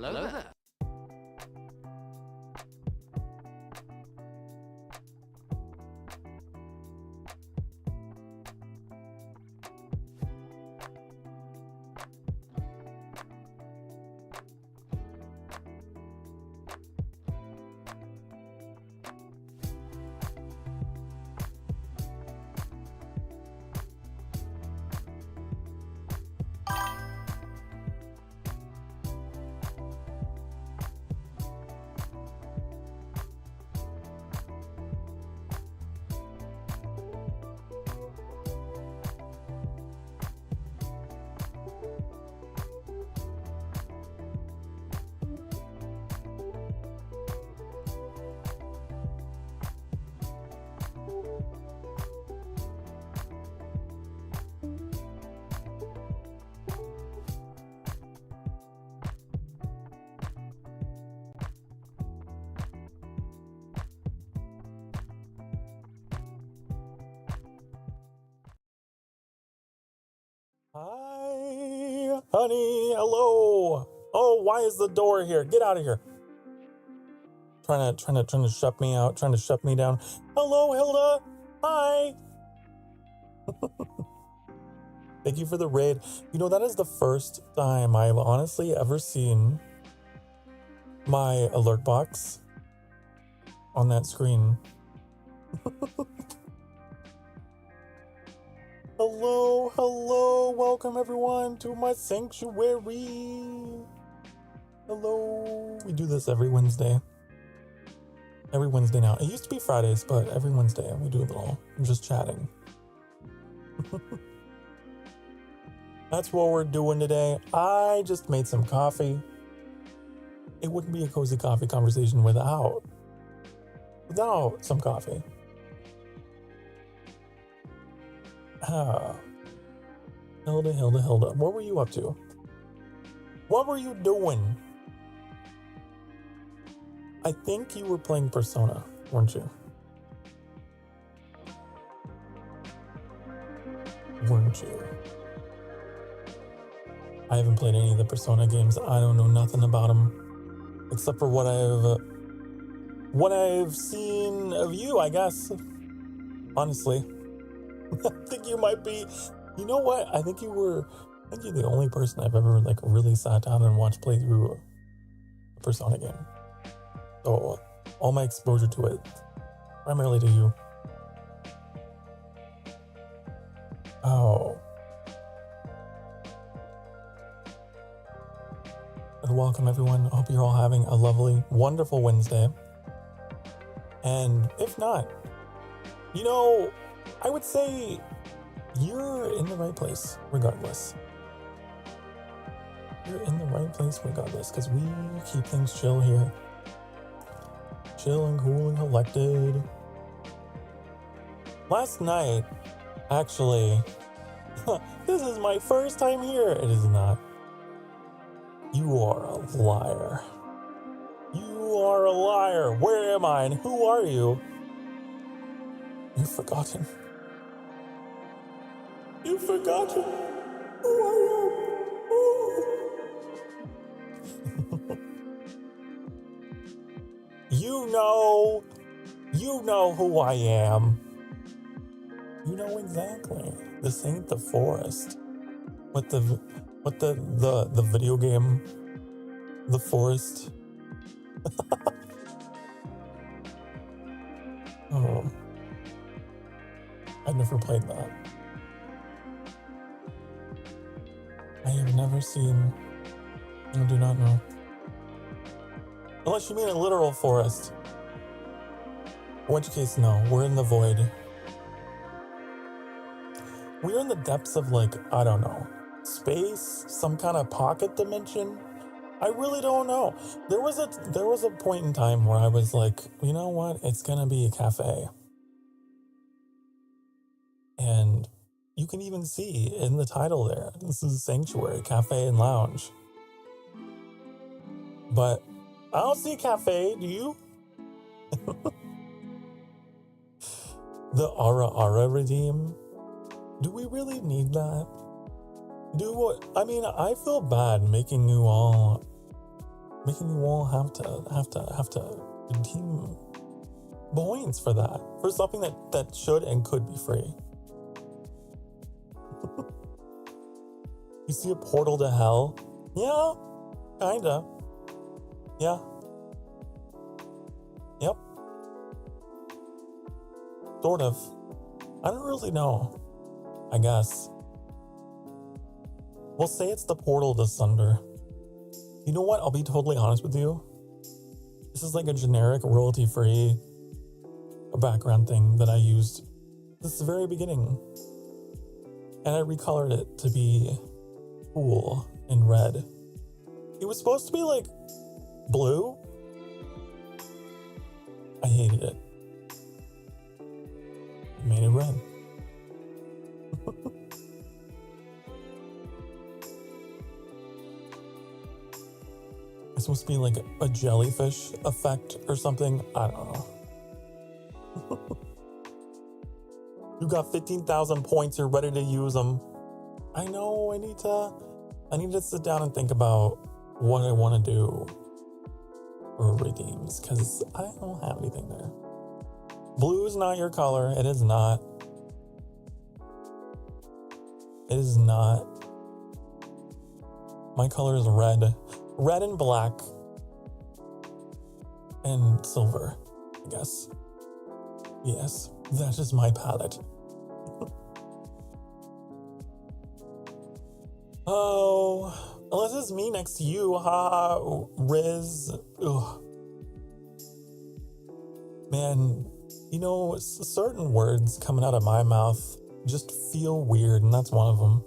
Hello there. Hi, honey. Hello. Oh, why is the door here? Get out of here. Trying to shut me out. Trying to shut me down. Hello, Hilda. Hi. Thank you for the raid. You know, that is the first time I've honestly ever seen my alert box on that screen. Hello, hello, welcome everyone to my sanctuary. Hello. We do this every Wednesday. Every Wednesday now. It used to be Fridays, but every Wednesday we do a little, just chatting. That's what we're doing today. I just made some coffee. It wouldn't be a cozy coffee conversation without some coffee. Hilda. What were you up to? What were you doing? I think you were playing Persona, weren't you? I haven't played any of the Persona games. I don't know nothing about them, except for what I've seen of you, I guess. Honestly. I think you might be, you know what? I think you're the only person I've ever like really sat down and watched play through a Persona game. So all my exposure to it, primarily to you. Oh. And welcome everyone. I hope you're all having a lovely, wonderful Wednesday. And if not, you know, I would say you're in the right place regardless. You're in the right place regardless, because we keep things chill here. Chill and cool and collected. Last night, actually, this is my first time here. It is not. You are a liar. You are a liar. Where am I and who are you? You've forgotten. You've forgotten who I am. You know who I am. You know exactly. This ain't the forest. What the video game, The Forest. Oh, I've never played that. I have never seen. I do not know. Unless you mean a literal forest. In which case, no. We're in the void. We're in the depths of, like, I don't know, space, some kind of pocket dimension. I really don't know. There was a point in time where I was like, you know what? It's gonna be a cafe. And you can even see in the title there, this is Sanctuary, Cafe and Lounge. But I don't see a cafe, do you? The Ara redeem? Do we really need that? I mean, I feel bad making you all making you all have to redeem points for that, for something that should and could be free. You see a portal to hell? Yeah, kinda. Yeah. Yep. Sort of. I don't really know. I guess. We'll say it's the portal to Sunder. You know what? I'll be totally honest with you. This is like a generic royalty-free background thing that I used this very beginning. And I recolored it to be cool in red. It was supposed to be like blue. I hated it. I made it red. It's supposed to be like a jellyfish effect or something. I don't know. You got 15,000 points. You're ready to use them. I know. I need to sit down and think about what I want to do for redeems, because I don't have anything there. Blue is not your color. It is not. It is not. My color is red. Red and black. And silver, I guess. Yes, that is my palette. Oh, unless it's me next to you, Riz. Ugh. Man, you know, certain words coming out of my mouth just feel weird, and that's one of them.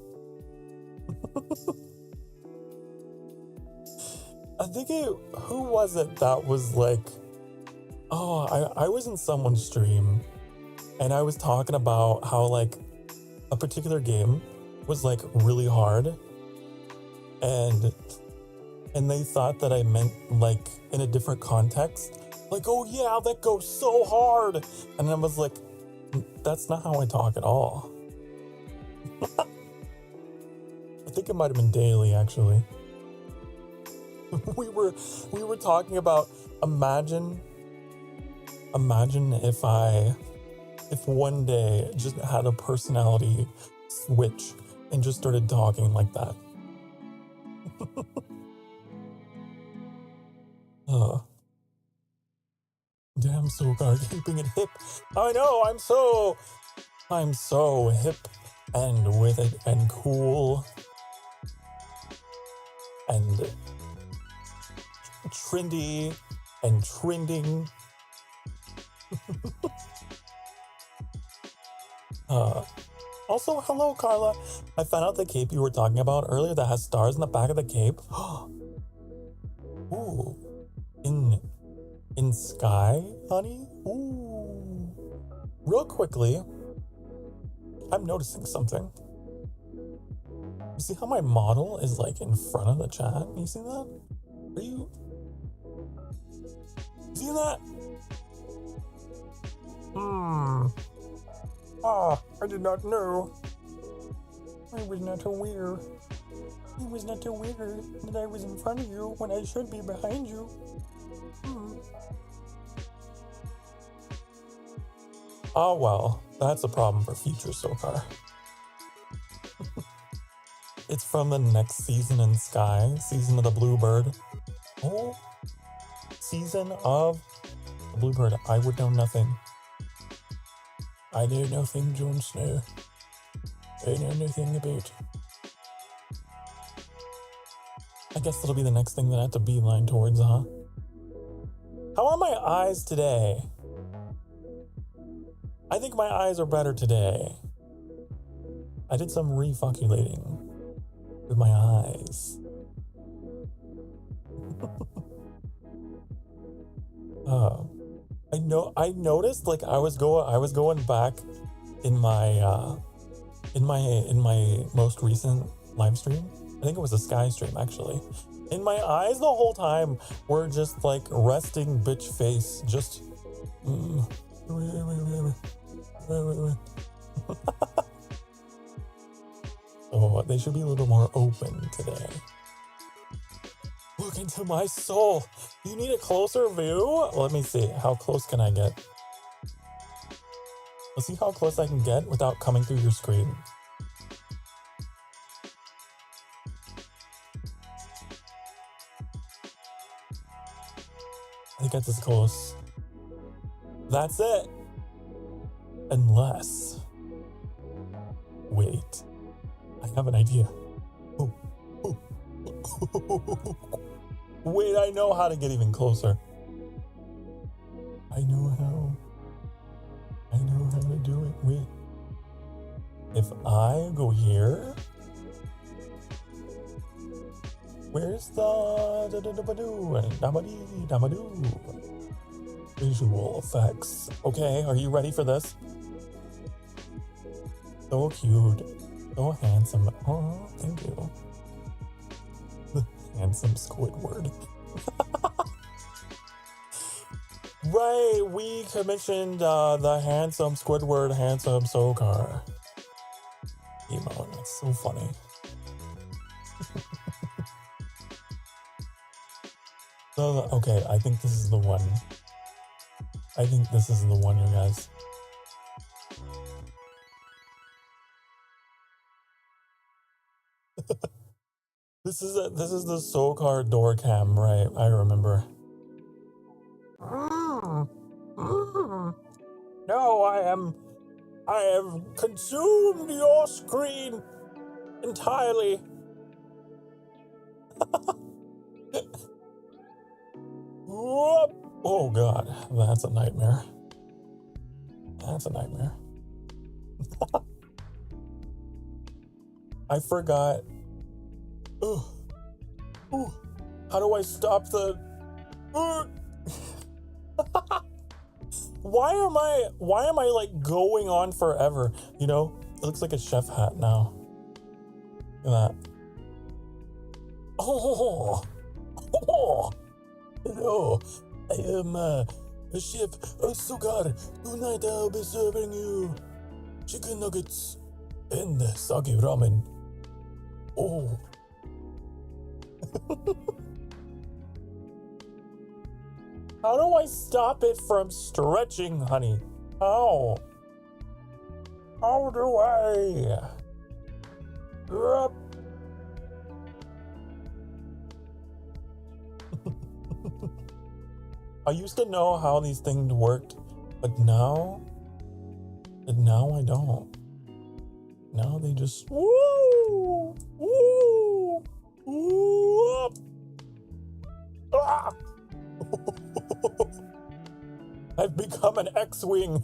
I think who was it that was like, oh, I was in someone's stream, and I was talking about how like a particular game was like really hard, and they thought that I meant like in a different context, like, oh yeah, that goes so hard, and I was like, that's not how I talk at all. I think it might have been daily, actually. we were talking about imagine if one day just had a personality switch and just started talking like that. Damn, Sokar, keeping it hip. I know, I'm so hip and with it and cool and trendy and trending. Also, hello, Carla. I found out the cape you were talking about earlier that has stars in the back of the cape. Ooh, in sky, honey? Ooh. Real quickly, I'm noticing something. You see how my model is like in front of the chat? You see that? Are you see that? I did not know. I was not aware. I was not aware that I was in front of you when I should be behind you. Oh well, that's a problem for future Sokar. It's from the next season in Sky, season of the Bluebird. Oh, season of the Bluebird. I would know nothing. I know nothing, Jon Snow. I know nothing about. I guess that'll be the next thing that I have to beeline towards, huh? How are my eyes today? I think my eyes are better today. I did some refoculating with my eyes. I noticed like I was going back in my most recent live stream. I think it was a Sky stream actually. And my eyes the whole time were just like resting bitch face, just So they should be a little more open today. Look Look into my soul. You need a closer view? Let me see. How close can I get? Let's see how close I can get without coming through your screen. I think that's as close. That's it. Unless... Wait. I have an idea. Ooh. Ooh. Wait, I know how to get even closer. I know how to do it. Wait. If I go here... Where's the visual effects? Okay, are you ready for this? So cute. So handsome. Oh, thank you. Handsome Squidward. Right, we commissioned the handsome Squidward, handsome Sokar emote. It's so funny. So, okay, I think this is the one. I think this is the one, you guys. This is the Sokar door cam, right? I remember. No, I have consumed your screen entirely. Oh god, that's a nightmare. That's a nightmare. I forgot. Ooh. How do I stop the... Why am I like going on forever? You know, it looks like a chef hat now. Look at that. Oh. Hello, I am a chef Sokar. Tonight I'll be serving you chicken nuggets and sake ramen. Oh. How do I stop it from stretching, honey? How? How do I? I used to know how these things worked, but now I don't. Now they just woo. Ah! I've become an X-Wing.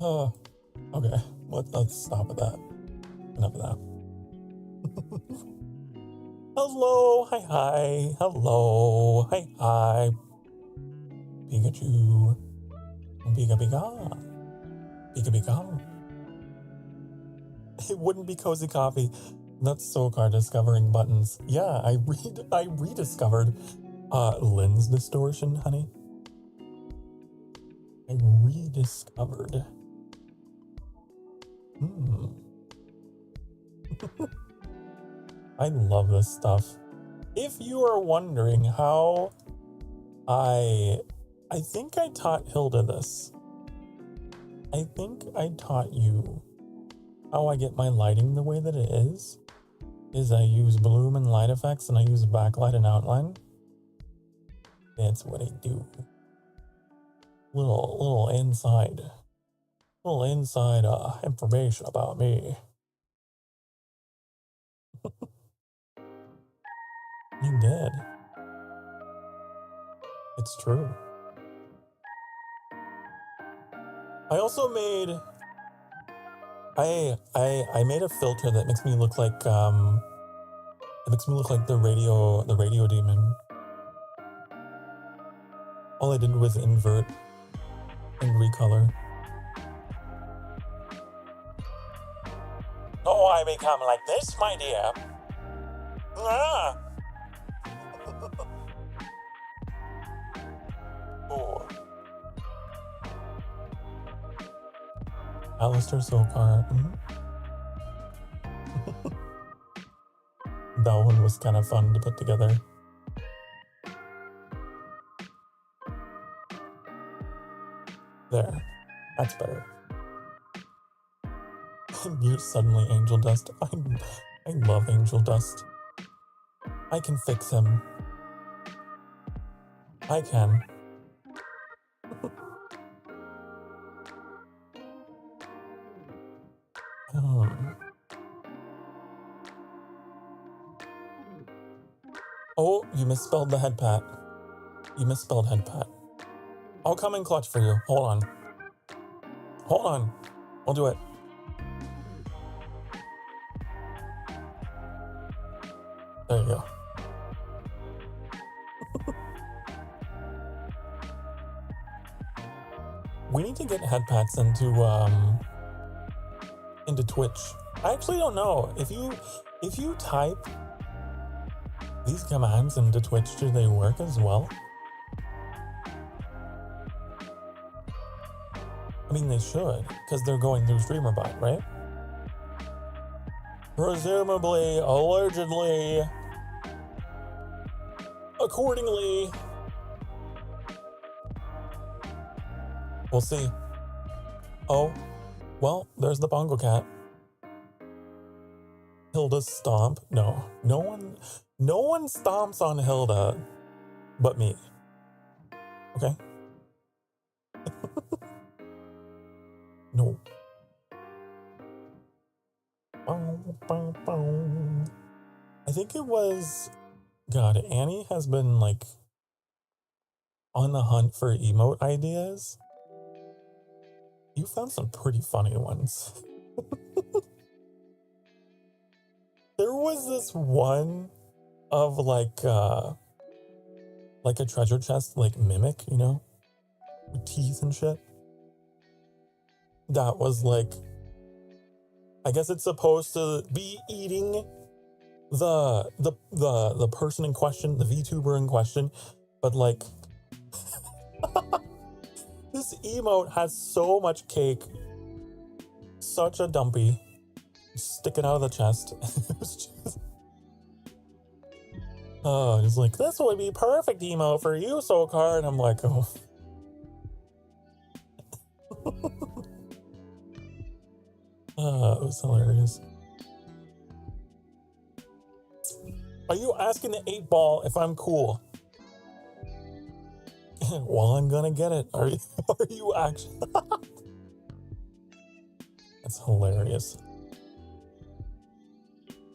Okay, let's stop with that. Enough of that. Hello, hi. Hello, hi. Pikachu. Pika. It wouldn't be cozy coffee. That's Sokar discovering buttons. Yeah, I rediscovered lens distortion, honey. I rediscovered. I love this stuff. If you are wondering how I think I taught Hilda this. I think I taught you how I get my lighting the way that it is I use bloom and light effects, and I use backlight and outline. That's what I do. Little inside information about me. You did. It's true. I also made I made a filter that makes me look like the radio demon. All I did was invert and recolor. Oh, I become like this, my dear. Ah. Oh. Alistair Sokar. That one was kind of fun to put together. There. That's better. You're suddenly Angel Dust. I love Angel Dust. I can fix him. I can. Oh, you misspelled the head pat. You misspelled head pat. I'll come in clutch for you. Hold on. Hold on. I'll do it. There you go. We need to get head pats into Twitch. I actually don't know. If you type these commands into Twitch, do they work as well? I mean, they should, because they're going through StreamerBot, right? Presumably, allegedly, accordingly. We'll see. Oh, well, there's the Bongo Cat. Hilda's stomp. No one stomps on Hilda but me. Okay? No. I think it was... God, Annie has been, like, on the hunt for emote ideas. You found some pretty funny ones. There was this one of, like a treasure chest, like, mimic, you know? With teeth and shit. That was, like... I guess it's supposed to be eating the person in question, the VTuber in question, but like this emote has so much cake, such a dumpy, sticking out of the chest. It was just, it's like, this would be perfect emote for you, Sokar, and I'm like, oh. It was hilarious. Are you asking the 8-ball if I'm cool? Well, I'm gonna get it. Are you actually? That's hilarious.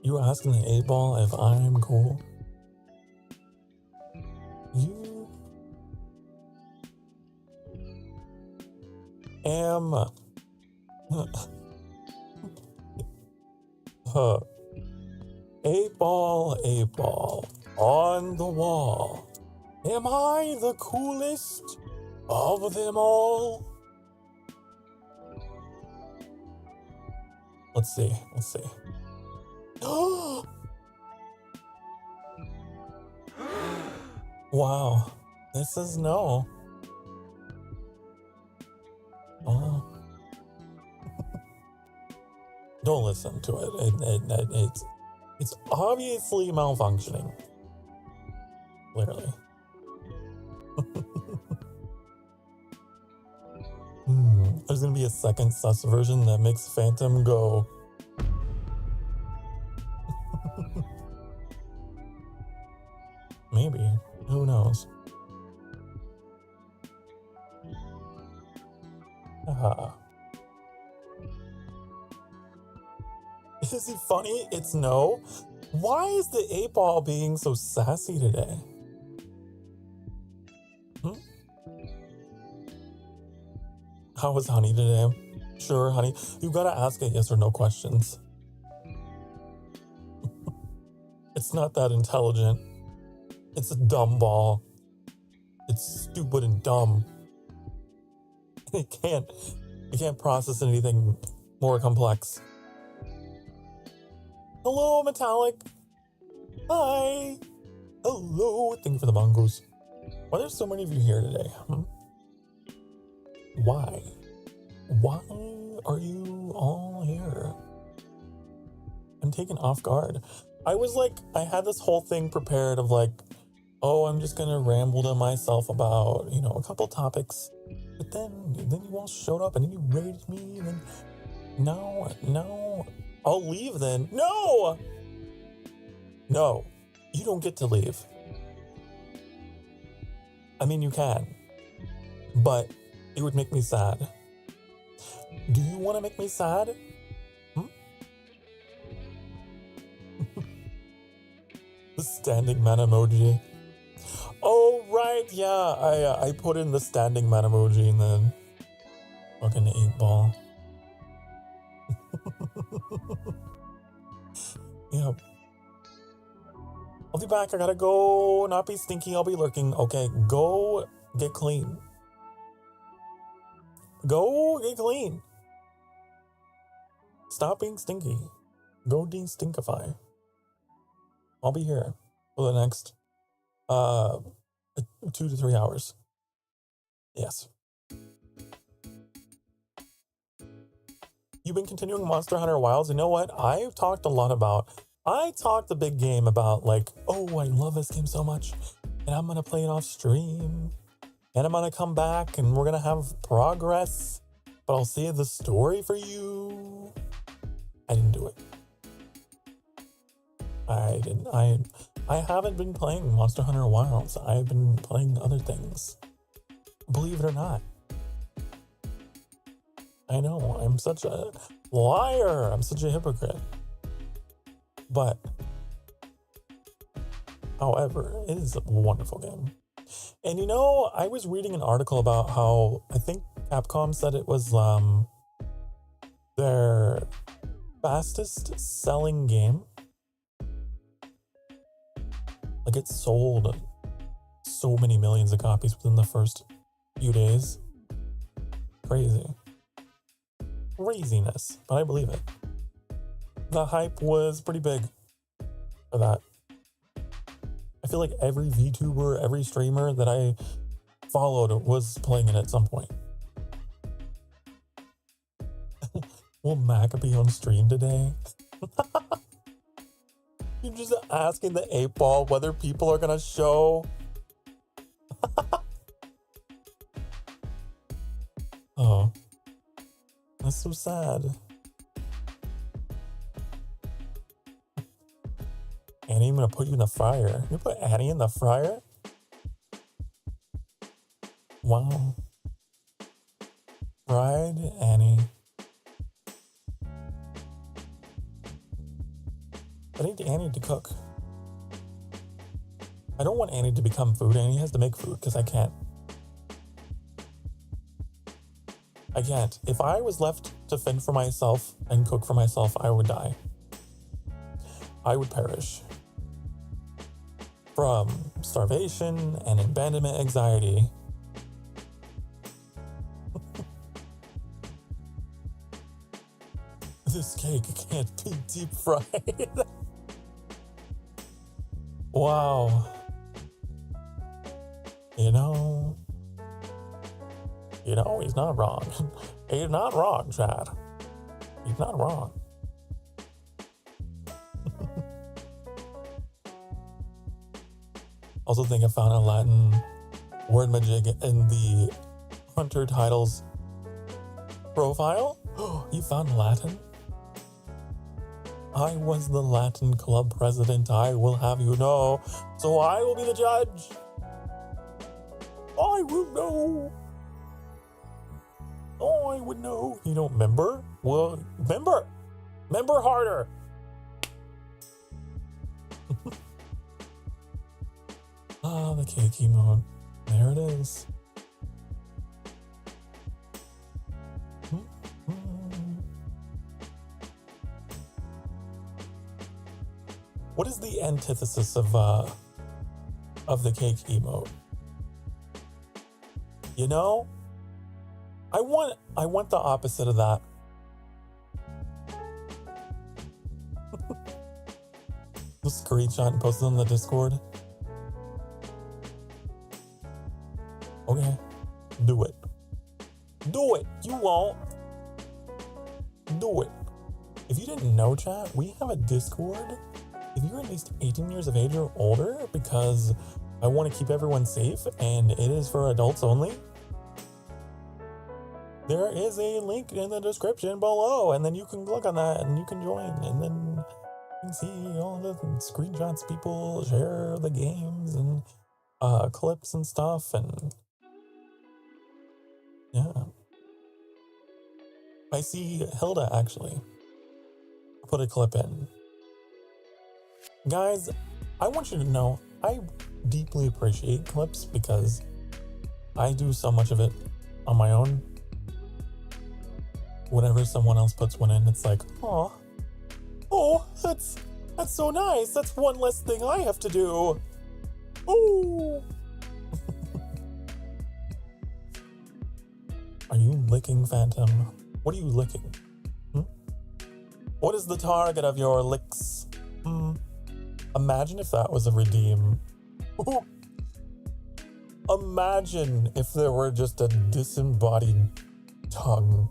You asking the 8-ball if I'm cool? You am 8-ball on the wall. Am I the coolest of them all? Let's see. Wow, this is no. Oh. Don't listen to it. It's obviously malfunctioning. Literally. There's gonna be a second sus version that makes Phantom go. Maybe. Who knows? Is he funny? It's no. Why is the 8-ball being so sassy today? How was Honey today? Sure, Honey. You gotta ask it yes or no questions. It's not that intelligent. It's a dumb ball. It's stupid and dumb. It can't process anything more complex. Hello, Metallic. Hi. Hello. Thank you for the bongos. Why are there so many of you here today? Why? Why are you all here? I'm taken off guard. I was like, I had this whole thing prepared of like, oh, I'm just gonna ramble to myself about, you know, a couple topics. But then you all showed up and then you rated me and then no, I'll leave then. No, you don't get to leave. I mean, you can, but it would make me sad. Do you want to make me sad? The standing man emoji. Oh, right, yeah, I put in the standing man emoji and then fucking 8-ball. Yep. I'll be back. I gotta go not be stinky. I'll be lurking. Okay, go get clean. Go get clean. Stop being stinky. Go de-stinkify. I'll be here for the next 2 to 3 hours. Yes. You've been continuing Monster Hunter Wilds. You know what? I talked the big game about like, oh, I love this game so much and I'm going to play it off stream and I'm going to come back and we're going to have progress, but I'll save the story for you. I didn't do it. I haven't been playing Monster Hunter Wilds. I've been playing other things. Believe it or not. I know, I'm such a liar. I'm such a hypocrite. But, however, it is a wonderful game. And you know, I was reading an article about how, I think Capcom said it was their fastest selling game. Like it sold so many millions of copies within the first few days. Craziness, but I believe it. The hype was pretty big for that. I feel like every VTuber, every streamer that I followed was playing it at some point. Will Mac be on stream today? You're just asking the 8-ball whether people are gonna show. Oh. That's so sad. Annie, I'm gonna put you in the fryer. You put Annie in the fryer? Wow. Fried Annie. I need Annie to cook. I don't want Annie to become food. Annie has to make food because I can't. If I was left to fend for myself and cook for myself, I would die. I would perish from starvation and abandonment anxiety. This cake can't be deep fried. Wow. You know, he's not wrong. He's not wrong, Chad. He's not wrong. Also think I found a Latin word magic in the Hunter titles profile. You found Latin? I was the Latin club president, I will have you know. So I will be the judge. I will know. Oh, I would know. You don't remember? Well, remember harder. The cake emote. There it is. What is the antithesis of the cake emote? You know? I want the opposite of that. Just screenshot and post it on the Discord. Okay. Do it. Do it. You won't. Do it. If you didn't know, chat, we have a Discord if you're at least 18 years of age or older, because I want to keep everyone safe and it is for adults only, there is a link in the description below, and then you can click on that and you can join, and then you can see all the screenshots people share, the games and clips and stuff, and yeah. I see Hilda actually put a clip in. Guys, I want you to know I deeply appreciate clips because I do so much of it on my own. Whenever someone else puts one in, it's like, oh, that's so nice. That's one less thing I have to do. Oh. Are you licking, Phantom? What are you licking? What is the target of your licks? Imagine if that was a redeem. Ooh. Imagine if there were just a disembodied tongue.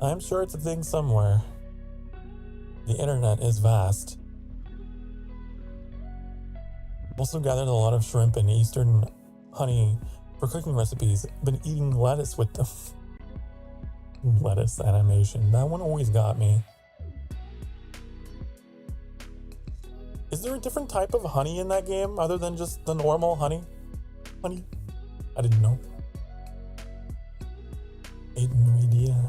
I'm sure it's a thing somewhere. The internet is vast. Also gathered a lot of shrimp and Eastern honey for cooking recipes. Been eating lettuce with them. Lettuce animation. That one always got me. Is there a different type of honey in that game other than just the normal honey? Honey? I didn't know. I had no idea.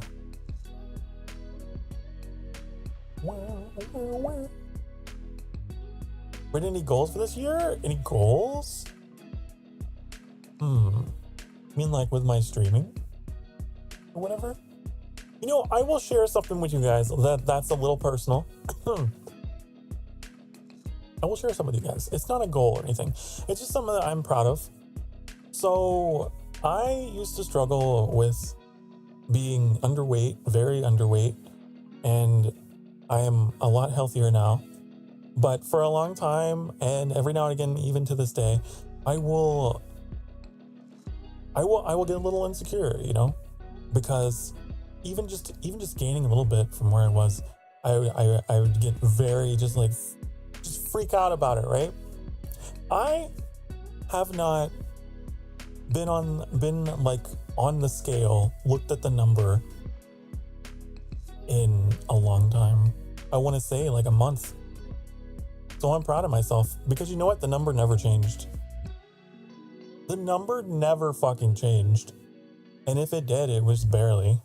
Read any goals for this year? Any goals? You mean like with my streaming? Or whatever? You know, I will share something with you guys that's a little personal. I will share some with you guys. It's not a goal or anything. It's just something that I'm proud of. So I used to struggle with being underweight, very underweight, and I am a lot healthier now. But for a long time, and every now and again, even to this day, I will get a little insecure, you know, because even just gaining a little bit from where I was, I would get very just freak out about it, right? I have not been on the scale, looked at the number in a long time. I want to say like a month. So I'm proud of myself because you know what? The number never changed. The number never fucking changed. And if it did, it was barely.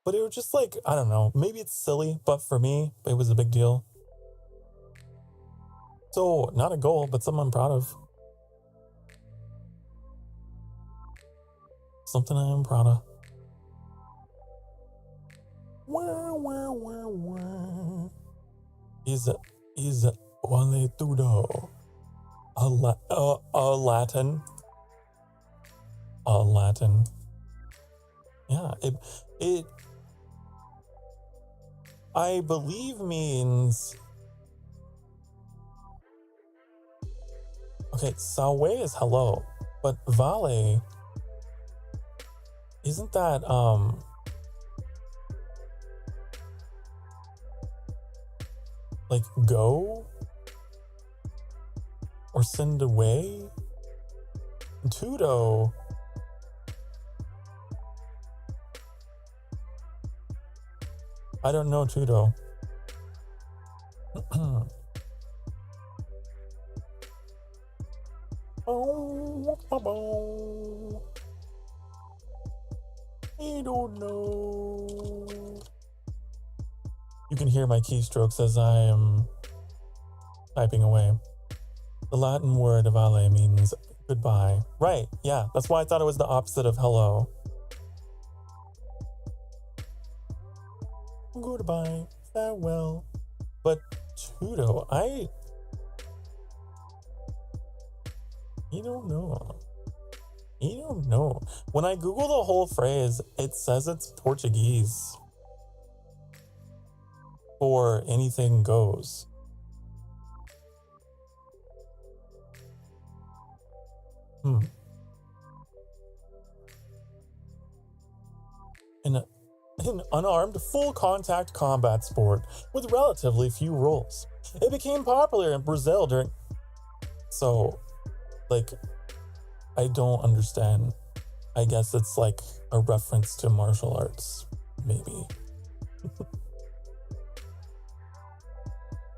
But it was just like, I don't know, maybe it's silly, but for me, it was a big deal. So not a goal, but something I'm proud of. Something I am proud of. Is Wale Tudo a Latin? A Latin. Yeah, it I believe means, okay, Sawe is hello, but Vale, isn't that like go or send away? Tudo, I don't know Tudo. I don't know. You can hear my keystrokes as I am typing away. The Latin word of ale means goodbye. Right, yeah, that's why I thought it was the opposite of hello. Goodbye, farewell. But Tudo, you don't know. You don't know. When I Google the whole phrase, it says it's Portuguese for anything goes. And an unarmed, full-contact combat sport with relatively few rules. It became popular in Brazil during... So, like, I don't understand. I guess it's like a reference to martial arts, maybe.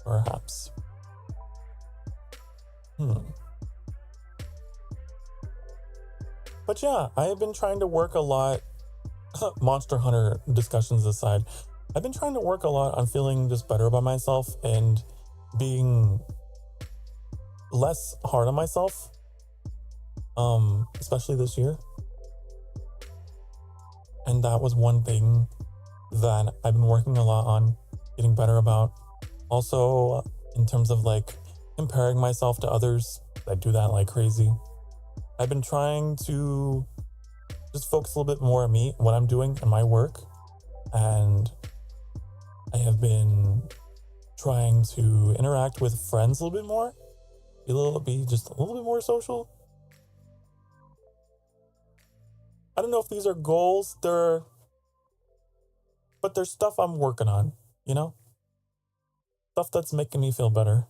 Perhaps. But yeah, I have been trying to work a lot, Monster Hunter discussions aside, I've been trying to work a lot on feeling just better about myself and being less hard on myself, especially this year. And that was one thing that I've been working a lot on getting better about. Also, in terms of like comparing myself to others, I do that like crazy. I've been trying to just focus a little bit more on me, what I'm doing and my work. And I have been trying to interact with friends a little bit more, be just a little bit more social. I don't know if these are goals, but there's stuff I'm working on, you know? Stuff that's making me feel better.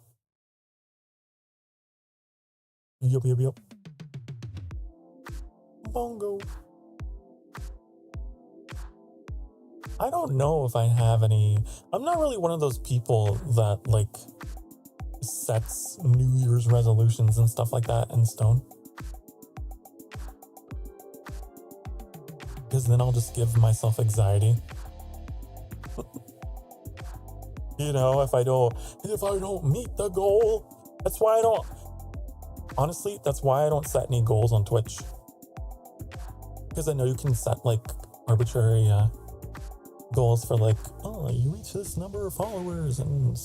Yup. Bongo. I don't know if I have any... I'm not really one of those people that, like, sets New Year's resolutions and stuff like that in stone. Because then I'll just give myself anxiety. You know, if I don't meet the goal, that's why I don't set any goals on Twitch. Because I know you can set like arbitrary goals for like, oh, you reach this number of followers and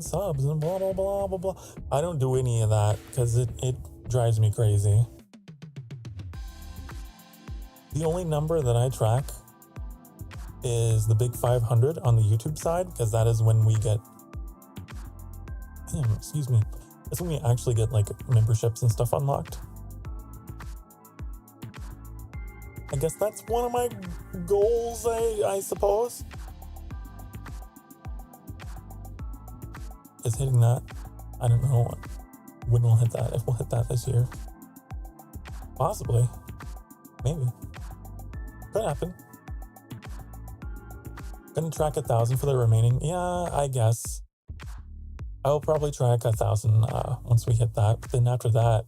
subs and blah, blah, blah, blah, blah. I don't do any of that because it drives me crazy. The only number that I track is the big 500 on the YouTube side, because that is when we get, that's when we actually get like memberships and stuff unlocked. I guess that's one of my goals, I suppose, is hitting that. I don't know when we'll hit that, if we'll hit that this year. Possibly. Maybe. Could happen. Gonna track 1,000 for the remaining. Yeah, I guess. I'll probably track 1,000 once we hit that. But then after that,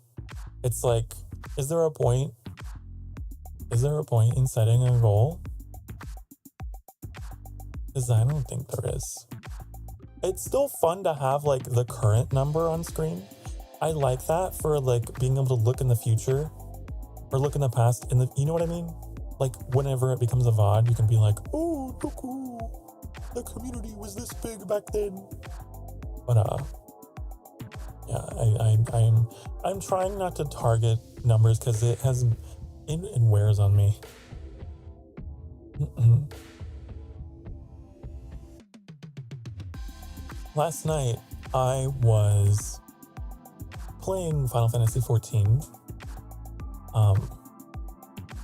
it's like, is there a point in setting a goal? Because I don't think there is. It's still fun to have like the current number on screen. I like that for like being able to look in the future or look in the past, you know what I mean? Like whenever it becomes a VOD, you can be like, oh, look, the community was this big back then. But yeah, I'm trying not to target numbers because it wears on me. Last night I was playing Final Fantasy XIV.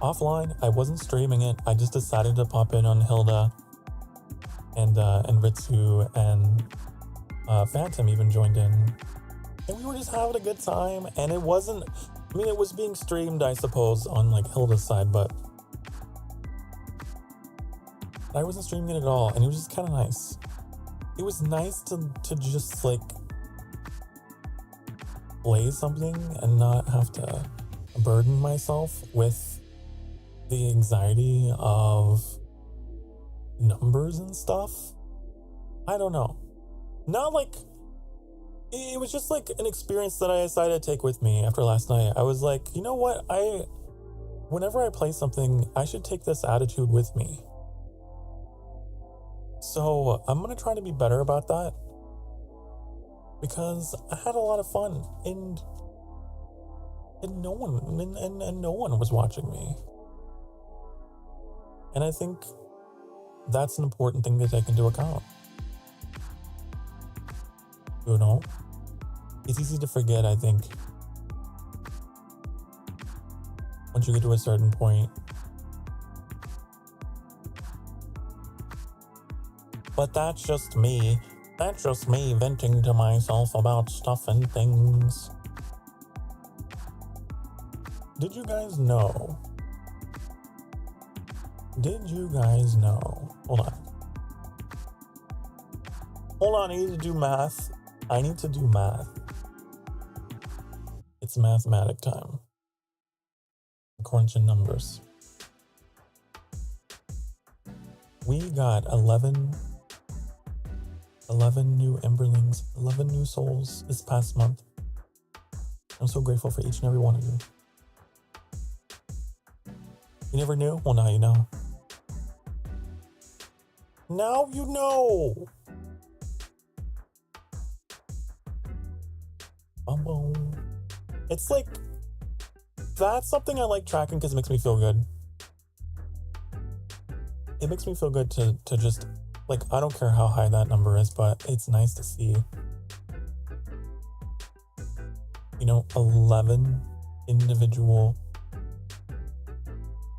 Offline. I wasn't streaming it. I just decided to pop in on Hilda and Ritsu and Phantom even joined in. And we were just having a good time. And it wasn't, it was being streamed, I suppose, on like Hilda's side, but I wasn't streaming it at all. And it was just kind of nice. It was nice to just like play something and not have to burden myself with the anxiety of numbers and stuff. I don't know. Not like, it was just like an experience that I decided to take with me after last night. I was like, you know what? Whenever I play something, I should take this attitude with me. So I'm going to try to be better about that because I had a lot of fun and no one was watching me. And I think that's an important thing to take into account. You know, it's easy to forget, I think, once you get to a certain point, But that's just me. That's just me venting to myself about stuff and things. Did you guys know? Did you guys know? Hold on. Hold on, I need to do math. I need to do math. It's mathematic time. Crunching numbers. We got 11 new Emberlings, 11 new souls this past month. I'm so grateful for each and every one of you. You never knew? Well, now you know. Now you know! Boom. It's like, that's something I like tracking because it makes me feel good. It makes me feel good to just, like, I don't care how high that number is, but it's nice to see, 11 individual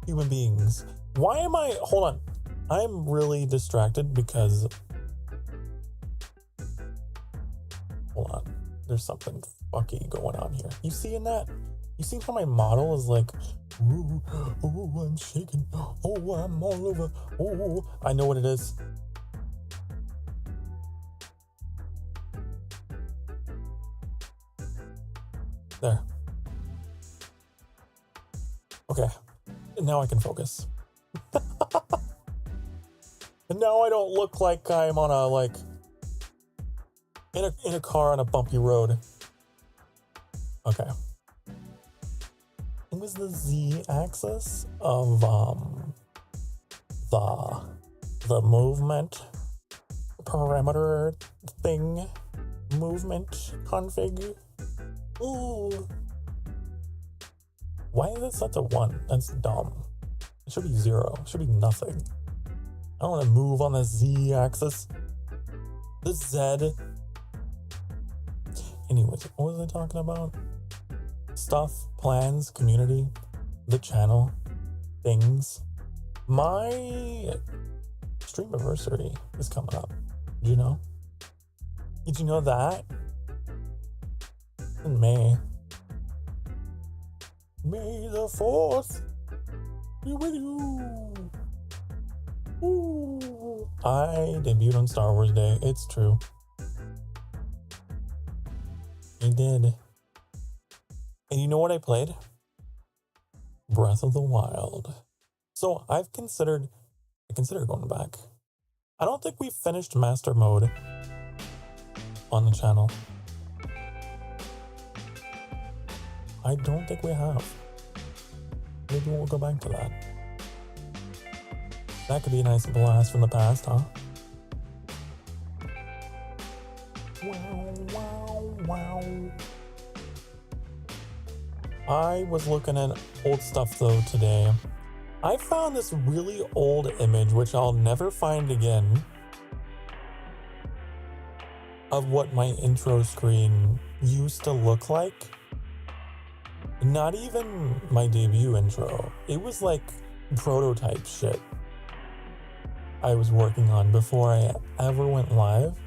human beings. Why am I, hold on. I'm really distracted because, hold on. There's something fucky going on here. You seeing that? You see how my model is like, ooh, I'm shaking. Oh, I'm all over. Oh, I know what it is. There. Okay. And now I can focus. And now I don't look like I'm on a, like, in a car on a bumpy road. Okay. It was the z-axis of the movement parameter thing, movement config. Ooh. Why is it set to 1? That's dumb. It should be 0. It should be nothing. I don't want to move on the z-axis. The z. Anyways, what was I talking about? Stuff, plans, community, the channel, things. My stream anniversary is coming up. Did you know? Did you know that? In May. May the 4th be with you. Ooh. I debuted on Star Wars Day. It's true. I did. And you know what I played? Breath of the Wild. So I consider going back. I don't think we finished Master Mode on the channel. I don't think we have. Maybe we'll go back to that. That could be a nice blast from the past, huh? Wow, wow, wow. I was looking at old stuff though today. I found this really old image, which I'll never find again, of what my intro screen used to look like. Not even my debut intro. It was like prototype shit I was working on before I ever went live.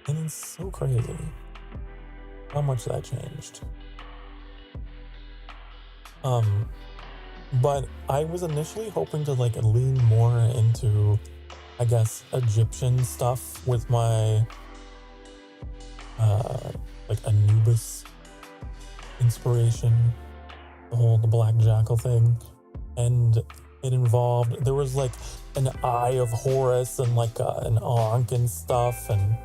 And it's so crazy how much that changed. But I was initially hoping to like lean more into, I guess, Egyptian stuff with my like Anubis inspiration, the black jackal thing, and it involved, there was like an eye of Horus and like an Ankh and stuff, and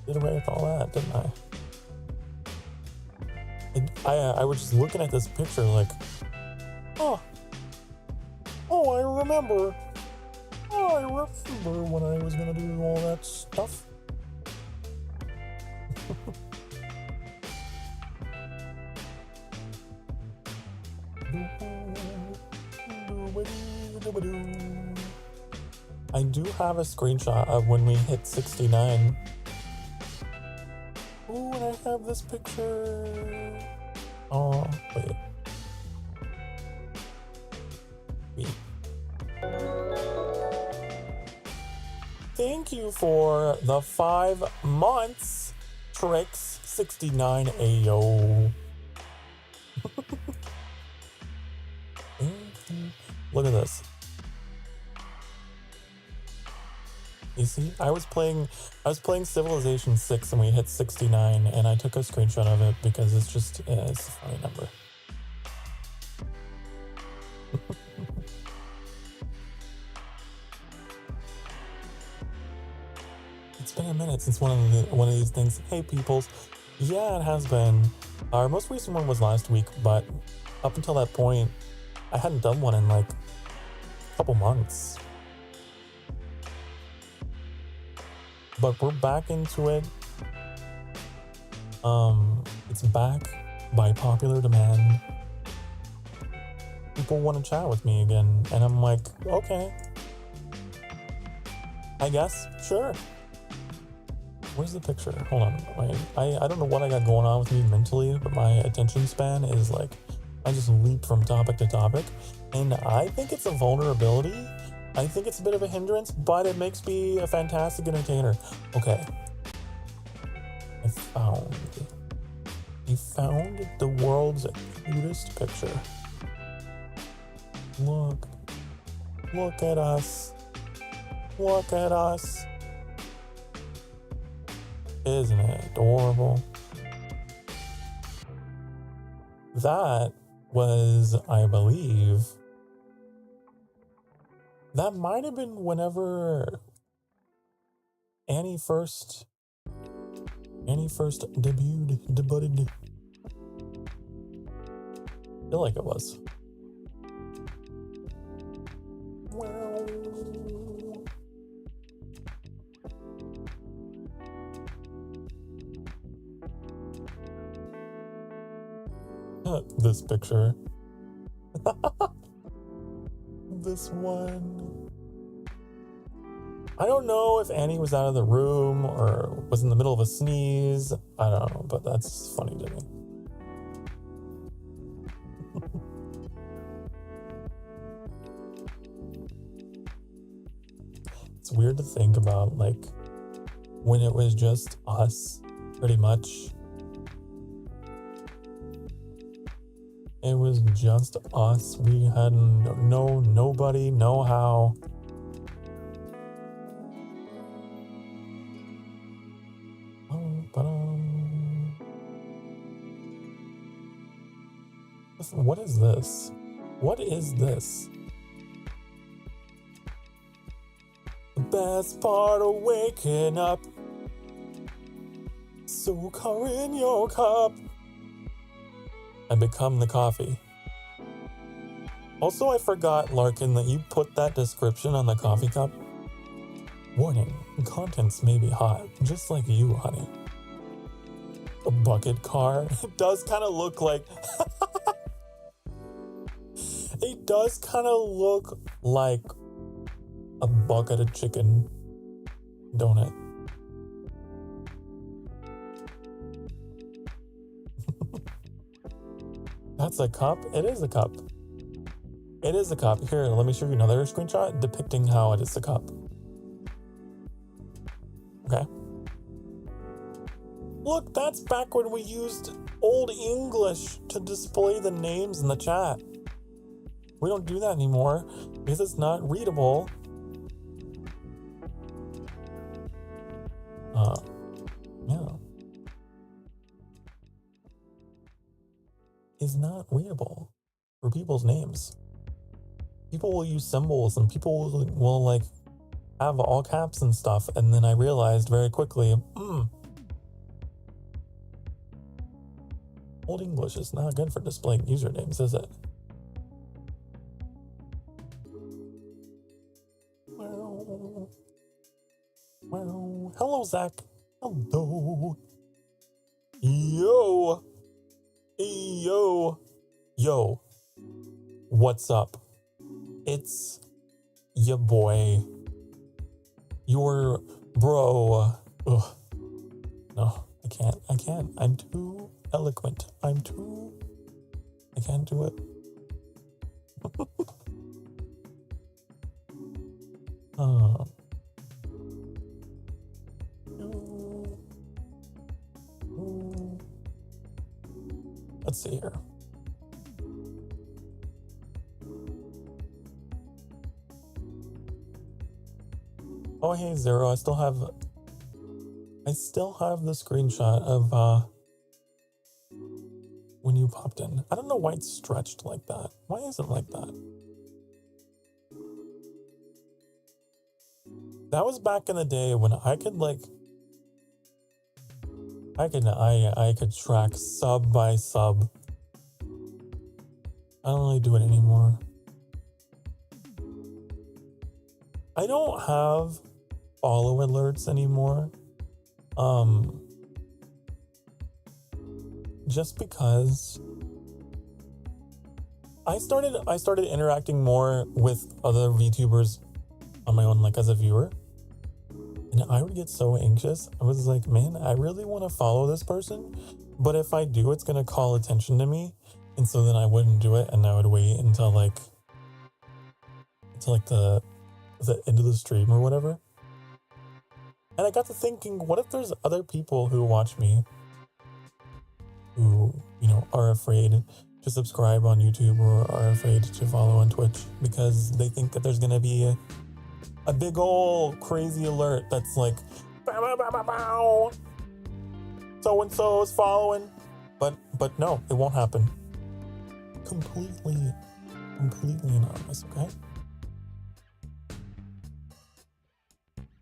did away with all that, didn't I? And I was just looking at this picture like, oh, I remember when I was gonna do all that stuff. I do have a screenshot of when we hit 69. Ooh, and I have this picture. Oh, wait. thank you for the 5 months. Tricks 69 Ayo. Look at this. You see, I was playing Civilization 6 and we hit 69 and I took a screenshot of it because it's just, it's a funny number. It's been a minute since one of these things. Hey peoples. Yeah, it has been. Our most recent one was last week, but up until that point, I hadn't done one in like a couple months. But we're back into it. It's back by popular demand. People want to chat with me again, and I'm like, okay. I guess, sure. Where's the picture? Hold on, wait. I don't know what I got going on with me mentally, but my attention span is like, I just leap from topic to topic, and I think it's a vulnerability. I think it's a bit of a hindrance, but it makes me a fantastic entertainer. Okay. I found the world's cutest picture. Look at us. Look at us. Isn't it adorable? That was, I believe, that might have been whenever Annie first debuted. I feel like it was. This picture. This one. I don't know if Annie was out of the room or was in the middle of a sneeze. I don't know, but that's funny to me. It's weird to think about, like, when it was just us, pretty much. It was just us. We had nobody, no how. What is this? What is this? The best part of waking up. Sokar in your cup. I become the coffee. Also, I forgot, Larkin, that you put that description on the coffee cup. Warning, contents may be hot, just like you, honey. A bucket car. It does kind of look like... It does kind of look like a bucket of chicken, don't it? That's a cup? It is a cup. It is a cup. Here, let me show you another screenshot depicting how it is a cup. Okay. Look, that's back when we used Old English to display the names in the chat. We don't do that anymore because it's not readable. Yeah. Is not readable for people's names. People will use symbols and people will like have all caps and stuff, and then I realized very quickly, Old English is not good for displaying usernames, is it? Well, hello, Zach. Hello. Yo. Yo. What's up? It's your boy. Your bro. Ugh. No, I can't. I'm too eloquent. I can't do it. Let's see here. Oh, hey, Zero. I still have the screenshot of when you popped in. I don't know why it's stretched like that. Why is it like that? That was back in the day when I could like I could track sub by sub. I don't really do it anymore. I don't have follow alerts anymore. Just because I started interacting more with other VTubers on my own, like as a viewer. And I would get so anxious. I was like, man, I really want to follow this person, but if I do, it's going to call attention to me. And so then I wouldn't do it, and I would wait until the end of the stream or whatever. And I got to thinking, what if there's other people who watch me who, you know, are afraid to subscribe on YouTube or are afraid to follow on Twitch because they think that there's going to be a big ol' crazy alert that's like, bow, bow, bow, bow, bow. So-and-so is following. But no, it won't happen. Completely anonymous, okay?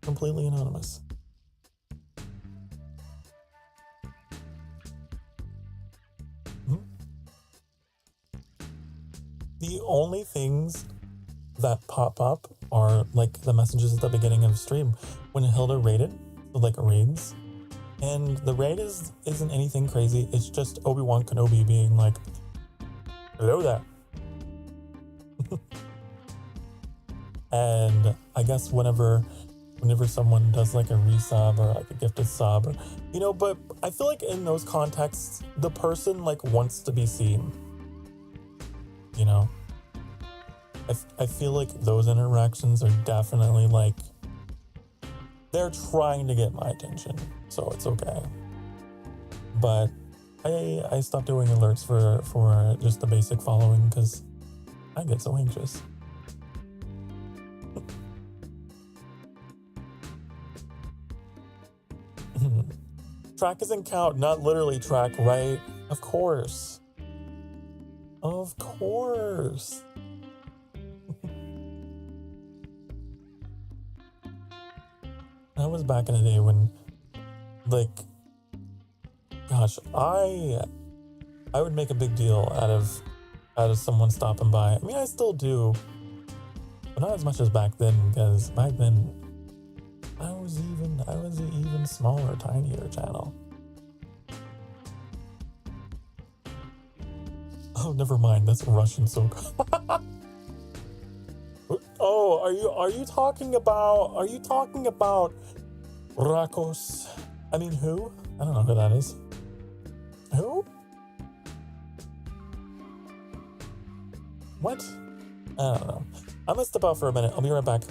Completely anonymous. The only things that pop up are like the messages at the beginning of the stream when Hilda raided, so like raids. And the raid isn't anything crazy. It's just Obi-Wan Kenobi being like, hello there. And I guess whenever someone does like a resub or like a gifted sub, or, you know, but I feel like in those contexts, the person like wants to be seen, you know? I feel like those interactions are definitely like, they're trying to get my attention, so it's okay. But I stopped doing alerts for just the basic following because I get so anxious. Track isn't count, not literally track, right? Of course. Of course. That was back in the day when, like, gosh, I would make a big deal out of someone stopping by. I mean, I still do, but not as much as back then, because back then I was an even smaller, tinier channel. Oh, never mind. That's Russian Sokar. Oh, are you talking about Rakos? I mean, who? I don't know who that is. Who? What? I don't know. I'm gonna step out for a minute. I'll be right back.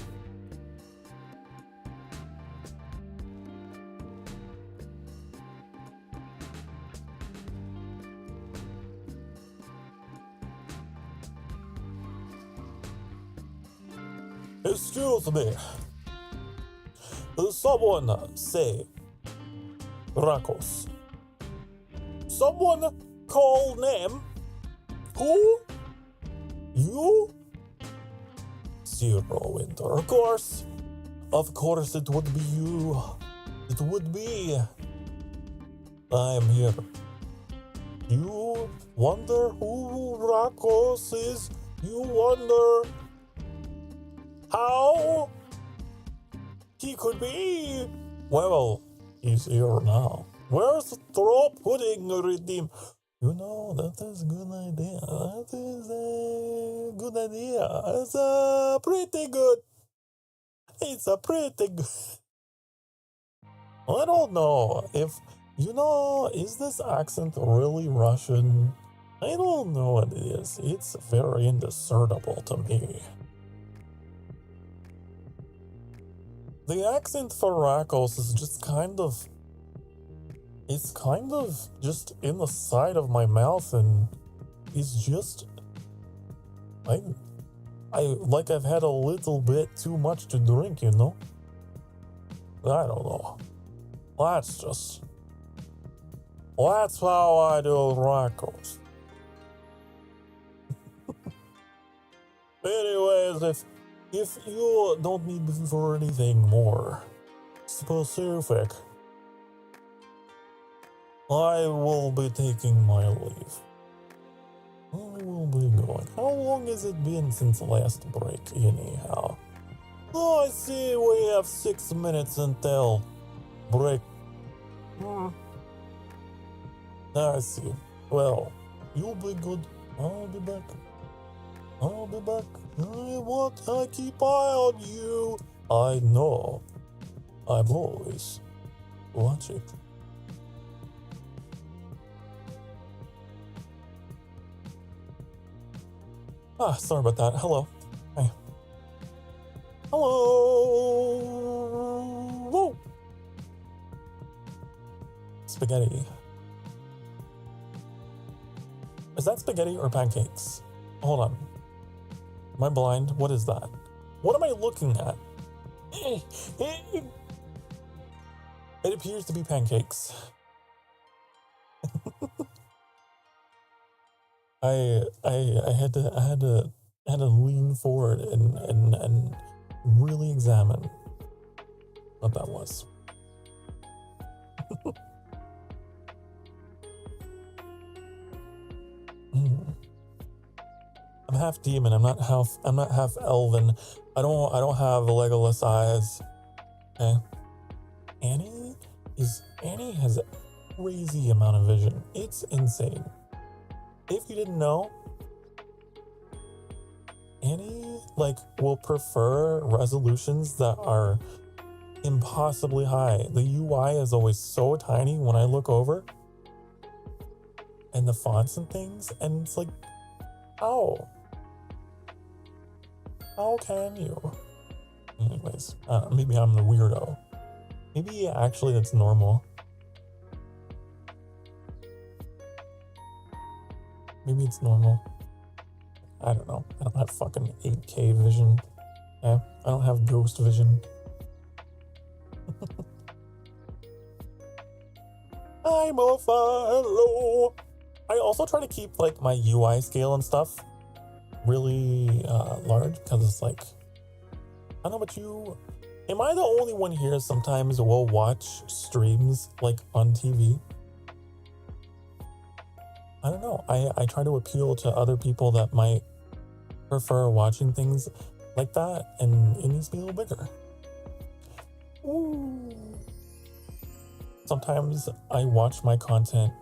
Excuse me. Someone say Rakos. Someone call name. Who? You? Zero Winter. Of course it would be you. It would be. I am here. You wonder who Rakos is? You wonder how he could be? Well, he's here now. Where's the throw pudding redeem? You know, that is a good idea. That is a good idea. It's a pretty good. It's a pretty good. I don't know if, you know, is this accent really Russian? I don't know what it is. It's very indiscernible to me. The accent for Rakos is just kind of It's kind of just in the side of my mouth, and it's just like I've had a little bit too much to drink, you know? I don't know. That's how I do Rockos. Anyways, if you don't need me for anything more specific, I will be taking my leave. I will be going. How long has it been since the last break, anyhow? Oh, I see we have 6 minutes until break. I see. Well, you'll be good. I'll be back. I keep eye on you. I know. I'm always watching. Sorry about that. Hello. Hi. Hello. Whoa. Spaghetti. Is that spaghetti or pancakes? Hold on. Am I blind? What is that? What am I looking at? It appears to be pancakes. I had to lean forward and really examine what that was. I'm half demon. I'm not half elven. I don't have Legolas eyes. Okay. Annie has a crazy amount of vision. It's insane. If you didn't know, Annie will prefer resolutions that are impossibly high. The UI is always so tiny when I look over, and the fonts and things, and it's like, how can you? Anyways, maybe I'm the weirdo. Maybe actually that's normal. Maybe it's normal. I don't know. I don't have fucking 8K vision. Yeah, I don't have ghost vision. I'm a fellow. I also try to keep my UI scale and stuff really large, because it's I don't know about you. Am I the only one here sometimes will watch streams on TV? I don't know. I try to appeal to other people that might prefer watching things like that, and it needs to be a little bigger. Ooh. Sometimes I watch my content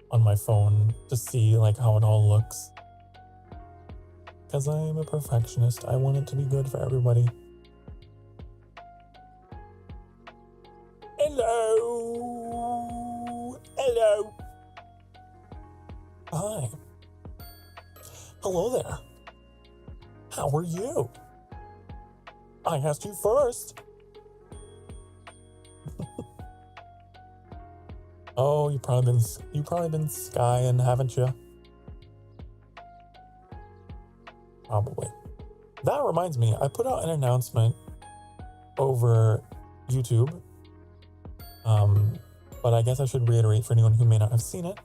on my phone to see how it all looks. Because I'm a perfectionist. I want it to be good for everybody. Hello. Hello. Hi. Hello there. How are you? I asked you first. Oh, you've probably been skying, haven't you? Probably. That reminds me, I put out an announcement over YouTube. But I guess I should reiterate for anyone who may not have seen it.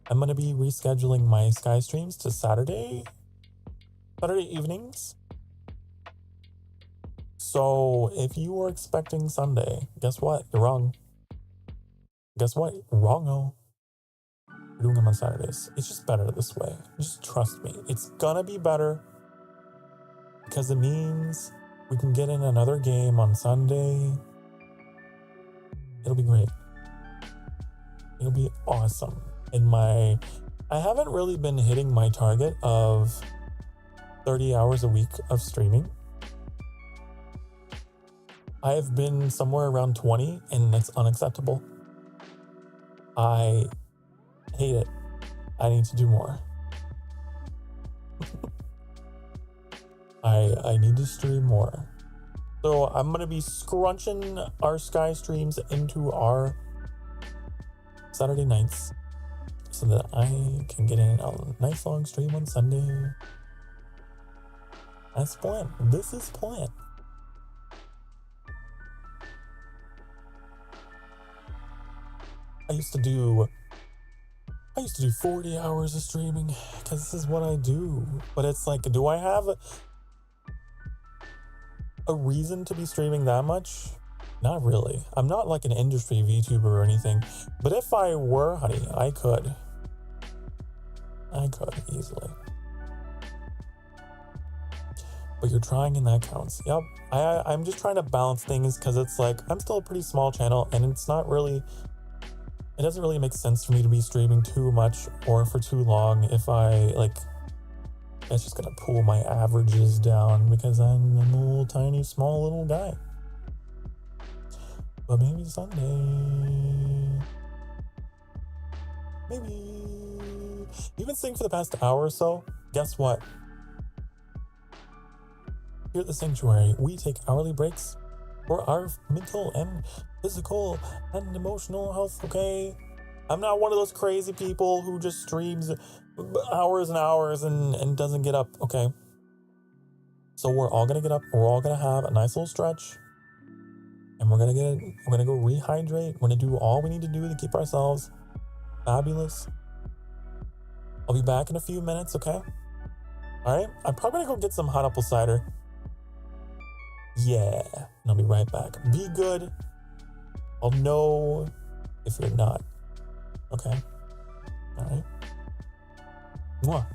I'm going to be rescheduling my Sky streams to Saturday evenings. So if you were expecting Sunday, guess what? You're wrong. Guess what? Wrong-o. We're doing them on Saturdays. It's just better this way. Just trust me. It's gonna be better because it means we can get in another game on Sunday. It'll be great. It'll be awesome. I haven't really been hitting my target of 30 hours a week of streaming. I've been somewhere around 20, and that's unacceptable. I hate it. I need to do more. I need to stream more. So I'm going to be scrunching our Sky streams into our Saturday nights so that I can get in a nice long stream on Sunday. That's plan. This is plan. I used to do 40 hours of streaming because this is what I do. But it's like, do I have a reason to be streaming that much? Not really. I'm not like an industry VTuber or anything. But if I were, honey, I could easily. But you're trying and that counts. Yep. I'm just trying to balance things because it's like, I'm still a pretty small channel and it's not really, it doesn't really make sense for me to be streaming too much or for too long if I like, it's just gonna pull my averages down because I'm a little tiny, small little guy. But maybe Sunday. Maybe. You've been singing for the past hour or so. Guess what? Here at the Sanctuary, we take hourly breaks for our mental and physical and emotional health, okay? I'm not one of those crazy people who just streams hours and hours and doesn't get up, okay? So we're all gonna get up, we're all gonna have a nice little stretch, and we're gonna go rehydrate. We're gonna do all we need to do to keep ourselves fabulous. I'll be back in a few minutes, okay? All right, I'm probably gonna go get some hot apple cider. Yeah, and I'll be right back. Be good. I'll know if you're not. Okay. All right. Mwah.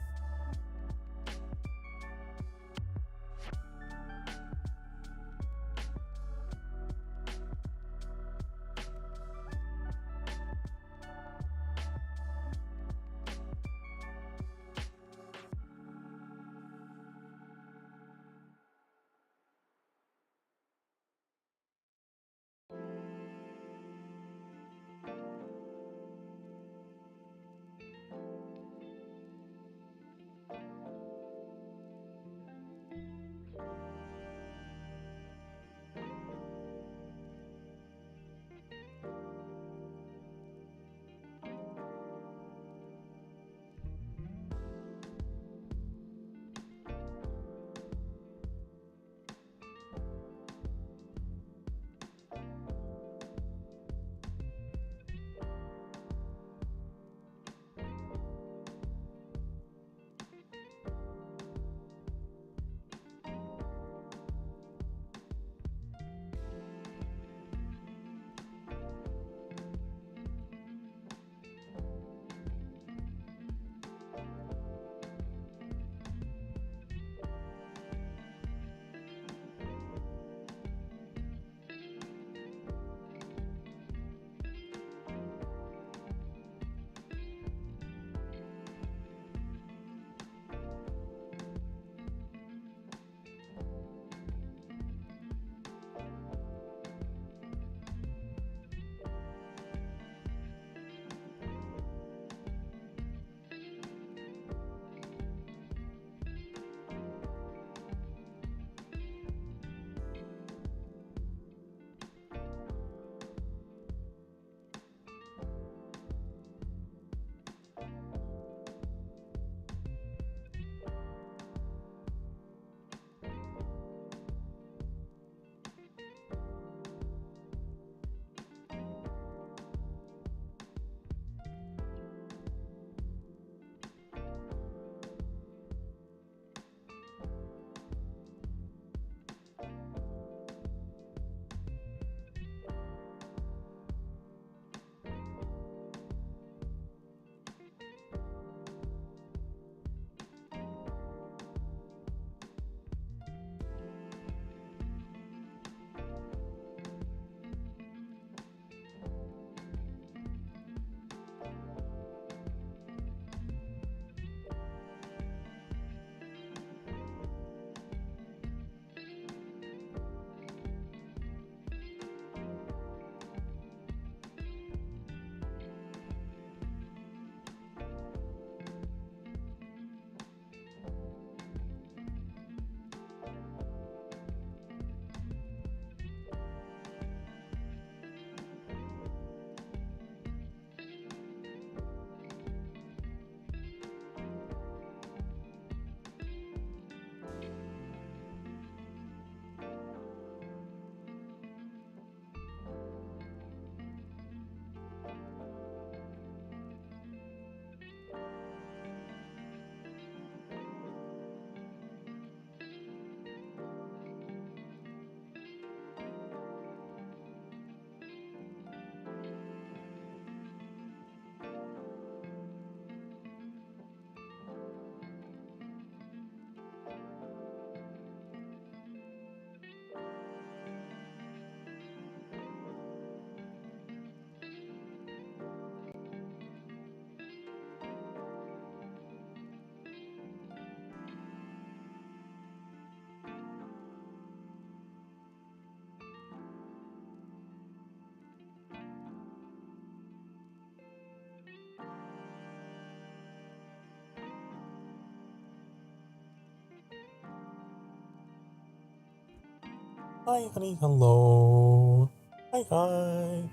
Hi, honey. Hello. Hi, hi.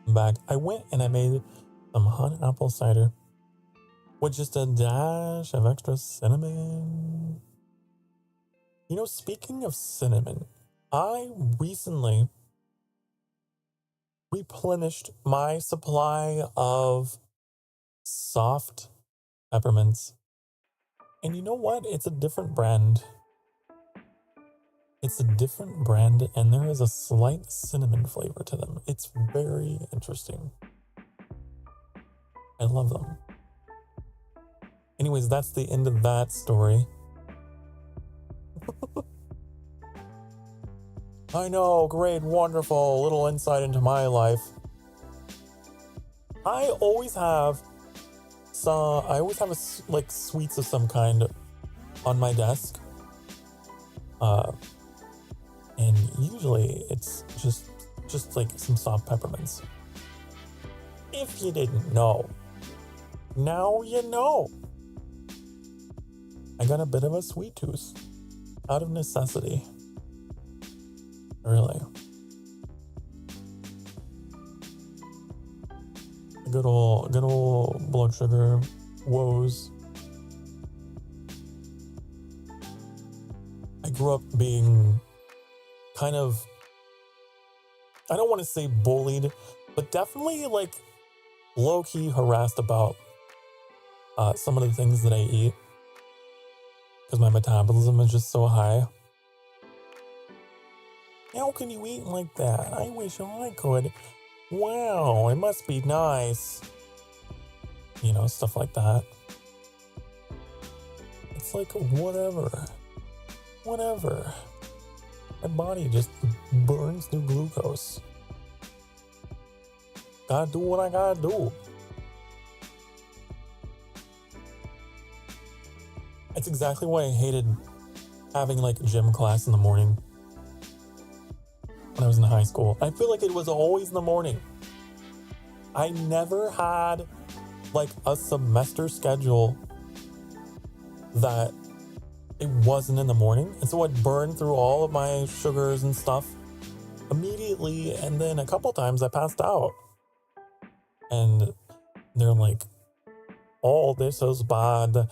I'm back. I went and I made some hot apple cider with just a dash of extra cinnamon. You know, speaking of cinnamon, I recently replenished my supply of soft peppermints. And you know what? It's a different brand. It's a different brand, and there is a slight cinnamon flavor to them. It's very interesting. I love them. Anyways, that's the end of that story. I know, great, wonderful, little insight into my life. I always have like sweets of some kind on my desk. And usually it's just like some soft peppermints. If you didn't know, now you know. I got a bit of a sweet tooth out of necessity. Really. Good old blood sugar woes. I grew up being kind of, I don't want to say bullied, but definitely like low-key harassed about some of the things that I eat because my metabolism is just so high. How can you eat like that? I wish I could. Wow, it must be nice. You know, stuff like that. It's like, whatever. My body just burns through glucose. Gotta do what I gotta do. It's exactly why I hated having like gym class in the morning when I was in high school. I feel like it was always in the morning. I never had like a semester schedule that it wasn't in the morning. And so I'd burn through all of my sugars and stuff immediately. And then a couple times I passed out. And they're like, oh, this is bad.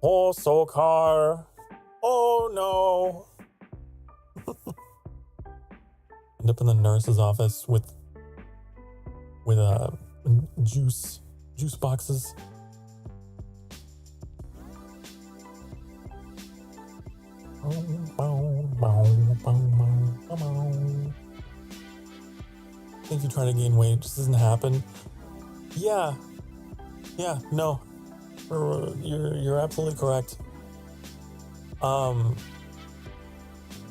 Oh, Sokar. Oh, no. End up in the nurse's office with juice boxes. Think you try to gain weight, it just doesn't happen. Yeah, no, you're absolutely correct.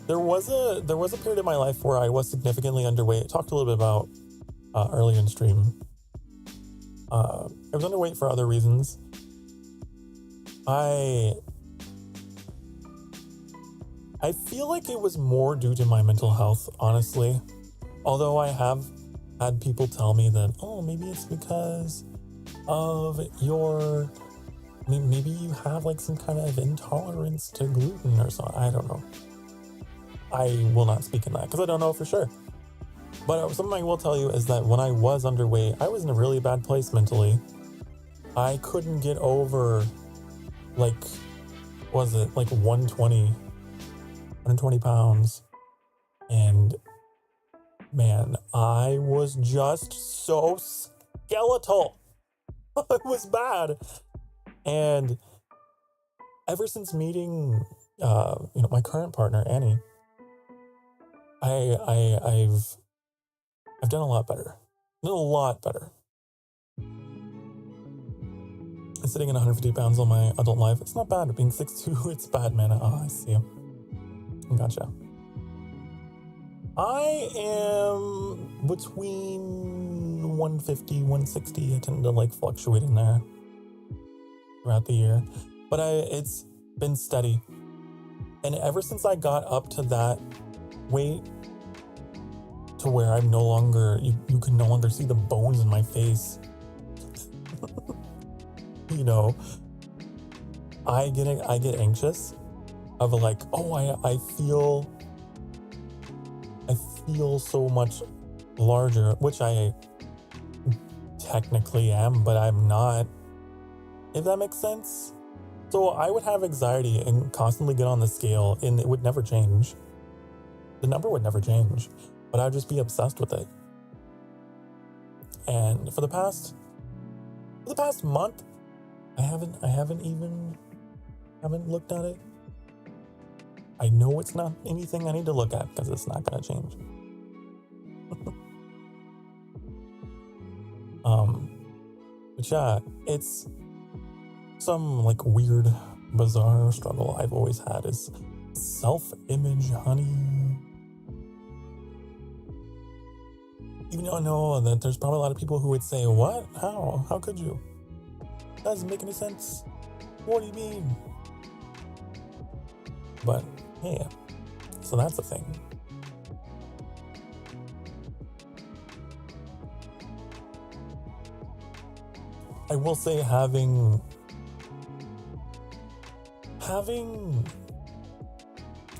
There was a period in my life where I was significantly underweight. I talked a little bit about earlier in stream. I was underweight for other reasons. I feel like it was more due to my mental health, honestly. Although I have had people tell me that, oh, maybe it's because of maybe you have like some kind of intolerance to gluten or something. I don't know. I will not speak in that because I don't know for sure. But something I will tell you is that when I was underweight, I was in a really bad place mentally. I couldn't get over like 120 pounds. And man, I was just so skeletal. It was bad. And ever since meeting, my current partner, Annie, I've done a lot better. I'm sitting at 150 pounds on my adult life. It's not bad. Being 6'2", it's bad, man. Oh, I see you. Gotcha. I am between 150, 160. I tend to like fluctuate in there throughout the year. But it's been steady. And ever since I got up to that weight, to where I'm no longer, you can no longer see the bones in my face. You know, I get anxious of like, oh, I feel so much larger, which I technically am, but I'm not, if that makes sense. So I would have anxiety and constantly get on the scale, and it would never change. The number would never change, but I'd just be obsessed with it. And for the past month, I haven't looked at it. I know it's not anything I need to look at because it's not gonna change. But yeah, it's some like weird, bizarre struggle I've always had is self-image, honey. Even though I know that there's probably a lot of people who would say, what? How? How could you? That doesn't make any sense. What do you mean? But yeah, so that's the thing. I will say having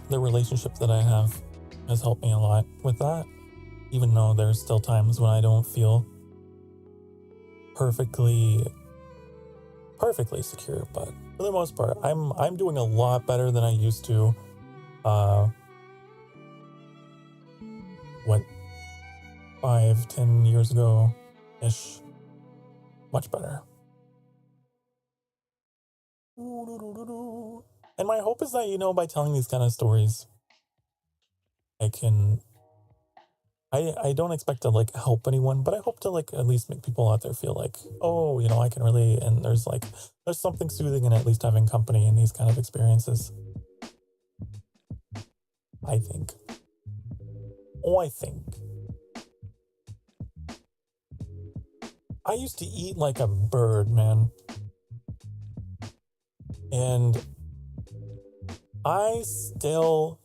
the relationship that I have has helped me a lot with that, even though there's still times when I don't feel perfectly secure, but for the most part, I'm doing a lot better than I used to. 5-10 years ago ish. Much better. And my hope is that, by telling these kind of stories, I don't expect to help anyone, but I hope to at least make people out there feel like, oh, I can relate, and there's something soothing in at least having company in these kind of experiences. I think. I used to eat like a bird, man. And I still,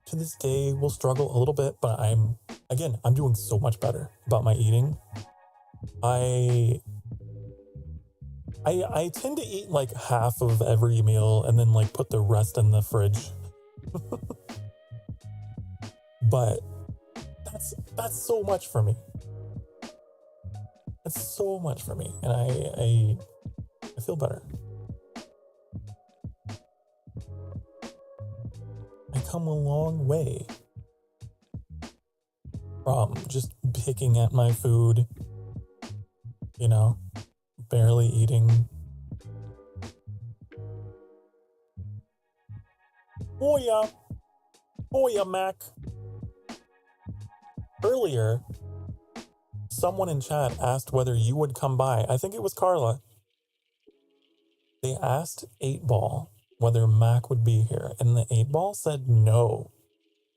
to this day, will struggle a little bit, but I'm doing so much better about my eating. I tend to eat like half of every meal and then put the rest in the fridge. But that's so much for me. That's so much for me, and I feel better. I come a long way from just picking at my food, barely eating. Oh yeah, Mac. Earlier, someone in chat asked whether you would come by. I think it was Carla. They asked 8-Ball whether Mac would be here, and the 8-Ball said no.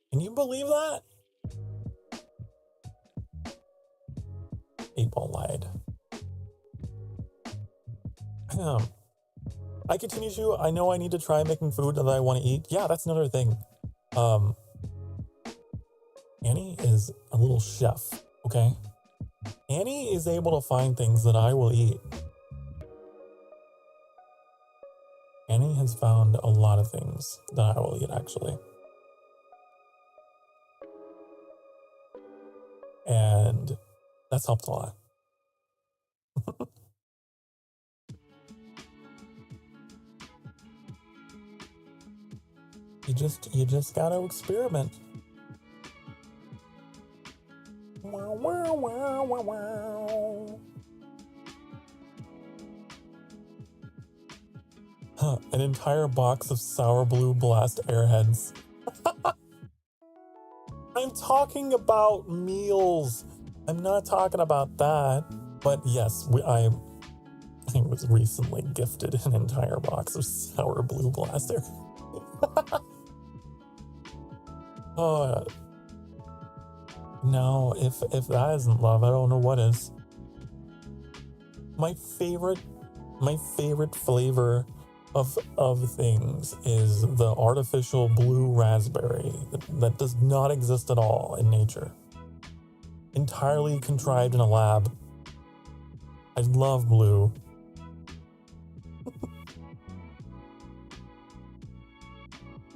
Can you believe that? 8-Ball lied. I continue to, I know I need to try making food that I want to eat. Yeah, that's another thing. Annie is a little chef, okay? Annie is able to find things that I will eat. Annie has found a lot of things that I will eat, actually. And that's helped a lot. You just gotta experiment. Wow, wow, wow, wow, wow. An entire box of Sour Blue Blast Airheads. I'm talking about meals. I'm not talking about that. But yes, I was recently gifted an entire box of Sour Blue Blast Airheads. Oh, no, if that isn't love, I don't know what is. My favorite flavor of things is the artificial blue raspberry that does not exist at all in nature. Entirely contrived in a lab. I love blue.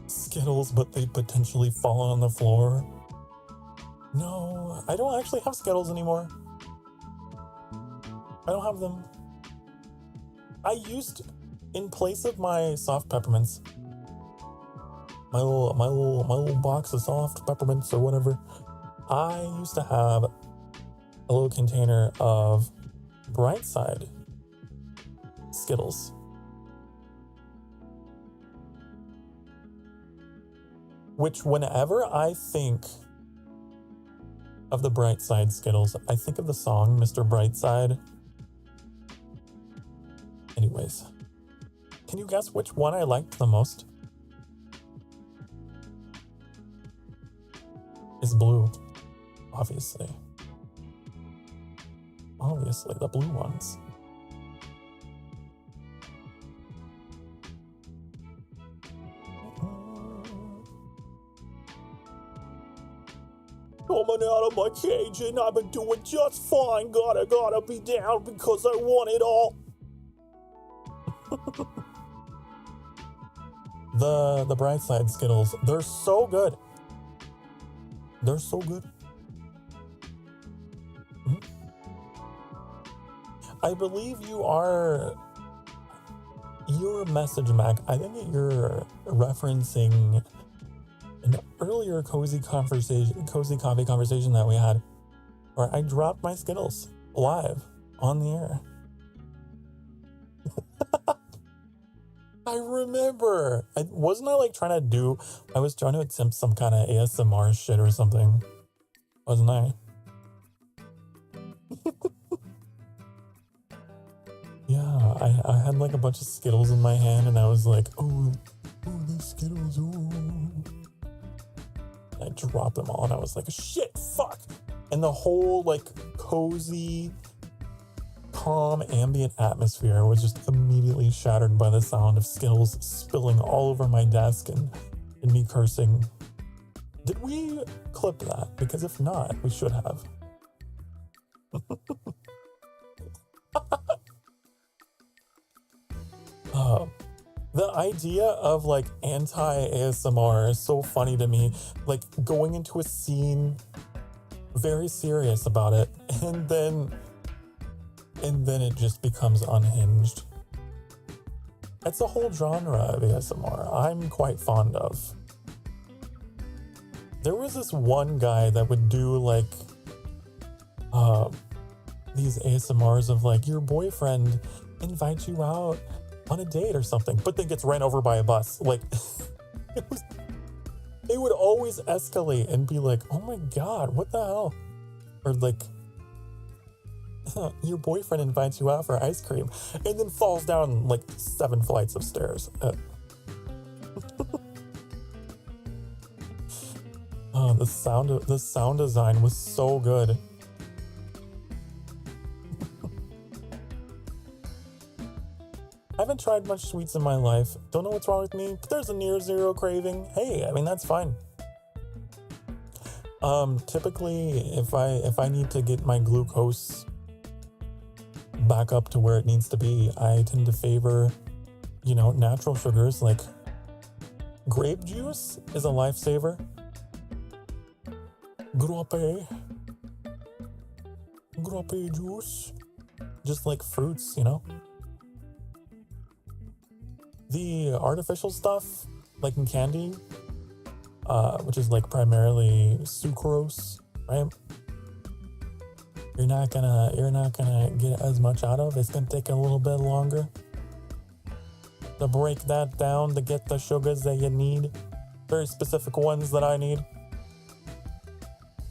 Skittles, but they potentially fall on the floor. No, I don't actually have Skittles anymore. I don't have them. I used, in place of my soft peppermints, my little box of soft peppermints or whatever, I used to have a little container of Brightside Skittles. Which, whenever I think of the Brightside Skittles, I think of the song Mr. Brightside. Anyways, can you guess which one I liked the most? It's blue, obviously. Obviously, the blue ones. Coming out of my cage and I've been doing just fine. Gotta be down because I want it all. The Brightside Skittles, they're so good. They're so good. I believe your message, Mac. I think that you're referencing an earlier cozy coffee conversation that we had, where I dropped my Skittles live on the air. I remember. Wasn't I like trying to I was trying to attempt some kind of ASMR shit or something. Wasn't I? Yeah, I had like a bunch of Skittles in my hand and I was like, oh, the Skittles, oh. I dropped them all and I was like, shit, fuck. And the whole like cozy, calm, ambient atmosphere was just immediately shattered by the sound of Skittles spilling all over my desk and me cursing. Did we clip that? Because if not, we should have. The idea of like anti-ASMR is so funny to me. Like going into a scene very serious about it and then it just becomes unhinged. It's a whole genre of ASMR I'm quite fond of. There was this one guy that would do like these ASMRs of like your boyfriend invites you out on a date or something, but then gets ran over by a bus. Like it would always escalate and be like, oh my god, what the hell? Or like your boyfriend invites you out for ice cream and then falls down like 7 flights of stairs. Oh, the sound design was so good. I haven't tried much sweets in my life. Don't know what's wrong with me, but there's a near zero craving. Hey, I mean, that's fine. Typically, if I need to get my glucose back up to where it needs to be, I tend to favor, natural sugars. Like grape juice is a lifesaver. Grape juice. Just like fruits, The artificial stuff, like in candy, which is like primarily sucrose, right? You're not gonna get as much out of. It's gonna take a little bit longer to break that down to get the sugars that you need. Very specific ones that I need.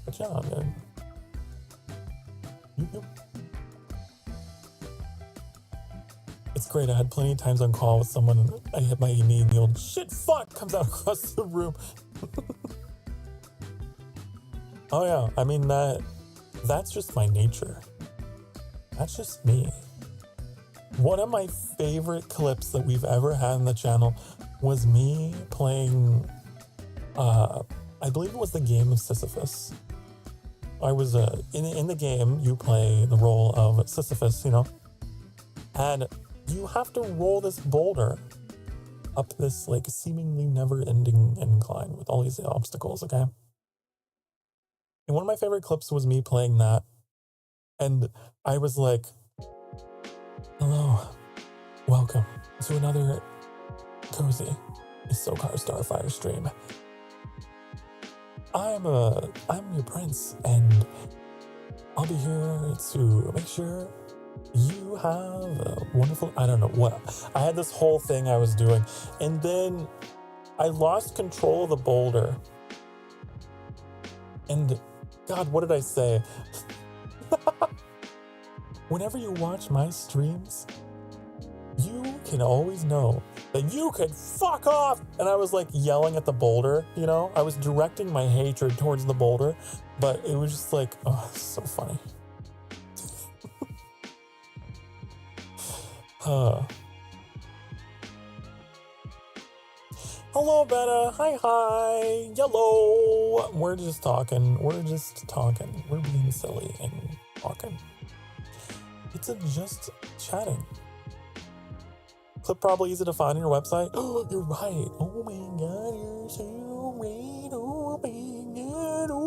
But yeah, man. It's great. I had plenty of times on call with someone and I hit my knee and the old shit fuck comes out across the room. Oh yeah, I mean that's just my nature. That's just me. One of my favorite clips that we've ever had on the channel was me playing, I believe it was the game of Sisyphus. I was, in the game, you play the role of Sisyphus, and you have to roll this boulder up this, like, seemingly never-ending incline with all these obstacles, okay? And one of my favorite clips was me playing that. And I was like, hello, welcome to another cozy Sokar Starfire stream. I'm your prince, and I'll be here to make sure you have a wonderful, I don't know what. I had this whole thing I was doing, and then I lost control of the boulder. And God, what did I say? Whenever you watch my streams, you can always know that you could fuck off. And I was like yelling at the boulder, you know? I was directing my hatred towards the boulder, but it was just like, oh, so funny. Hello, Betta. Hi. Yellow. We're just talking. We're being silly and talking. It's just chatting. Clip probably easy to find on your website. Oh, you're right. Oh my God, you're so right. Oh my God. Oh.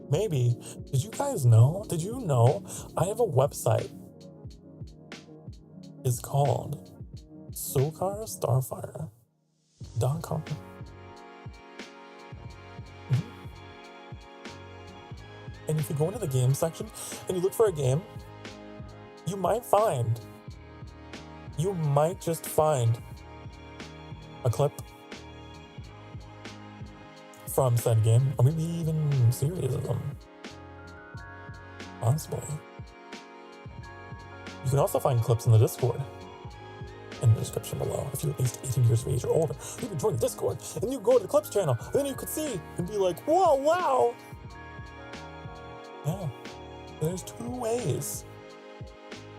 Maybe. Did you guys know? Did you know I have a website? It's called SokarStarfire.com. And if you go into the game section and you look for a game, you might just find a clip from said game, or maybe even a series of them. Possibly. You can also find clips in the Discord in the description below. If you're at least 18 years of age or older, you can join the Discord and you go to the clips channel, and then you could see and be like, whoa, wow. Yeah, there's 2 ways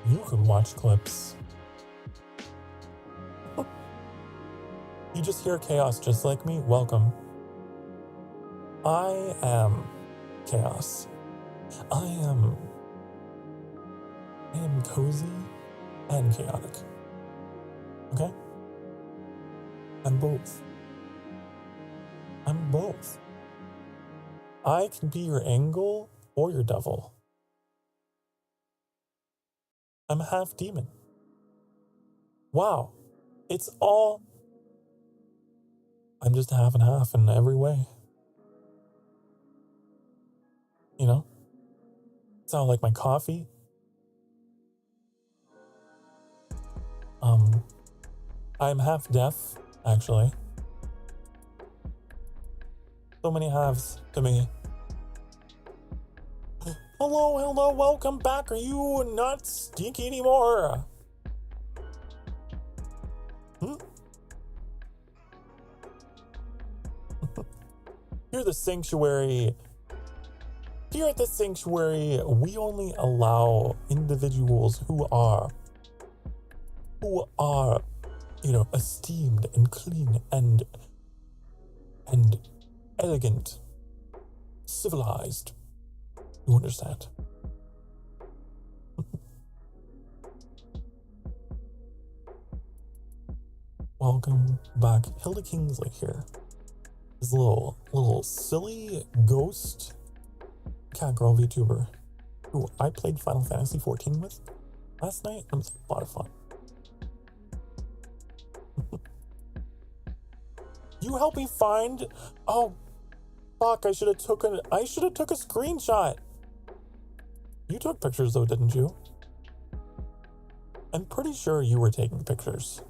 you can watch clips. You just hear chaos just like me? Welcome. I am chaos. I am cozy and chaotic. Okay? I'm both. I can be your angel or your devil. I'm half demon. Wow. I'm just half and half in every way. You know? Sound like my coffee. I'm half deaf, actually. So many halves to me. Hello, welcome back. Are you not stinky anymore? Here at the sanctuary, we only allow individuals who are, esteemed and clean and elegant, civilized. You understand? Welcome back. Hilda Kingsley here. This little silly ghost cat girl VTuber who I played Final Fantasy 14 with last night. It was a lot of fun. You help me find. Oh, fuck! I should have took a screenshot. You took pictures though, didn't you? I'm pretty sure you were taking pictures.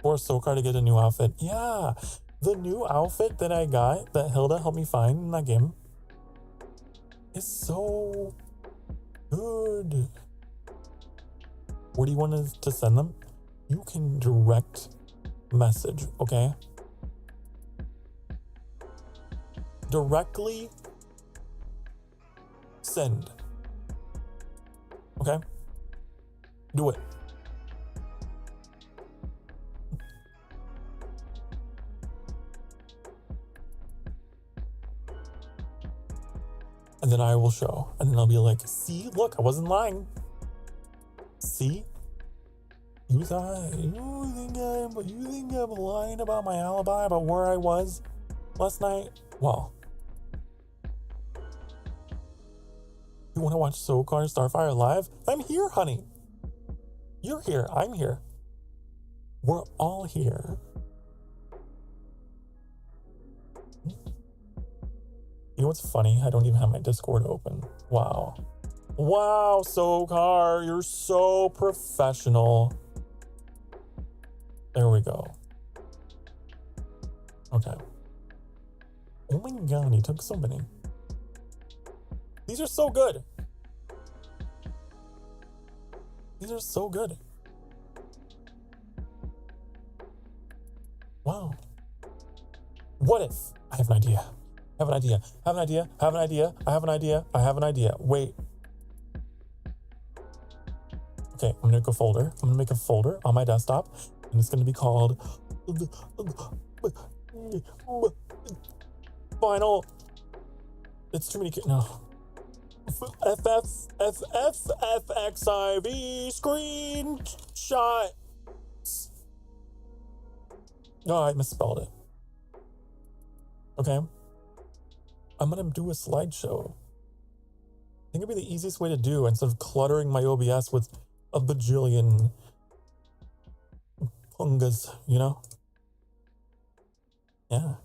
For Sokar to get a new outfit. Yeah, the new outfit that I got that Hilda helped me find in that game is so good. Where do you want us to send them? You can direct message, okay? Directly send. Okay? Do it. And then I will show. And then I'll be like, see, look, I wasn't lying. See? You think I'm lying about my alibi, about where I was last night? Well, you want to watch Sokar Starfire live? I'm here, honey. You're here. I'm here. We're all here. You know what's funny? I don't even have my Discord open. Wow. Wow, Sokar, you're so professional. There we go. Okay. Oh my god, he took so many. These are so good. These are so good. Wow. What if? I have an idea. I have an idea. I have an idea. I have an idea. I have an idea. I have an idea. Wait. Okay, I'm gonna make a folder. I'm gonna make a folder on my desktop, and it's gonna be called Final. It's too many. No. FXIV screenshot. No, I misspelled it. Okay. I'm gonna do a slideshow. I think it'd be the easiest way to do instead of cluttering my OBS with a bajillion pungas, you know? Yeah.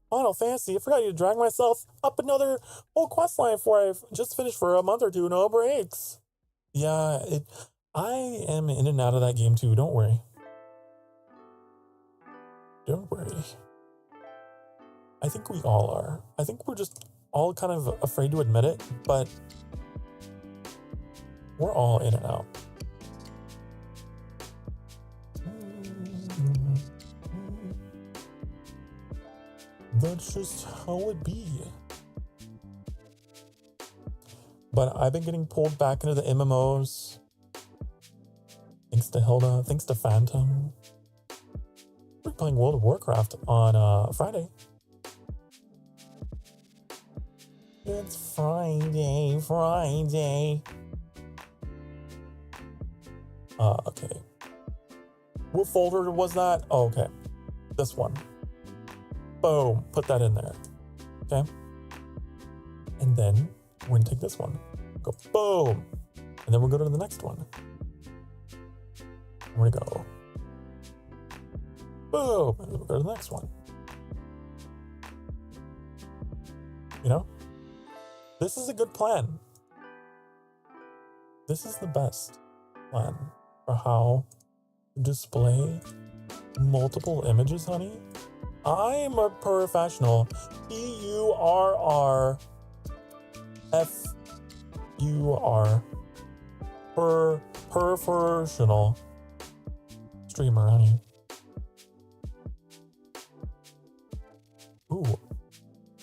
Final Fantasy, I forgot to drag myself up another whole quest line before I've just finished for a month or two, no breaks. Yeah, I am in and out of that game too, don't worry. Don't worry. I think we all are. I think we're just all kind of afraid to admit it, but we're all in and out. That's just how it be. But I've been getting pulled back into the MMOs. Thanks to Hilda, thanks to Phantom. We're playing World of Warcraft on Friday. It's Friday. Okay. What folder was that? Oh, okay. This one. Boom. Put that in there. Okay. And then we're gonna take this one. Go boom. And then we'll go to the next one. We're gonna go boom. And then we'll go to the next one. You know? This is a good plan. This is the best plan for how to display multiple images, honey. I'm a professional. PURRFUR. Professional streamer, honey. Ooh.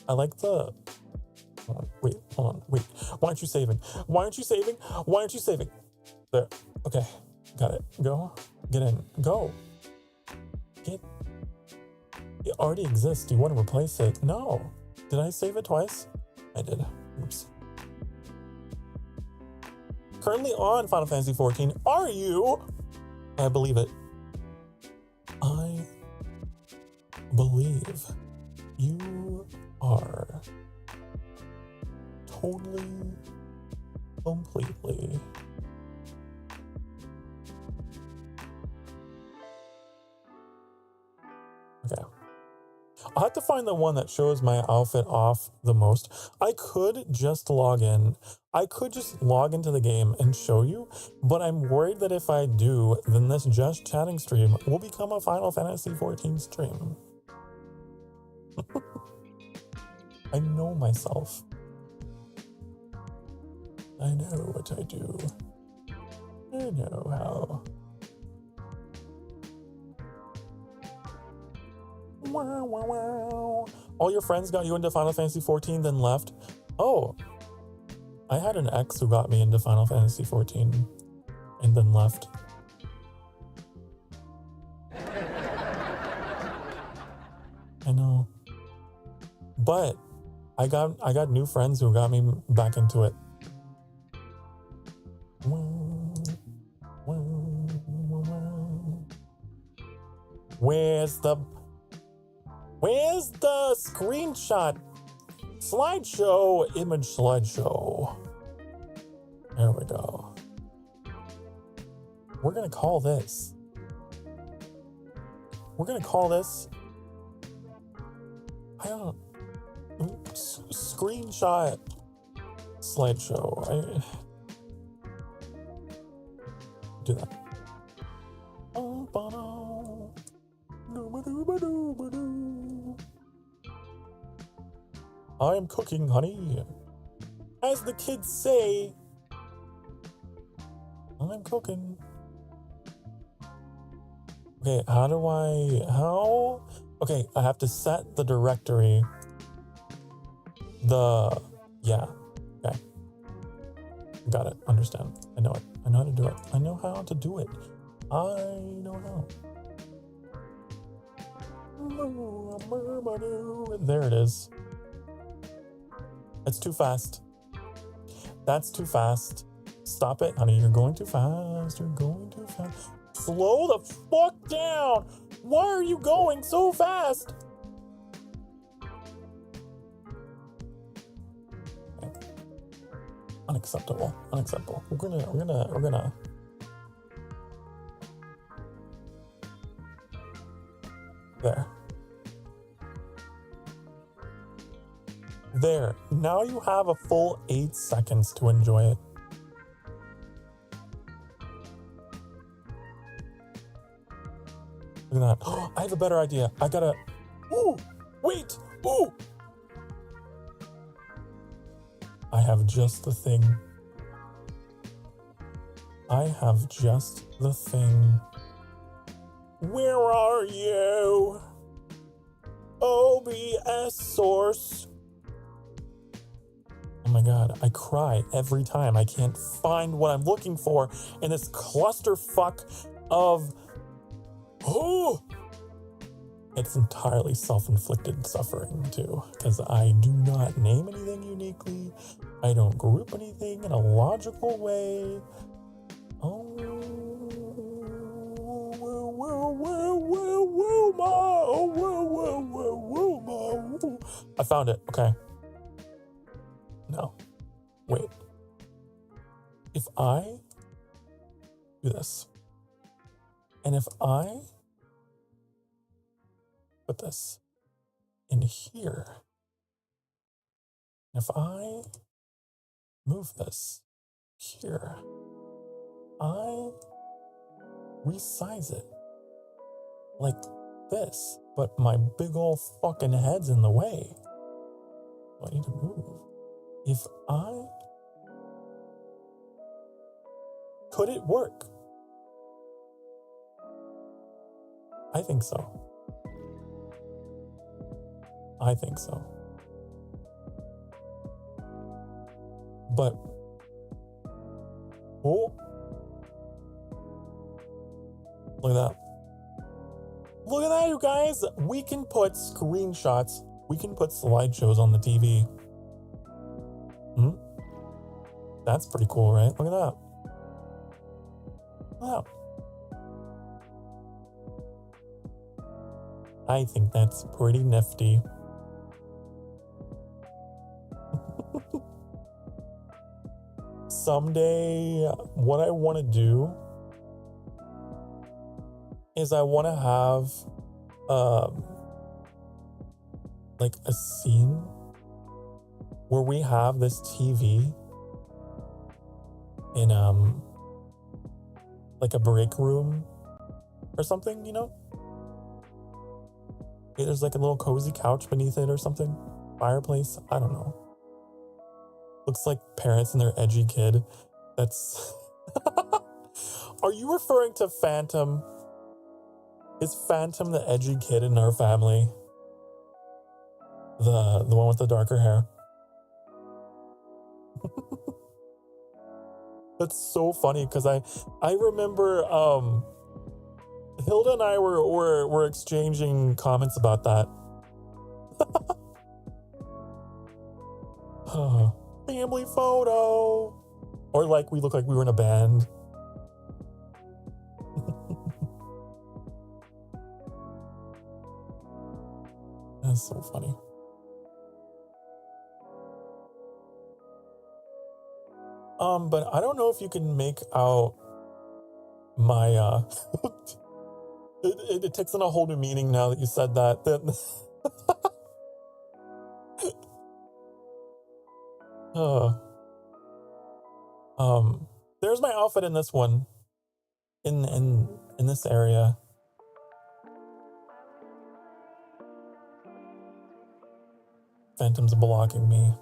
I like the... Wait, hold on. Wait. Why aren't you saving? Why aren't you saving? Why aren't you saving? There. Okay. Got it. Go. Get in. Go. Get. It already exists. Do you want to replace it? No. Did I save it twice? I did. Oops. Currently on Final Fantasy 14. Are you? I believe it. I believe you are. Totally, completely. Okay. I'll have to find the one that shows my outfit off the most. I could just log in. I could just log into the game and show you, but I'm worried that if I do, then this just chatting stream will become a Final Fantasy 14 stream. I know myself. I know what I do. I know how. Wow, wow, wow. All your friends got you into Final Fantasy 14, then left? Oh. I had an ex who got me into Final Fantasy 14 and then left. I know. But I got new friends who got me back into it. Where's the screenshot? Slideshow, image slideshow. There we go. We're gonna call this. I don't know. Screenshot slideshow. Do that. I am cooking, honey. As the kids say, I'm cooking. Okay, okay, I have to set the directory. Yeah, okay. Got it, understand. I know it. I know how to do it. I know how to do it. There it is. It's too fast. That's too fast. Stop it, honey. You're going too fast. You're going too fast. Slow the fuck down. Why are you going so fast? Okay. Unacceptable. Unacceptable. We're gonna. There. There. Now you have a full 8 seconds to enjoy it. Look at that. Oh, I have a better idea. I gotta... Ooh! Wait! Ooh! I have just the thing. I have just the thing. Where are you? OBS source. Oh my god, I cry every time I can't find what I'm looking for in this clusterfuck of... Oh! It's entirely self-inflicted suffering too, because I do not name anything uniquely. I don't group anything in a logical way. Oh, I found it. Okay. No. Wait. If I do this, and if I put this in here, and if I move this here, I resize it like this, but my big ol' fucking head's in the way. So I need to move. If I... Could it work? I think so. I think so. But... Oh! Look at that. Look at that, you guys! We can put screenshots, we can put slideshows on the TV. That's pretty cool, right? Look at that. Wow. I think that's pretty nifty. Someday, what I want to do is I want to have like a scene where we have this TV in like a break room or something, you know? There's like a little cozy couch beneath it or something. Fireplace, I don't know. Looks like parents and their edgy kid. That's... Are you referring to Phantom? Is Phantom the edgy kid in our family? The one with the darker hair? That's so funny because I remember Hilda and I were exchanging comments about that. Family photo. Or like we look like we were in a band. That's so funny. But I don't know if you can make out my it takes on a whole new meaning now that you said that. There's my outfit in this one. In this area. Phantom's blocking me.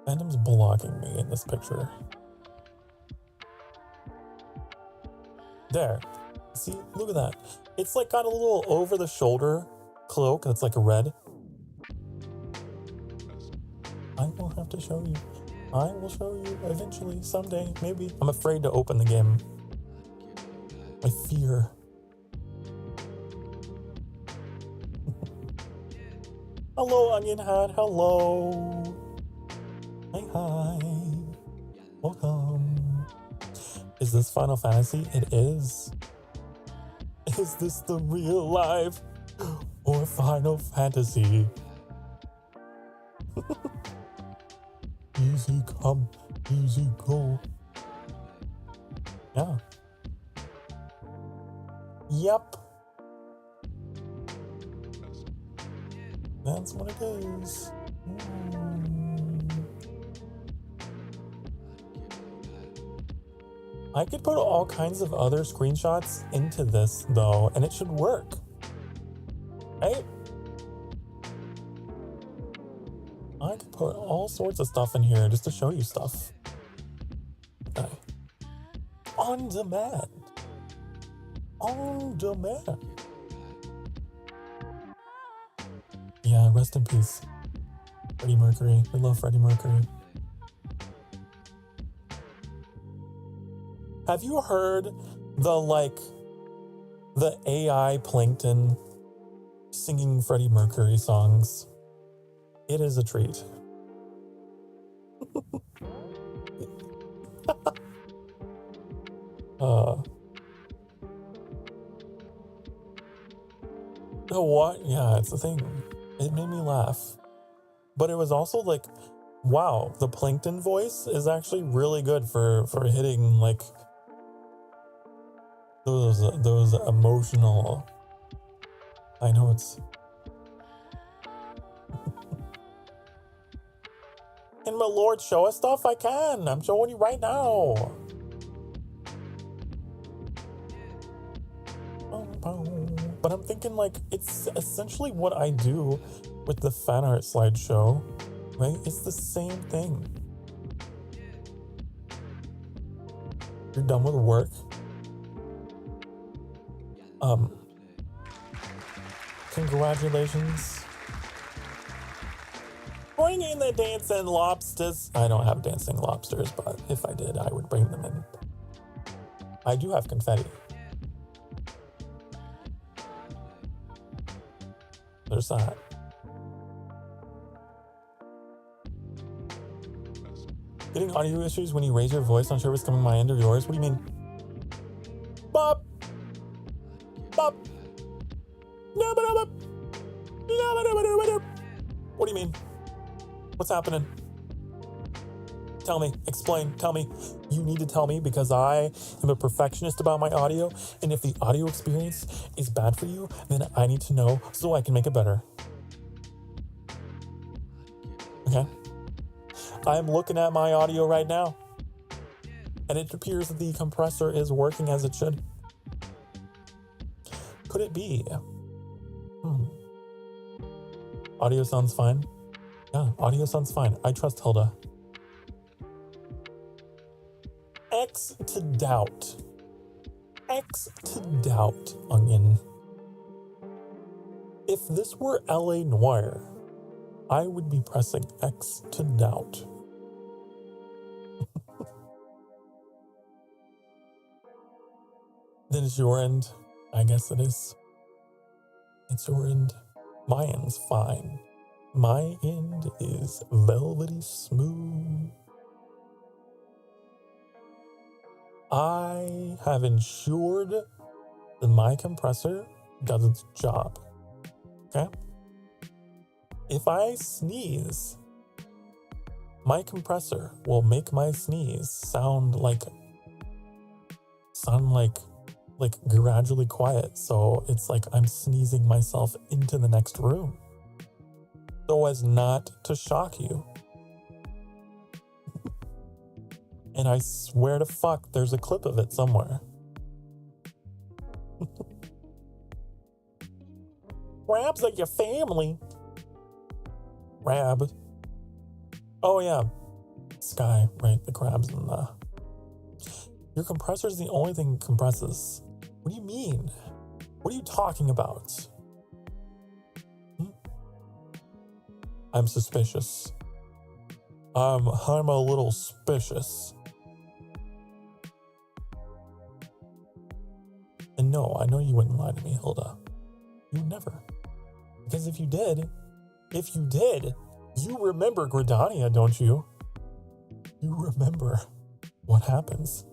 Phantom's blocking me in this picture. There. See, look at that. It's like got a little over the shoulder cloak that's like a red. I will have to show you. I will show you eventually, someday, maybe. I'm afraid to open the game. I fear. Hello, Onion Hat. Hello. Hi. Welcome. Is this Final Fantasy? It is. Is this the real life or Final Fantasy? Easy come, easy go. Yeah. Yep. That's what it is. I could put all kinds of other screenshots into this, though, and it should work. Right? I could put all sorts of stuff in here just to show you stuff. Okay. On demand. On demand. Yeah, rest in peace. Freddie Mercury. We love Freddie Mercury. Have you heard the AI plankton singing Freddie Mercury songs? It is a treat. What? Yeah, it's the thing. It made me laugh. But it was also like, wow, the plankton voice is actually really good for hitting like those emotional high notes. Can my lord show us stuff? I can. I'm showing you right now. But I'm thinking like it's essentially what I do with the fan art slideshow, right? It's the same thing. You're done with work. Congratulations. Bring in the dancing lobsters. I don't have dancing lobsters, but if I did, I would bring them in. I do have confetti. There's that. Getting audio issues when you raise your voice, not sure what's coming my end or yours. What do you mean? Bop! Bop! What do you mean? What's happening? Tell me, explain, tell me. You need to tell me because I am a perfectionist about my audio, and if the audio experience is bad for you, then I need to know so I can make it better. Okay? I'm looking at my audio right now, and it appears that the compressor is working as it should. Could it be? Audio sounds fine. Yeah, audio sounds fine. I trust Hilda. X to doubt. X to doubt, Onion. If this were LA Noire, I would be pressing X to doubt. Then it's your end. I guess it is. It's your end. My end's fine. My end is velvety smooth. I have ensured that my compressor does its job. Okay? if I sneeze, my compressor will make my sneeze sound like gradually quiet. So it's like I'm sneezing myself into the next room so as not to shock you. And I swear to fuck, there's a clip of it somewhere. Crabs are your family. Crab. Oh yeah. Sky, right? The crabs and the... Your compressor is the only thing that compresses. What do you mean? What are you talking about? I'm suspicious. I'm a little suspicious. And no, I know you wouldn't lie to me, Hilda. You would never. Because if you did, you remember Gridania, don't you? You remember what happens.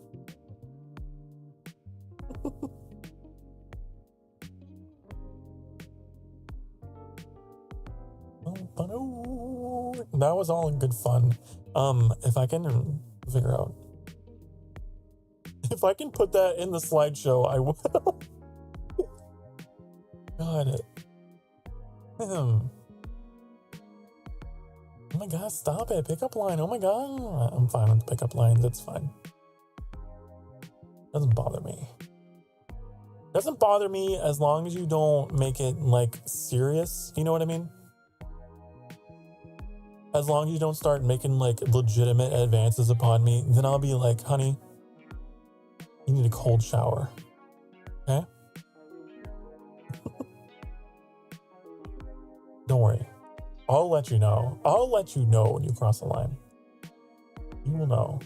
That was all in good fun. If I can figure out, if I can put that in the slideshow, I will. God. Oh my god, stop it. Pickup line. Oh my god. I'm fine with pickup lines. It's fine. Doesn't bother me. Doesn't bother me as long as you don't make it like serious. You know what I mean? As long as you don't start making like legitimate advances upon me, then I'll be like, honey, you need a cold shower. Okay? Don't worry. I'll let you know. I'll let you know when you cross the line. You will know.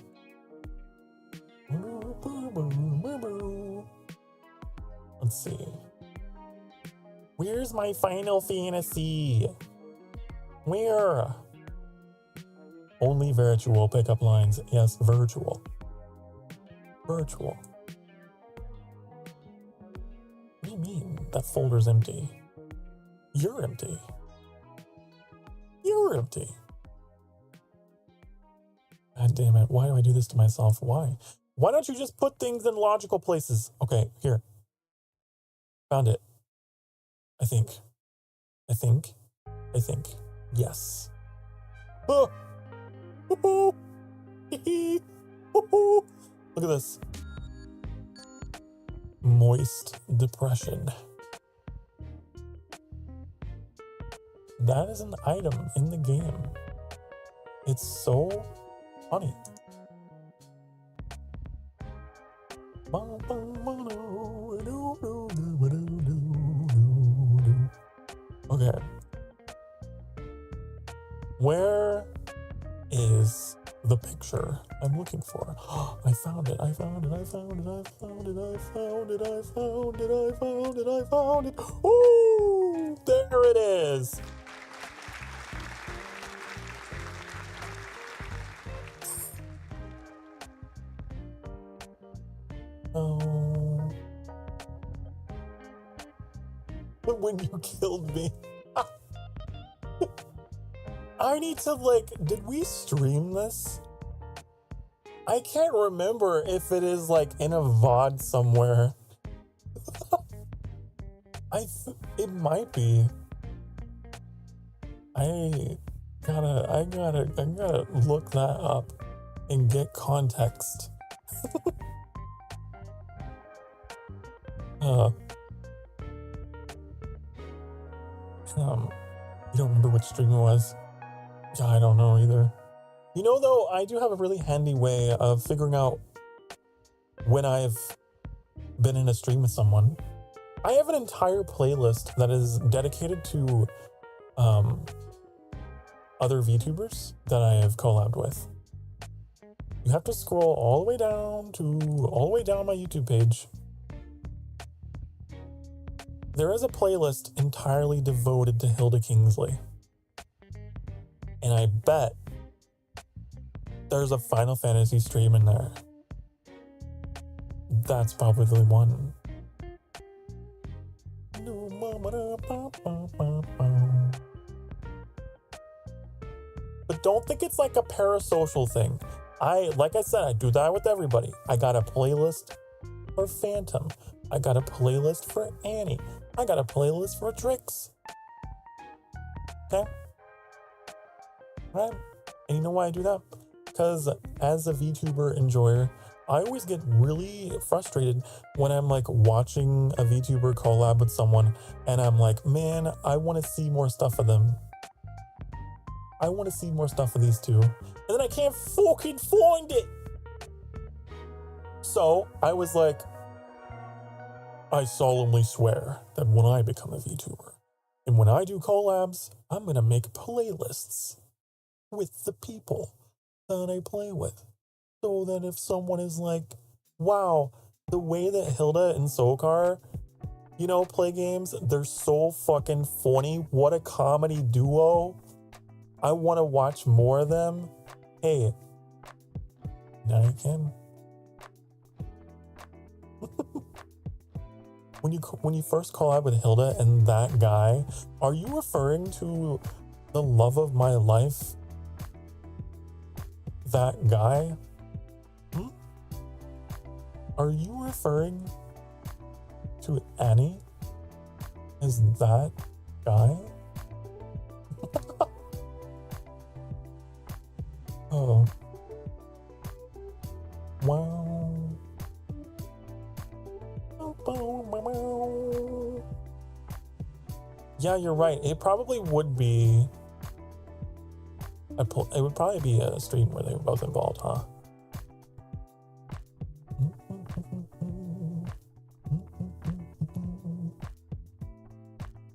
Let's see. Where's my Final Fantasy? Where? Only virtual pickup lines. Yes, virtual. Virtual. What do you mean? That folder's empty. You're empty. You're empty. God damn it. Why do I do this to myself? Why? Why don't you just put things in logical places? Okay, here. Found it. I think. Yes. Oh. Look at this. Moist depression. That is an item in the game. It's so funny. Okay. Where is the picture I'm looking for? I found it. Ooh, there it is. Oh. But when you killed me, I need to did we stream this? I can't remember if it is in a VOD somewhere. It might be. I gotta look that up and get context. You don't remember which stream it was? Yeah, I don't know either. You know, though, I do have a really handy way of figuring out when I've been in a stream with someone. I have an entire playlist that is dedicated to other VTubers that I have collabed with. You have to scroll all the way down my YouTube page. There is a playlist entirely devoted to Hilda Kingsley. And I bet there's a Final Fantasy stream in there. That's probably the one. don't think it's like a parasocial thing. Like I said, I do that with everybody. I got a playlist for Phantom. I got a playlist for Annie. I got a playlist for Trix. Okay? Right? And you know why I do that? Because as a VTuber enjoyer, I always get really frustrated when I'm like watching a VTuber collab with someone and I'm like, man, I want to see more stuff of them. I want to see more stuff of these two. And then I can't fucking find it. So I was like, I solemnly swear that when I become a VTuber and when I do collabs, I'm going to make playlists with the people that I play with. So that if someone is like, wow, the way that Hilda and Sokar, you know, play games, they're so fucking funny. What a comedy duo. I want to watch more of them. Hey, now you can. When you first collab with Hilda and that guy, are you referring to the love of my life? That guy? Are you referring to Annie as that guy? Oh. Wow. Yeah, you're right. It probably would be... It would probably be a stream where they were both involved, huh?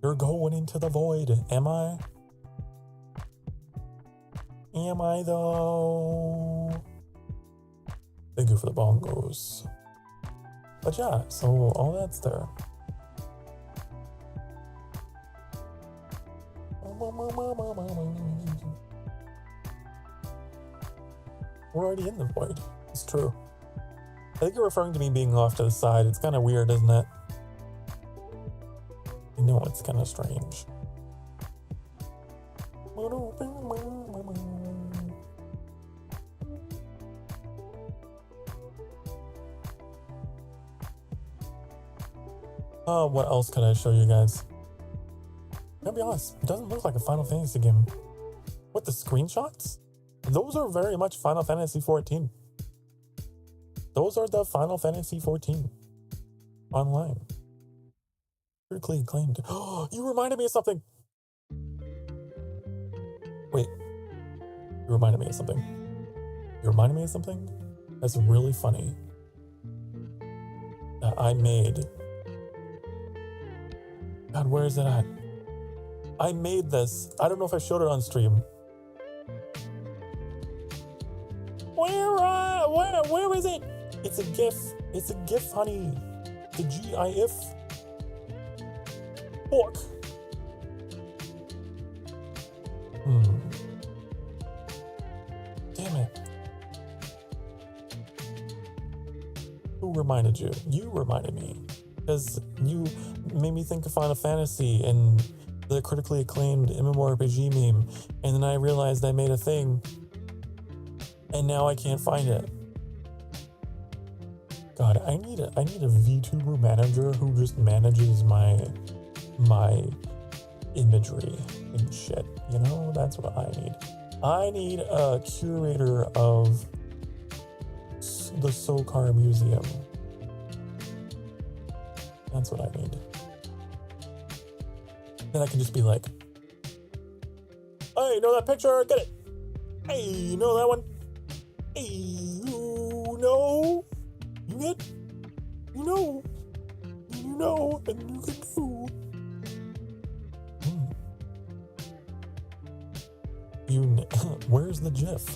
You're going into the void, am I? Am I though? Thank you for the bongos. But yeah, so all that's there. We're already in the void. It's true. I think you're referring to me being off to the side. It's kind of weird, isn't it? I know it's kind of strange. What else could I show you guys? I'll be honest, it doesn't look like a Final Fantasy game. What, the screenshots? Those are very much Final Fantasy 14. Those are the Final Fantasy 14 online. Critically acclaimed. Oh, you reminded me of something. Wait, you reminded me of something. You reminded me of something that's really funny that I made. God, where is it at? I made this. I don't know if I showed it on stream. Where is it? It's a GIF. It's a GIF, honey. The GIF. Fuck. Damn it. Who reminded you? You reminded me. Because you made me think of Final Fantasy and the critically acclaimed MMORPG meme. And then I realized I made a thing. And now I can't find it. God, I need a VTuber manager who just manages my imagery and shit. You know, that's what I need. I need a curator of the Sokar Museum. That's what I need. Then I can just be like, hey, you know that picture? Get it. Hey, you know that one? Hey, you know? You get? You know? You know, and you can do. Where's the GIF?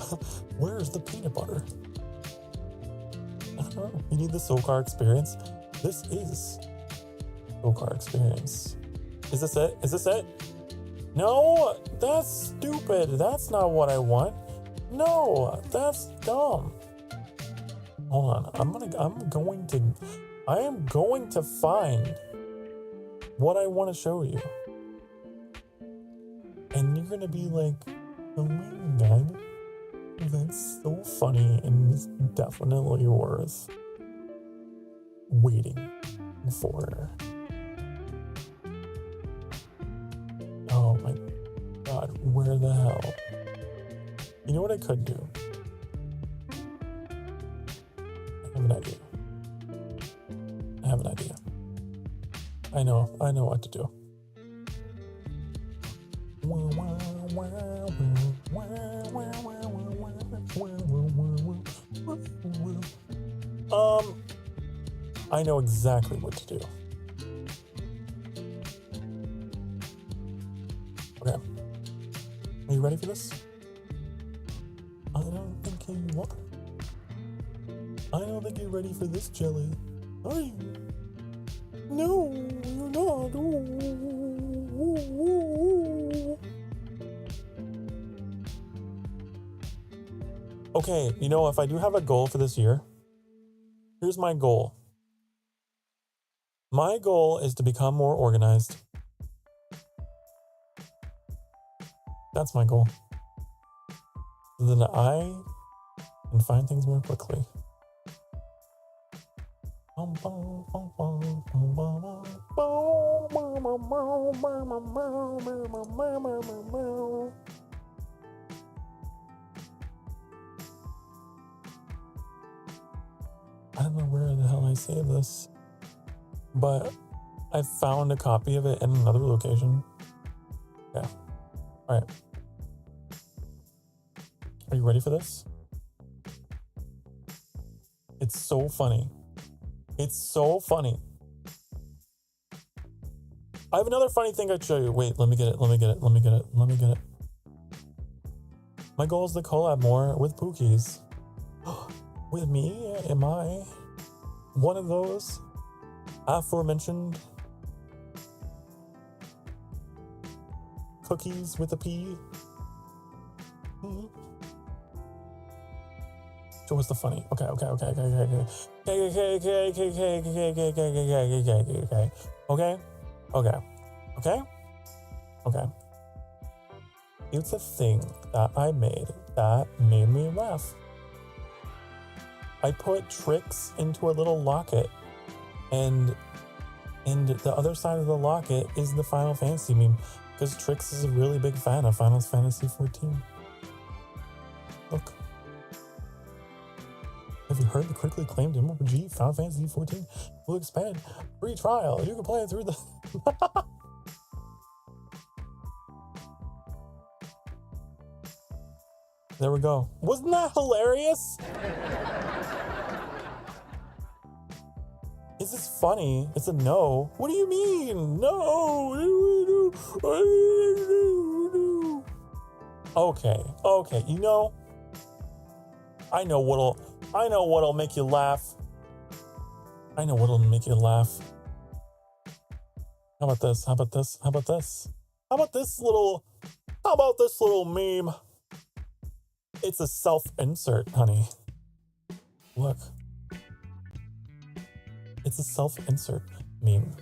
Where's the peanut butter? I don't know. You need the Sokar experience. This is Sokar experience. Is this it? Is this it? No, that's stupid. That's not what I want. No, that's dumb. Hold on. I am going to find what I want to show you. And you're going to be like, Oh my god. That's so funny and it's definitely worth waiting for. Oh my god, where the hell? You know what I could do? I have an idea. I have an idea. I know what to do. I know exactly what to do. Okay. Are you ready for this? I don't think you are. I don't think you're ready for this, Jelly. Are you? No, you're not. Okay, you know, if I do have a goal for this year, here's my goal. My goal is to become more organized. That's my goal. So that I can find things more quickly. I don't know where the hell I saved this, but I found a copy of it in another location. Yeah. All right. Are you ready for this? It's so funny. It's so funny. I have another funny thing I'd show you. Wait, let me get it. My goal is to collab more with Pookies. With me? Am I one of those aforementioned cookies with a P? Mm-hmm. So what's the funny? Okay. It's a thing that I made that made me laugh. I put Tricks into a little locket, and the other side of the locket is the Final Fantasy meme, because Tricks is a really big fan of Final Fantasy 14. Look. Have you heard the critically acclaimed MMORPG Final Fantasy 14 will expand free trial? You can play it through the... There we go. Wasn't that hilarious? Is this funny? It's a no. What do you mean? No. Okay. You know, I know what'll make you laugh. How about this little meme? It's a self-insert, honey. Look. It's a self-insert meme.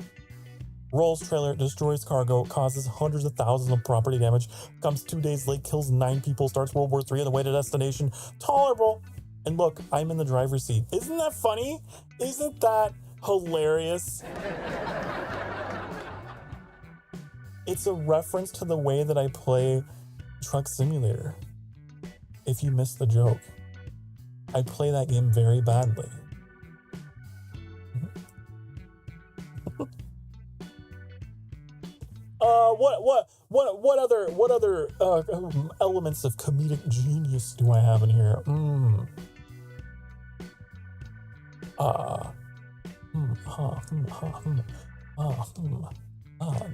Rolls trailer, destroys cargo, causes hundreds of thousands of property damage, comes 2 days late, kills 9 people, starts World War III on the way to destination. Tolerable. And look, I'm in the driver's seat. Isn't that funny? Isn't that hilarious? It's a reference to the way that I play Truck Simulator. If you missed the joke, I play that game very badly. What other elements of comedic genius do I have in here?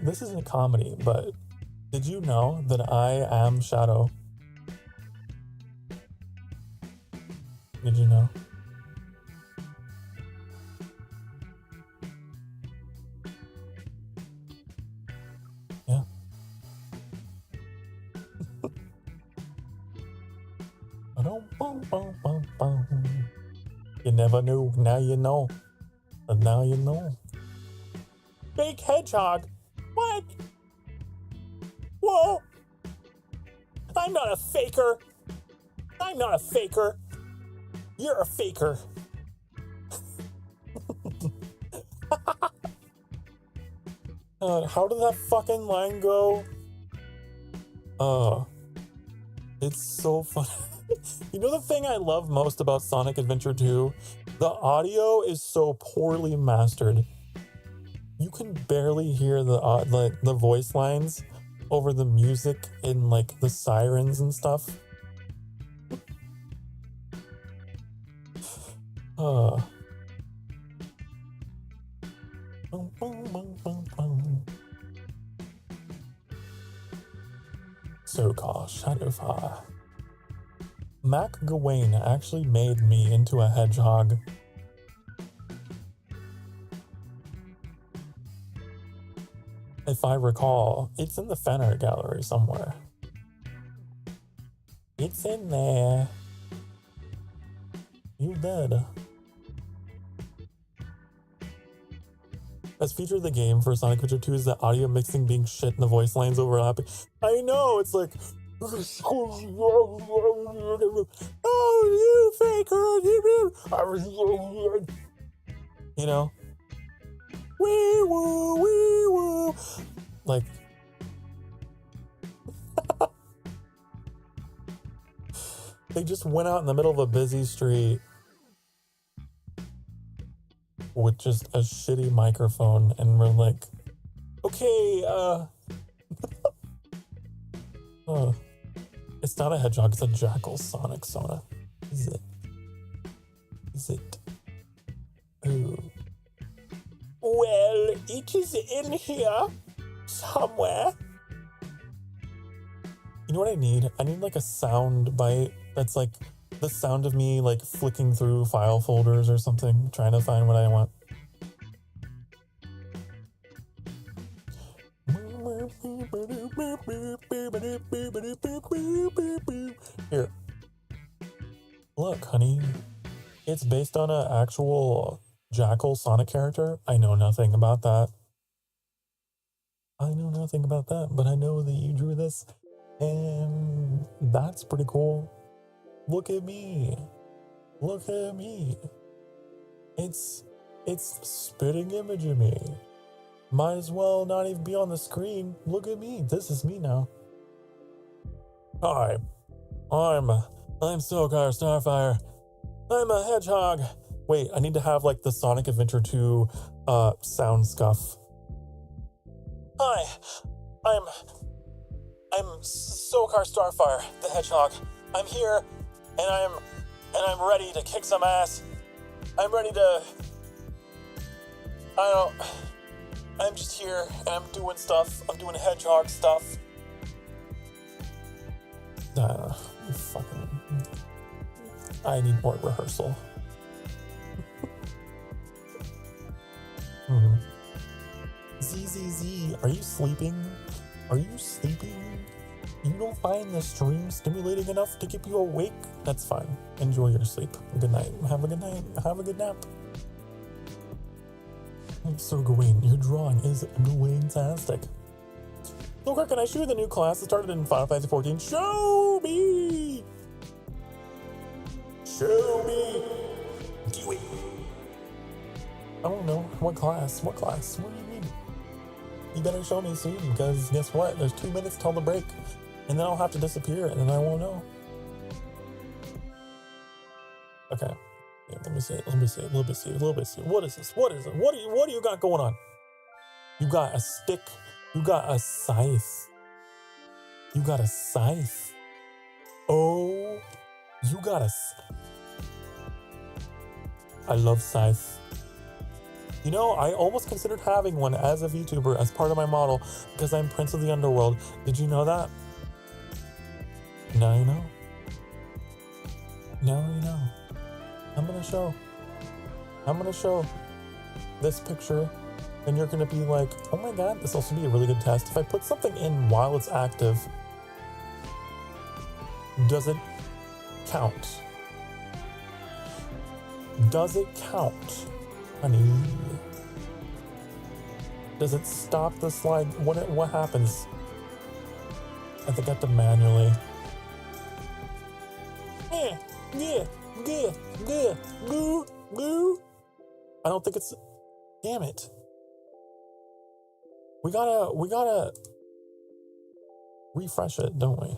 This isn't a comedy, but did you know that I am Shadow? Did you know? Yeah. You never knew. Now you know. But now you know. Big hedgehog. What? Whoa. I I'm not a faker. I'm not a faker. You're a faker. How did that fucking line go? It's so fun. You know the thing I love most about Sonic Adventure 2? The audio is so poorly mastered. You can barely hear the voice lines over the music and like the sirens and stuff. Sokar Shadowfire. Mac Gawain actually made me into a hedgehog. If I recall, it's in the fan art gallery somewhere. It's in there. You did. Best feature of the game for Sonic Adventure 2 is the audio mixing being shit and the voice lines overlapping. I know, it's like, oh, you faker, you know? Wee woo, wee woo. Like, they just went out in the middle of a busy street with just a shitty microphone and we're like, okay, it's not a hedgehog, it's a jackal Sonic Sona. Is it? Is it? Oh. Well, it is in here somewhere. You know what I need? I need like a sound bite that's like the sound of me like flicking through file folders or something, trying to find what I want. Here. Look, honey. It's based on an actual Jackal Sonic character. I know nothing about that. I know nothing about that, but I know that you drew this, and that's pretty cool. Look at me. Look at me. It's spitting image of me. Might as well not even be on the screen. Look at me. This is me now. Hi. I'm Sokar Starfire. I'm a hedgehog. Wait, I need to have like the Sonic Adventure 2 sound scuff. Hi. I'm Sokar Starfire, the hedgehog. I'm here and I'm ready to kick some ass. I'm ready to I'm just here and I'm doing stuff. I'm doing hedgehog stuff. I need more rehearsal. ZZZ, are you sleeping? Are you sleeping? You don't find the stream stimulating enough to keep you awake? That's fine. Enjoy your sleep. Good night. Have a good night. Have a good nap. So Gawain, your drawing is Gawain-tastic. Sokar, can I show you the new class that started in Final Fantasy XIV? Show me! Show me! Do it! I don't know. What class? What class? What do you mean? You better show me soon, because guess what? There's 2 minutes till the break, and then I'll have to disappear, and then I won't know. Okay. Yeah, let me see. What is this? What is it? What do you got going on? You got a stick. You got a scythe. You got a scythe. Oh, you got a... I love scythe. You know, I almost considered having one as a VTuber as part of my model because I'm Prince of the Underworld. Did you know that? Now you know. Now you know. I'm gonna show this picture and you're gonna be like, oh my god, this will also be a really good test. If I put something in while it's active, does it count? Does it count, honey? Does it stop the slide? What happens? I think I have to manually. Yeah, yeah, yeah, yeah, goo, goo. I don't think it's. Damn it. We gotta refresh it, don't we?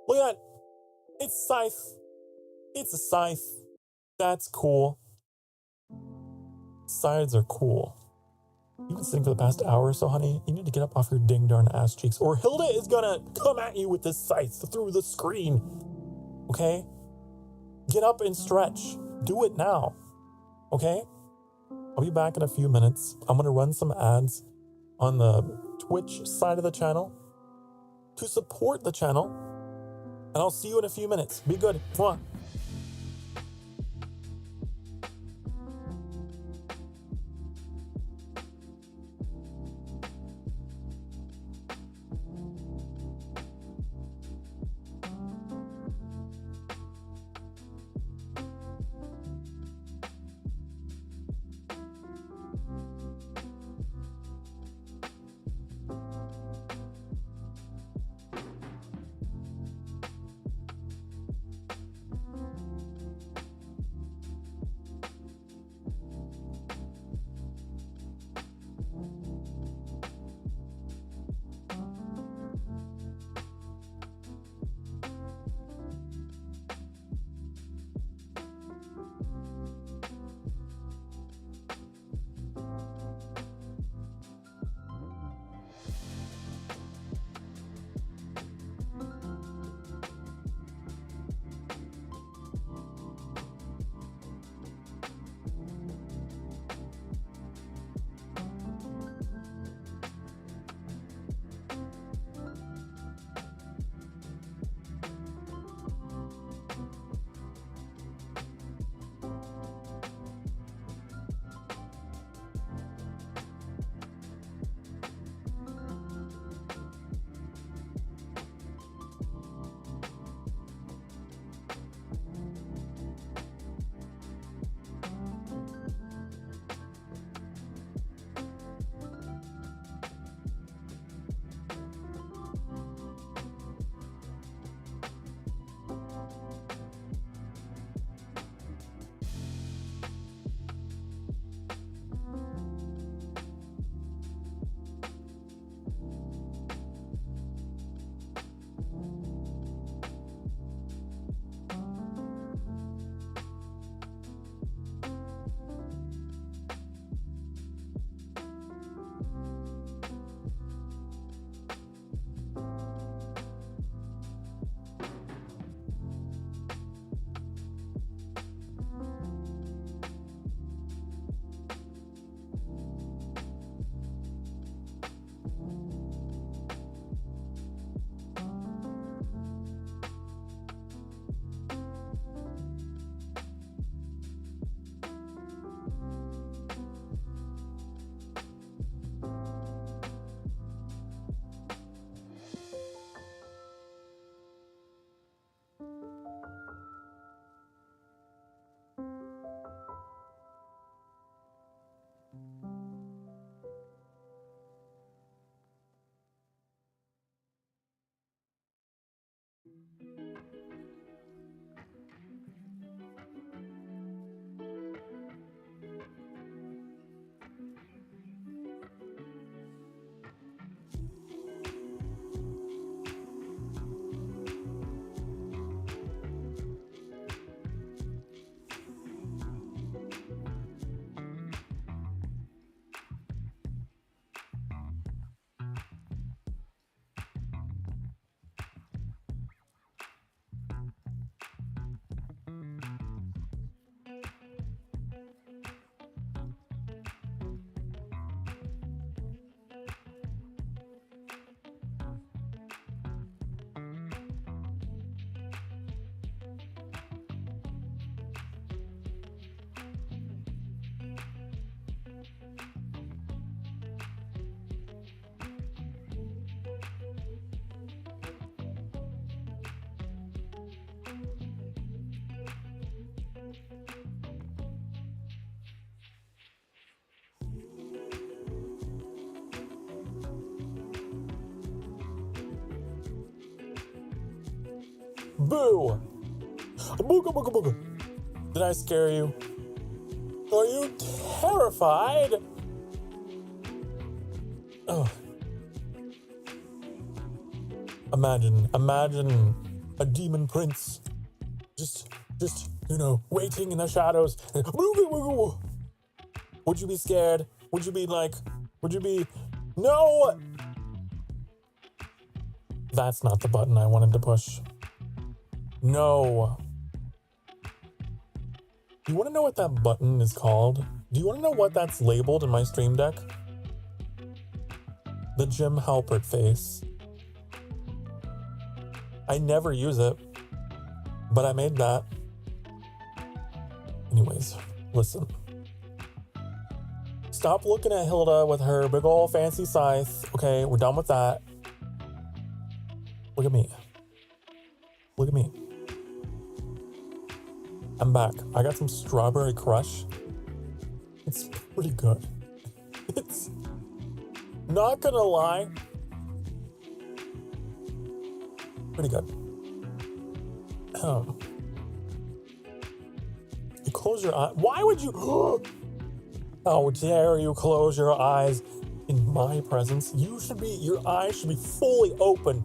Look at that. It's Scythe. It's a Scythe. That's cool. Sides are cool. You've been sitting for the past hour or so, honey. You need to get up off your ding darn ass cheeks, or Hilda is gonna come at you with this scythe through the screen. Okay? Get up and stretch. Do it now. Okay? I'll be back in a few minutes. I'm gonna run some ads on the Twitch side of the channel to support the channel, and I'll see you in a few minutes. Be good. Mwah. Boo! Booga booga booga. Did I scare you? Are you terrified? Oh. Imagine a demon prince just, waiting in the shadows. And would you be scared? Would you be, no! That's not the button I wanted to push. No. Do you want to know what that button is called? Do you want to know what that's labeled in my stream deck? The Jim Halpert face. I never use it, but I made that. Anyways, listen. Stop looking at Hilda with her big ol' fancy scythe. Okay, we're done with that. Look at me. Look at me. I'm back. I got some Strawberry Crush. It's pretty good. It's not gonna lie. Pretty good. You close your eye. Why would you? How dare you close your eyes in my presence? Your eyes should be fully open.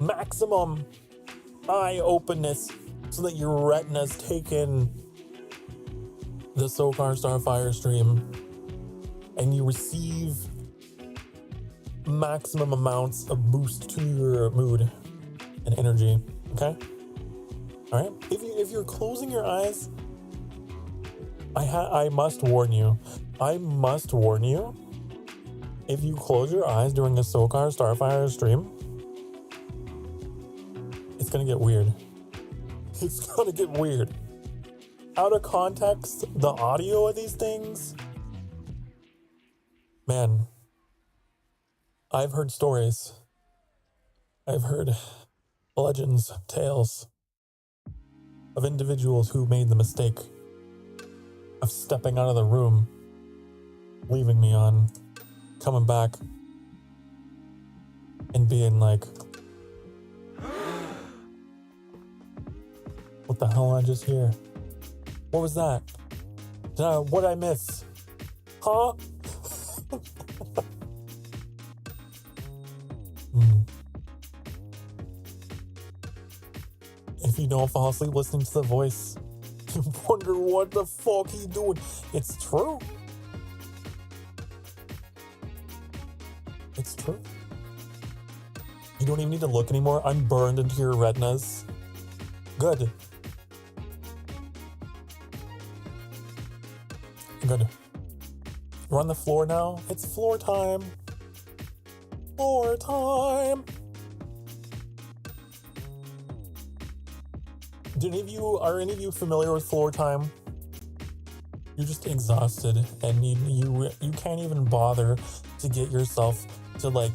Maximum eye openness so that your retinas take in the Sokar Starfire stream and you receive maximum amounts of boost to your mood and energy. Okay? All right? If you're closing your eyes, I must warn you. I must warn you. If you close your eyes during a Sokar Starfire stream, it's gonna get weird. It's gonna get weird. Out of context, the audio of these things, man, I've heard stories. I've heard legends, tales of individuals who made the mistake of stepping out of the room, leaving me on, coming back, and being like, what the hell did I just hear? What was that? What'd I miss? Huh? If you don't fall asleep listening to the voice, you wonder what the fuck he's doing. It's true. It's true. You don't even need to look anymore. I'm burned into your retinas. Good. Good. We're on the floor now. It's floor time. Floor time. Are any of you familiar with floor time? You're just exhausted and you can't even bother to get yourself to like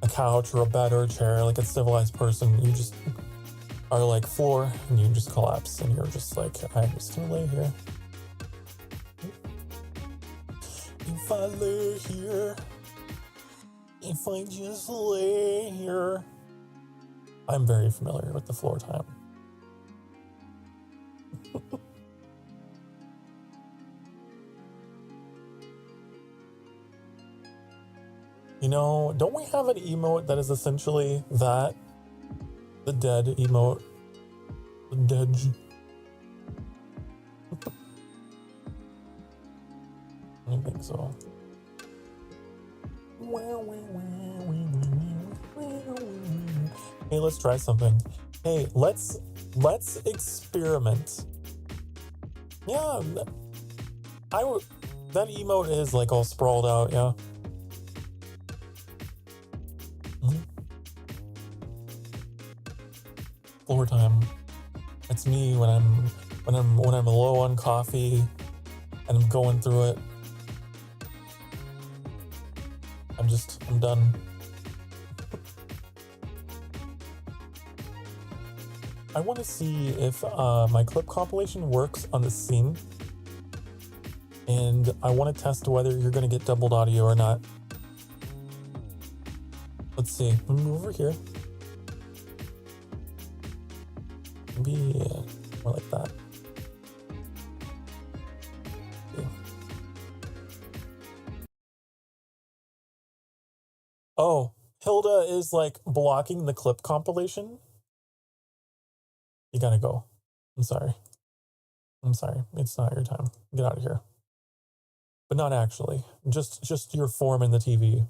a couch or a bed or a chair like a civilized person. You just are like floor and you just collapse and you're just like, I'm just gonna lay here. If I lay here, if I just lay here. I'm very familiar with the floor time. You know, don't we have an emote that is essentially that? The dead emote. The dead. I don't think so. Hey, let's try something. Hey, let's experiment. Yeah, that emote is like all sprawled out, yeah. Floor time. It's me when I'm low on coffee and I'm going through it. I'm done. I want to see if my clip compilation works on the scene, and I want to test whether you're going to get doubled audio or not. Let's see. Let me move over here. Be more like that. Yeah. Oh, Hilda is like blocking the clip compilation. You gotta go. I'm sorry. I'm sorry. It's not your time. Get out of here. But not actually. Just your form in the TV.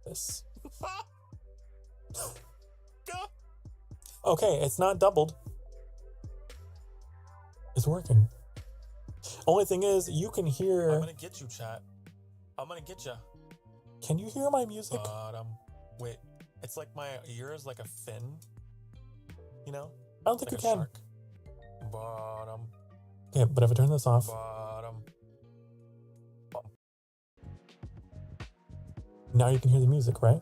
This. Okay, it's not doubled. It's working. Only thing is, you can hear. I'm gonna get you, chat. I'm gonna get you. Can you hear my music? Wait, it's like my ear is like a fin. You know? I don't think like you can. Shark. Bottom. Okay, but if I turn this off. Bottom. Now you can hear the music, right?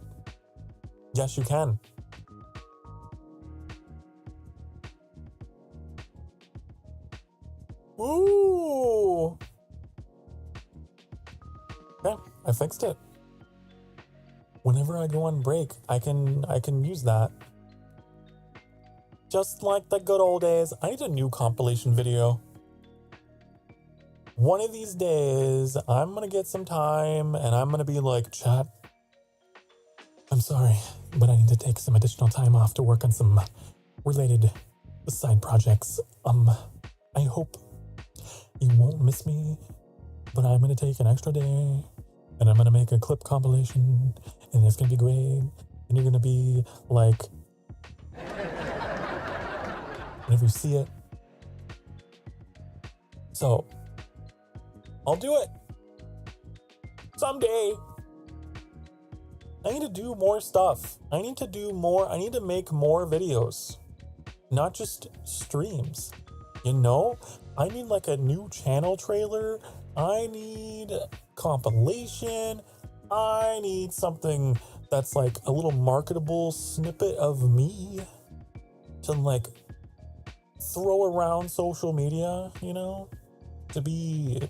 Yes, you can. Ooh. Yeah, I fixed it. Whenever I go on break, I can use that. Just like the good old days. I need a new compilation video. One of these days, I'm gonna get some time and I'm gonna be like, chat, I'm sorry, but I need to take some additional time off to work on some related side projects. I hope you won't miss me, but I'm gonna take an extra day and I'm gonna make a clip compilation and it's gonna be great. And you're gonna be like, whenever you see it. So, I'll do it. Someday. I need to do more stuff. I need to make more videos. Not just streams. You know? I need like a new channel trailer. I need compilation. I need something that's like a little marketable snippet of me to like throw around social media, you know, to be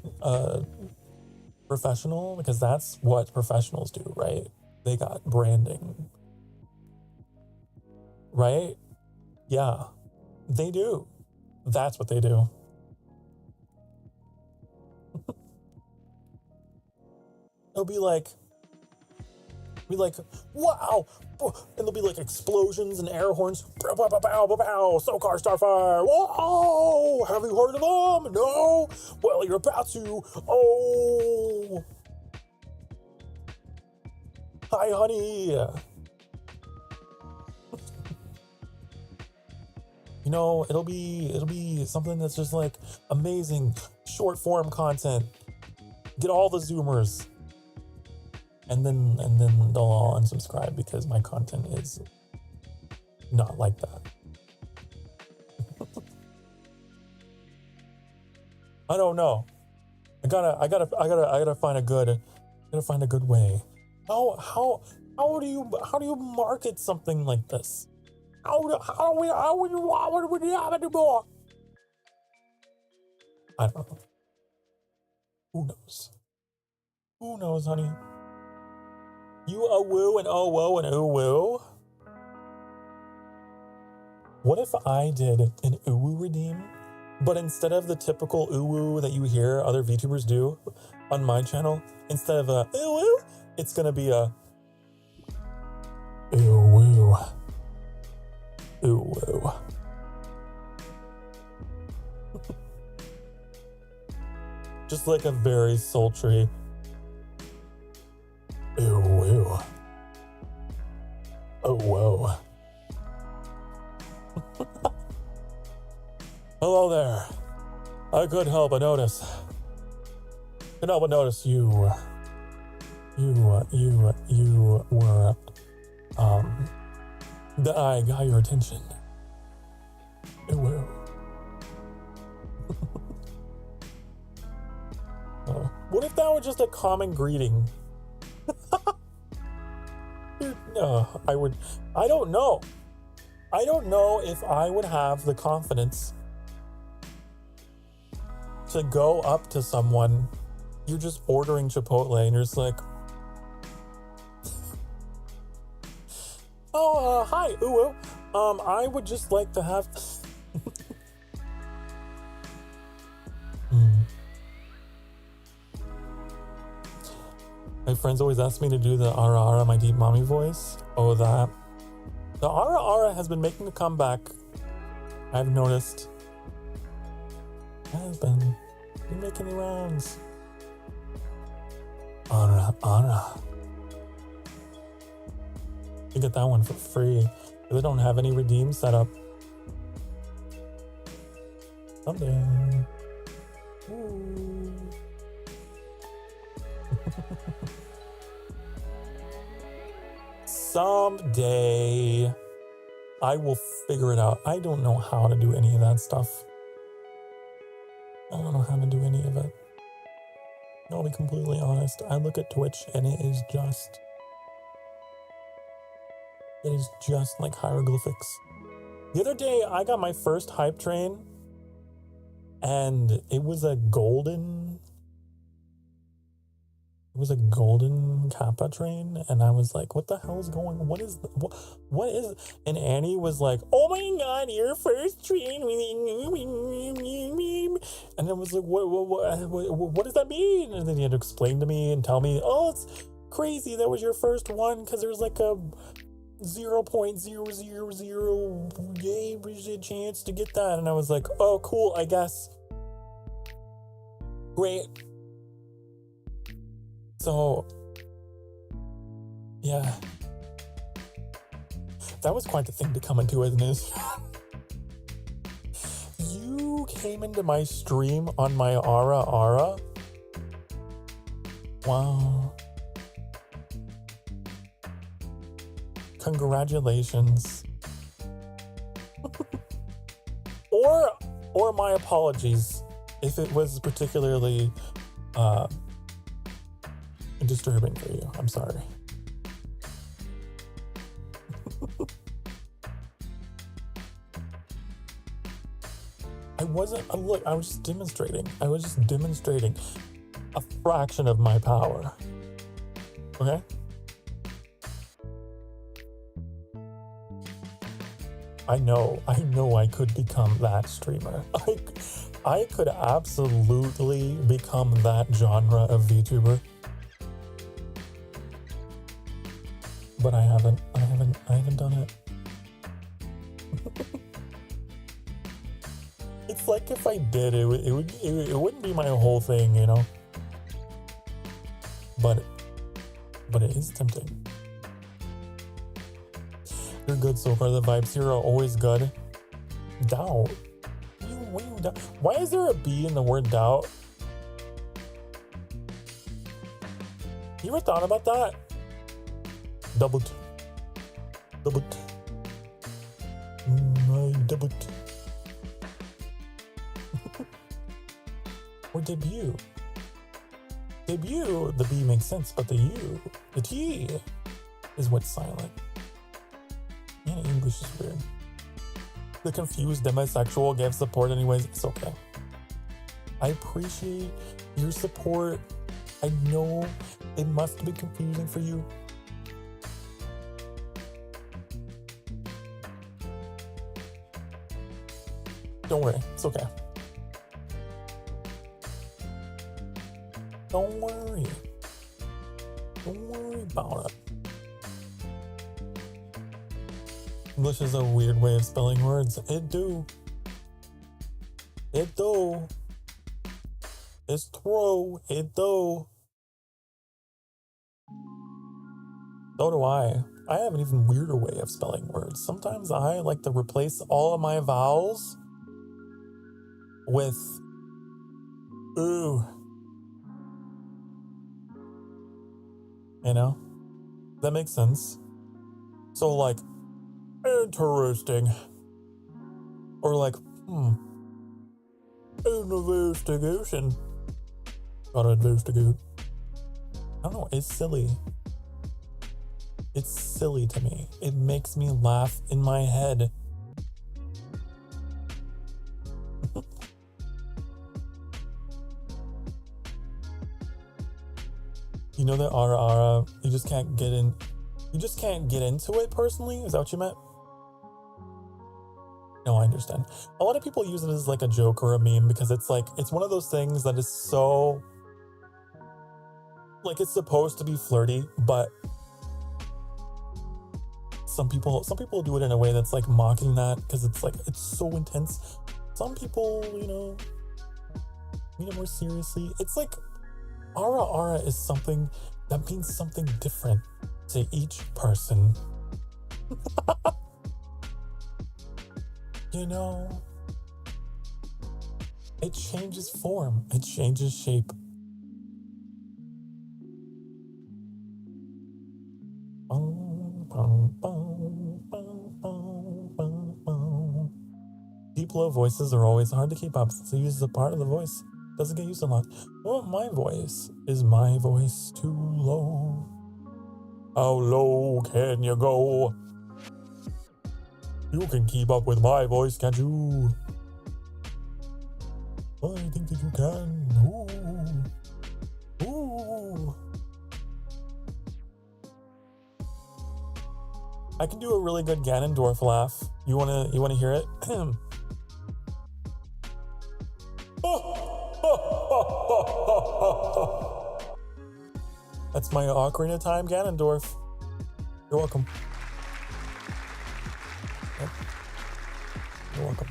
professional, because that's what professionals do, right? They got branding, right? Yeah, they do. That's what they do. It'll be like, wow, and there'll be like explosions and air horns. Bow, bow, bow, bow, bow, bow. Sokar Starfire. Whoa, have you heard of them? No? Well, you're about to. Oh. Hi, honey. You know, it'll be something that's just like amazing short form content. Get all the Zoomers. And then they'll all unsubscribe because my content is not like that. I don't know. I gotta find a good way. How do you market something like this? How would you have it more? I don't know. Who knows, honey? You a woo and oh whoa and ooh woo. What if I did an ooh woo redeem, but instead of the typical ooh woo that you hear other VTubers do on my channel, instead of a ooh woo, it's gonna be a ooh woo. Ooh woo. Just like a very sultry ooh woo. Oh whoa. Hello there. I couldn't help but notice. You were that I got your attention. Ooh woo. What if that were just a common greeting? Dude, no, I don't know. I don't know if I would have the confidence to go up to someone. You're just ordering Chipotle and you're just like, oh, hi, ooh, I would just like to have... My friends always ask me to do the Ara Ara, my deep mommy voice. Oh, that. The Ara Ara has been making a comeback. I've noticed. It has been making the rounds. Ara Ara. You get that one for free. They don't have any redeem set up. Someday. Ooh. Someday I will figure it out. I don't know how to do any of that stuff. I don't know how to do any of it. I'll be completely honest. I look at Twitch and it is just like hieroglyphics. The other day I got my first hype train and it was a golden Kappa train, and I was like, what the hell is going on? What is and Annie was like, oh my god, your first train. And I was like, what does that mean? And then he had to explain to me and tell me, oh, it's crazy, that was your first one because there's like a 0.000 chance to get that. And I was like, oh cool, I guess. Great. So, yeah. That was quite the thing to come into, isn't it? You came into my stream on my Ara Ara? Wow. Congratulations. or my apologies if it was particularly disturbing for you. I'm sorry. I was just demonstrating. I was just demonstrating a fraction of my power. Okay? I know I could become that streamer. I could absolutely become that genre of VTuber. But I haven't done it. It's like if I did, it wouldn't be my whole thing, you know. But it is tempting. You're good so far. The vibes here are always good. Doubt. What do you doubt? Why is there a B in the word doubt? You ever thought about that? Double T. My double T. Or debut. Debut, the B makes sense, but the T is what's silent. Man, English is weird. The confused demisexual gave support anyways. It's okay. I appreciate your support. I know it must be confusing for you. Don't worry, it's okay. Don't worry. Don't worry about it. English is a weird way of spelling words. It do. It's true. It do. So do I. I have an even weirder way of spelling words. Sometimes I like to replace all of my vowels with ooh. You know? That makes sense. So like, interesting. Or like, investigation. Gotta investigate. I don't know, it's silly. It's silly to me. It makes me laugh in my head. You know that Ara, you just can't get into it personally? Is that what you meant? No, I understand. A lot of people use it as like a joke or a meme because it's like, it's one of those things that is so, like, it's supposed to be flirty, but some people do it in a way that's like mocking that because it's like, it's so intense. Some people, you know, mean it more seriously. It's like, ara is something that means something different to each person. You know, it changes form, it changes shape. Deep low voices are always hard to keep up since it uses a part of the voice. Doesn't get used a lot. Well, my voice. Is my voice too low? How low can you go? You can keep up with my voice, can't you? I think that you can. Ooh. Ooh. I can do a really good Ganondorf laugh. You wanna hear it? That's my Ocarina of Time Ganondorf. You're welcome. Yep. You're welcome.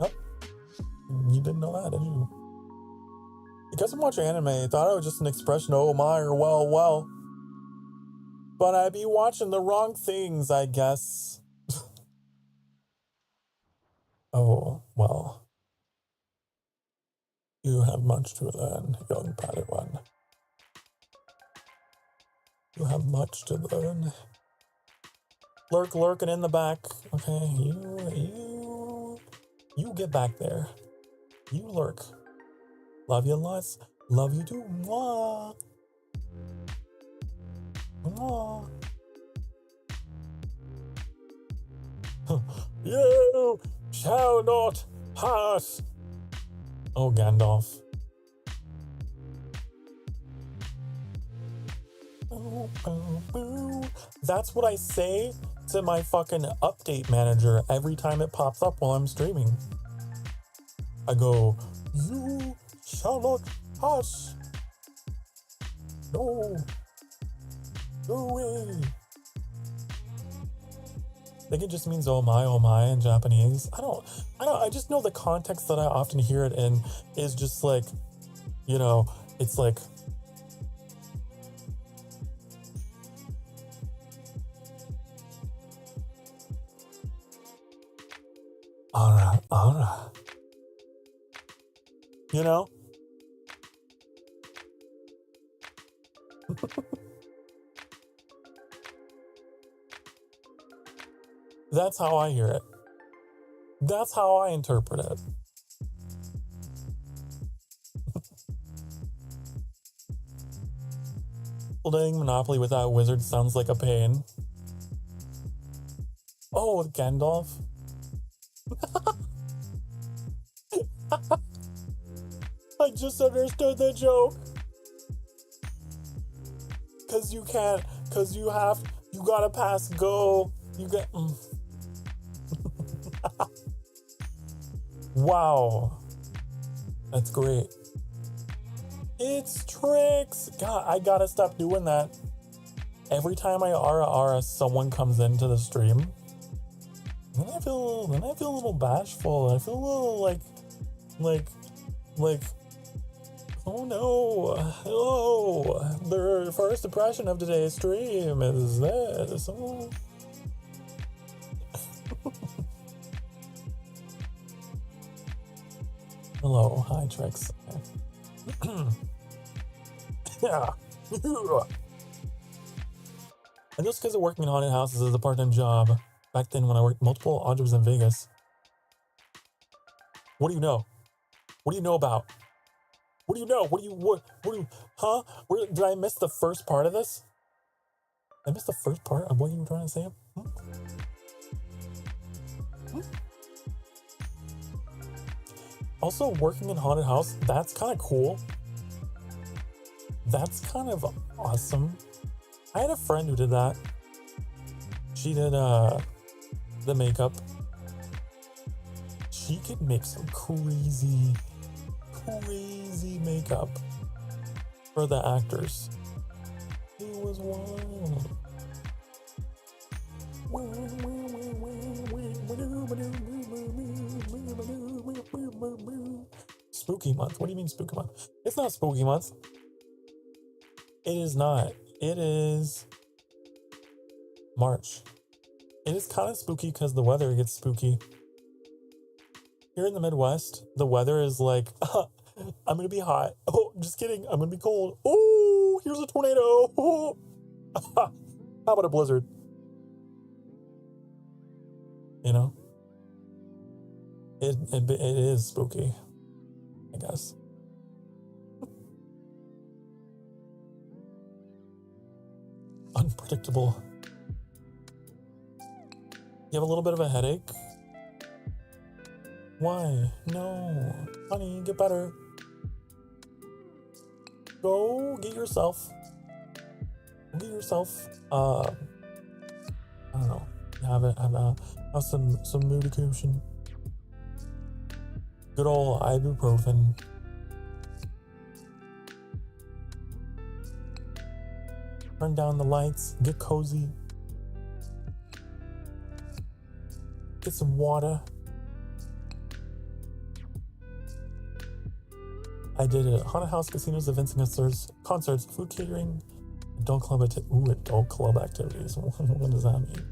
Yep. You didn't know that, did you? Because I'm watching anime, I thought it was just an expression, oh my, or well. But I be watching the wrong things, I guess. Oh, well. You have much to learn, young Padawan. You have much to learn. Lurking in the back. Okay, you get back there. You lurk. Love you lots. Love you too. Mwah. Mwah. You shall not pass. Oh, Gandalf. That's what I say to my fucking update manager every time it pops up while I'm streaming. I go, you shall not pass. No. No way. I think it just means oh my in Japanese. I just know the context that I often hear it in is just like, you know, it's like, ara. You know? That's how I hear it. That's how I interpret it. Playing Monopoly without wizards sounds like a pain. Oh, with Gandalf? I just understood the joke. Cause you can't, you gotta pass go. You get, Wow. That's great. It's tricks. God, I gotta stop doing that. Every time I ara someone comes into the stream, then I feel a little bashful. I feel a little like, oh no, oh, their first impression of today's stream is this. Oh. Hello, hi Trix. Yeah. And just because of working in haunted houses is a part-time job, back then when I worked multiple odd jobs in Vegas. What do you know? What do you know about? What do you know? Huh? Did I miss the first part of this? Did I miss the first part of what you were trying to say? Also, working in haunted house, that's kind of cool. That's kind of awesome. I had a friend who did that. She did the makeup. She could make some crazy makeup for the actors. It was wild. Spooky month. What do you mean spooky month? It's not spooky month. It is not. It is March. It is kind of spooky because the weather gets spooky. Here in the Midwest, the weather is like, I'm going to be hot. Oh, just kidding. I'm going to be cold. Oh, here's a tornado. Oh. How about a blizzard? You know? It is spooky, I guess. Unpredictable. You have a little bit of a headache? Why? No. Honey, get better. Go get yourself. I don't know. Have some medication. Good old ibuprofen. Turn down the lights. Get cozy. Get some water. I did it. Haunted house, casinos, events and concerts, food catering, adult club activities. What does that mean?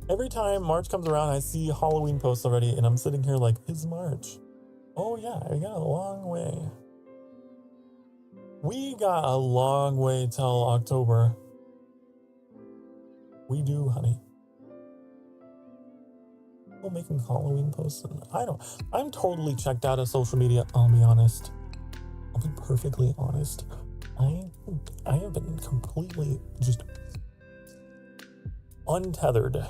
Every time March comes around, I see Halloween posts already, and I'm sitting here like, it's March. Oh yeah, we got a long way. We got a long way till October. We do, honey. People making Halloween posts. I'm totally checked out of social media, I'll be honest. I'll be perfectly honest. I have been completely just untethered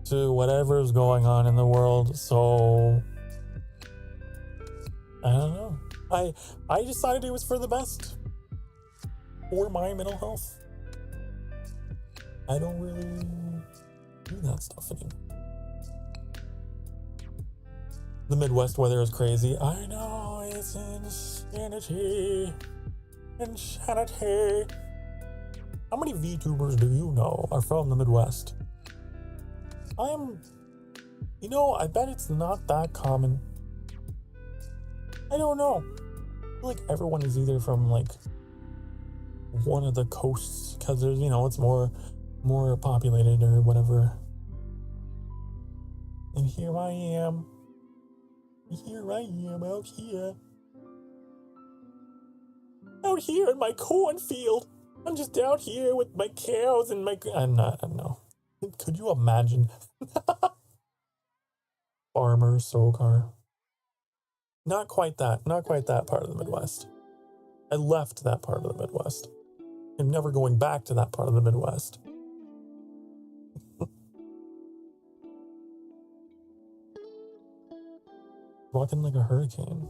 to whatever's going on in the world, so I don't know. I decided it was for the best. For my mental health. I don't really do that stuff anymore. The Midwest weather is crazy. I know, it's insanity. Insanity. How many VTubers do you know are from the Midwest? I bet it's not that common. I don't know. I feel like everyone is either from like one of the coasts because there's, it's more populated or whatever. And here I am out here. Out here in my cornfield. I'm just out here with my cows and my... I don't know. Could you imagine? Farmer, Sokar. Not quite that part of the Midwest. I left that part of the Midwest. I'm never going back to that part of the Midwest. Rocking like a hurricane.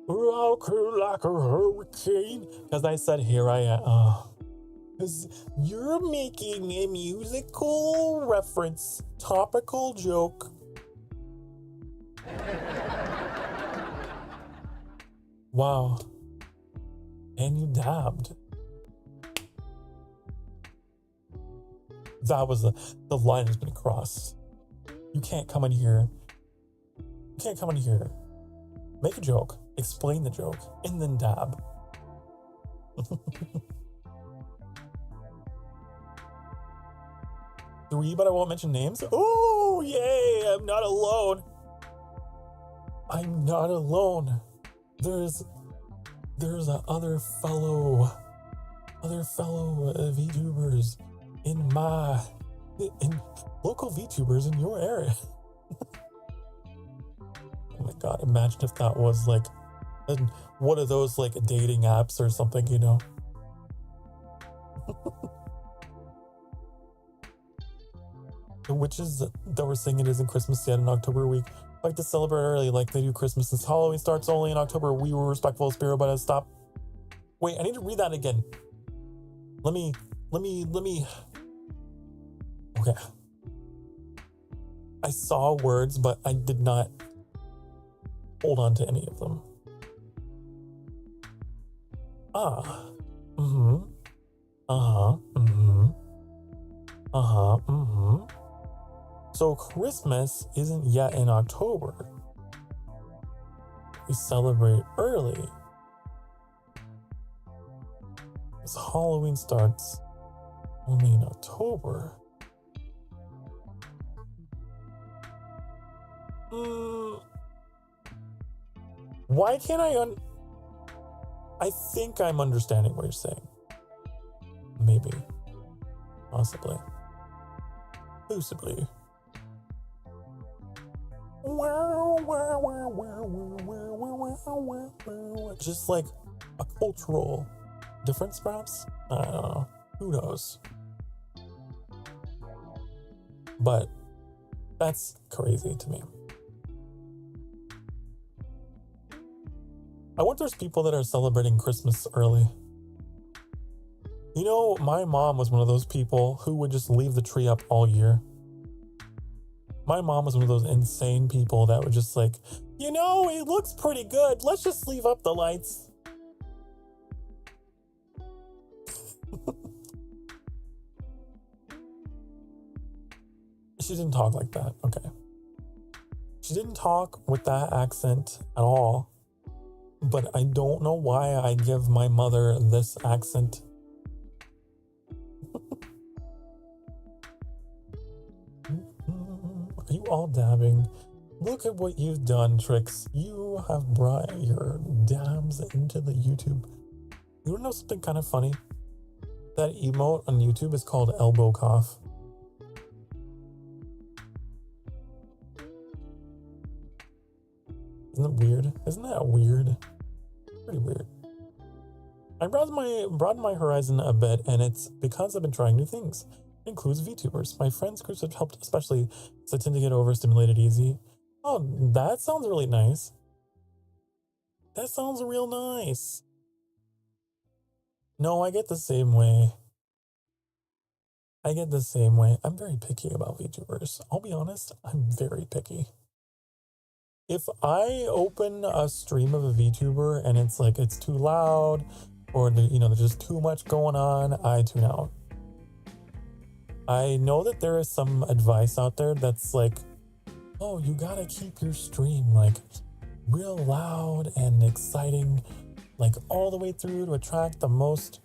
Rocking like a hurricane. Because I said, here I am. Because you're making a musical reference. Topical joke. Wow. And you dabbed. That was the line has been crossed. You can't come in here. Make a joke, explain the joke, and then dab. 3, but I won't mention names. Oh, yay, I'm not alone. There's other fellow VTubers in local VTubers in your area. Oh my god, imagine if that was like one of those like dating apps or something, The witches that were saying it isn't Christmas yet in October week like to celebrate early like they do Christmas. Since Halloween starts only in October, we were respectful of spirit, but I stopped. Wait, I need to read that again. Let me. Okay. I saw words, but I did not hold on to any of them. Ah. Mm-hmm. Uh-huh. Mm-hmm. Uh-huh. Mm-hmm. So Christmas isn't yet in October. We celebrate early. Because Halloween starts only in October. Why can't I think I'm understanding what you're saying. Maybe. Possibly. Possibly. Just like a cultural difference, perhaps? I don't know. Who knows? But that's crazy to me. I wonder if there's people that are celebrating Christmas early. You know, my mom was one of those people who would just leave the tree up all year. My mom was one of those insane people that would just like, you know, it looks pretty good. Let's just leave up the lights. She didn't talk like that. Okay. She didn't talk with that accent at all. But I don't know why I give my mother this accent. Are you all dabbing? Look at what you've done, Trix. You have brought your dabs into the YouTube. You wanna know something kind of funny? That emote on YouTube is called elbow cough. Isn't it weird? Isn't that weird? Pretty weird. I broadened my horizon a bit, and it's because I've been trying new things. It includes VTubers. My friends' groups have helped, especially because I tend to get overstimulated easy. Oh, that sounds really nice. That sounds real nice. No, I get the same way. I'm very picky about VTubers. I'll be honest, I'm very picky. If I open a stream of a VTuber and it's like it's too loud or there's just too much going on, I tune out. I know that there is some advice out there that's like, oh, you gotta keep your stream like real loud and exciting, like all the way through to attract the most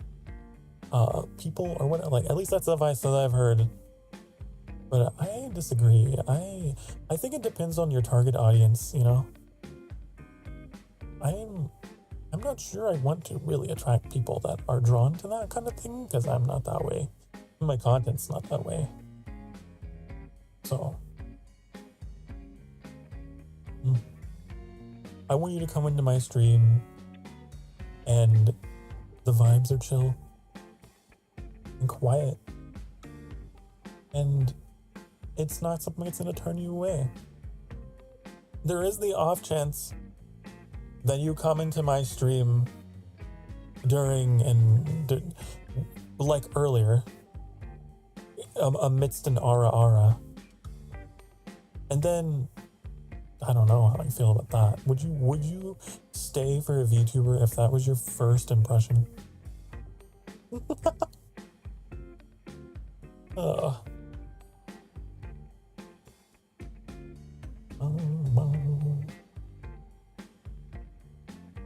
people or what. Like at least that's the advice that I've heard. But I disagree. I think it depends on your target audience, I'm not sure I want to really attract people that are drawn to that kind of thing because I'm not that way. My content's not that way. So I want you to come into my stream and the vibes are chill and quiet. And it's not something that's going to turn you away. There is the off chance that you come into my stream during and like earlier amidst an ara. And then I don't know how I feel about that. Would you stay for a VTuber if that was your first impression?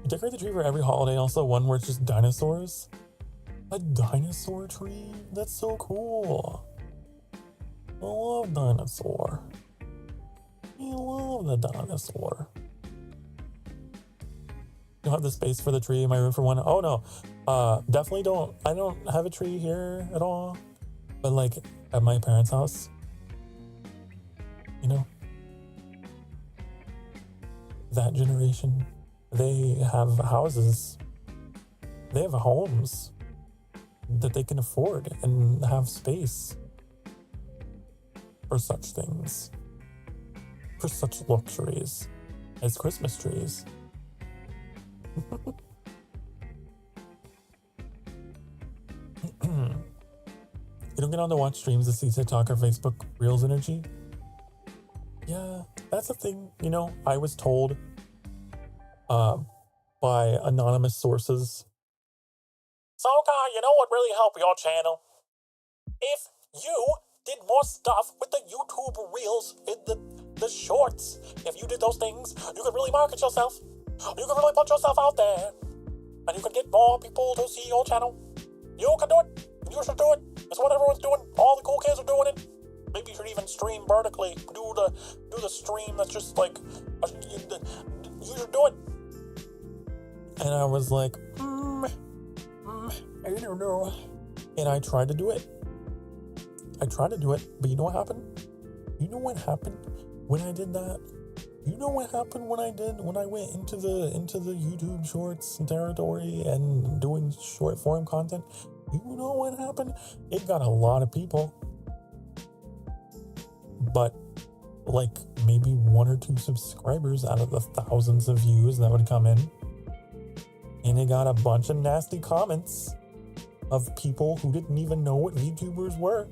You decorate the tree for every holiday, also one where it's just dinosaurs. A dinosaur tree? That's so cool. I love dinosaur. I love the dinosaur. You don't have the space for the tree in my room for one? Oh no. Definitely don't. I don't have a tree here at all. But like at my parents' house, that generation, they have houses. They have homes that they can afford and have space for such things. For such luxuries as Christmas trees. You don't get on to watch streams to see TikTok or Facebook Reels energy? that's the thing, you know, I was told by anonymous sources. Sokar, you know what really helped your channel? If you did more stuff with the YouTube reels in the shorts. If you did those things, you could really market yourself. You could really put yourself out there. And you could get more people to see your channel. You can do it. You should do it. It's what everyone's doing. All the cool kids are doing it. Maybe you should even stream vertically. Do the stream that's just like, you should do it. And I was like, I don't know. And I tried to do it. But you know what happened? You know what happened when I did that? You know what happened when I went into the YouTube Shorts territory and doing short form content? You know what happened? It got a lot of people. But like maybe 1 or 2 subscribers out of the thousands of views that would come in. And it got a bunch of nasty comments of people who didn't even know what VTubers were.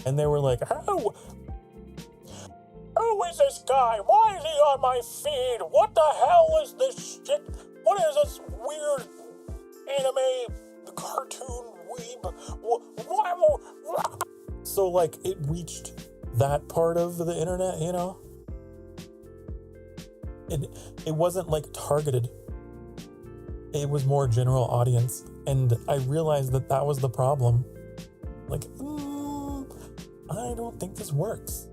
And they were like, who is this guy? Why is he on my feed? What the hell is this shit? What is this weird anime cartoon weeb? So like it reached that part of the internet, you know? It wasn't like targeted. It was more general audience. And I realized that was the problem. Like, I don't think this works.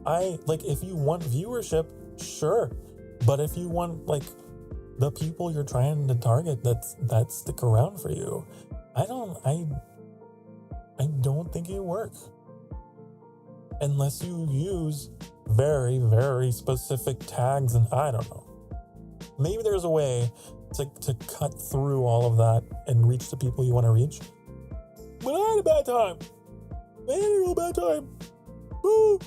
If you want viewership, sure. But if you want, like, the people you're trying to target that stick around for you, I don't think it works. Unless you use very, very specific tags, and I don't know. Maybe there's a way to cut through all of that and reach the people you want to reach. But I had a bad time. I had a real bad time. Woo!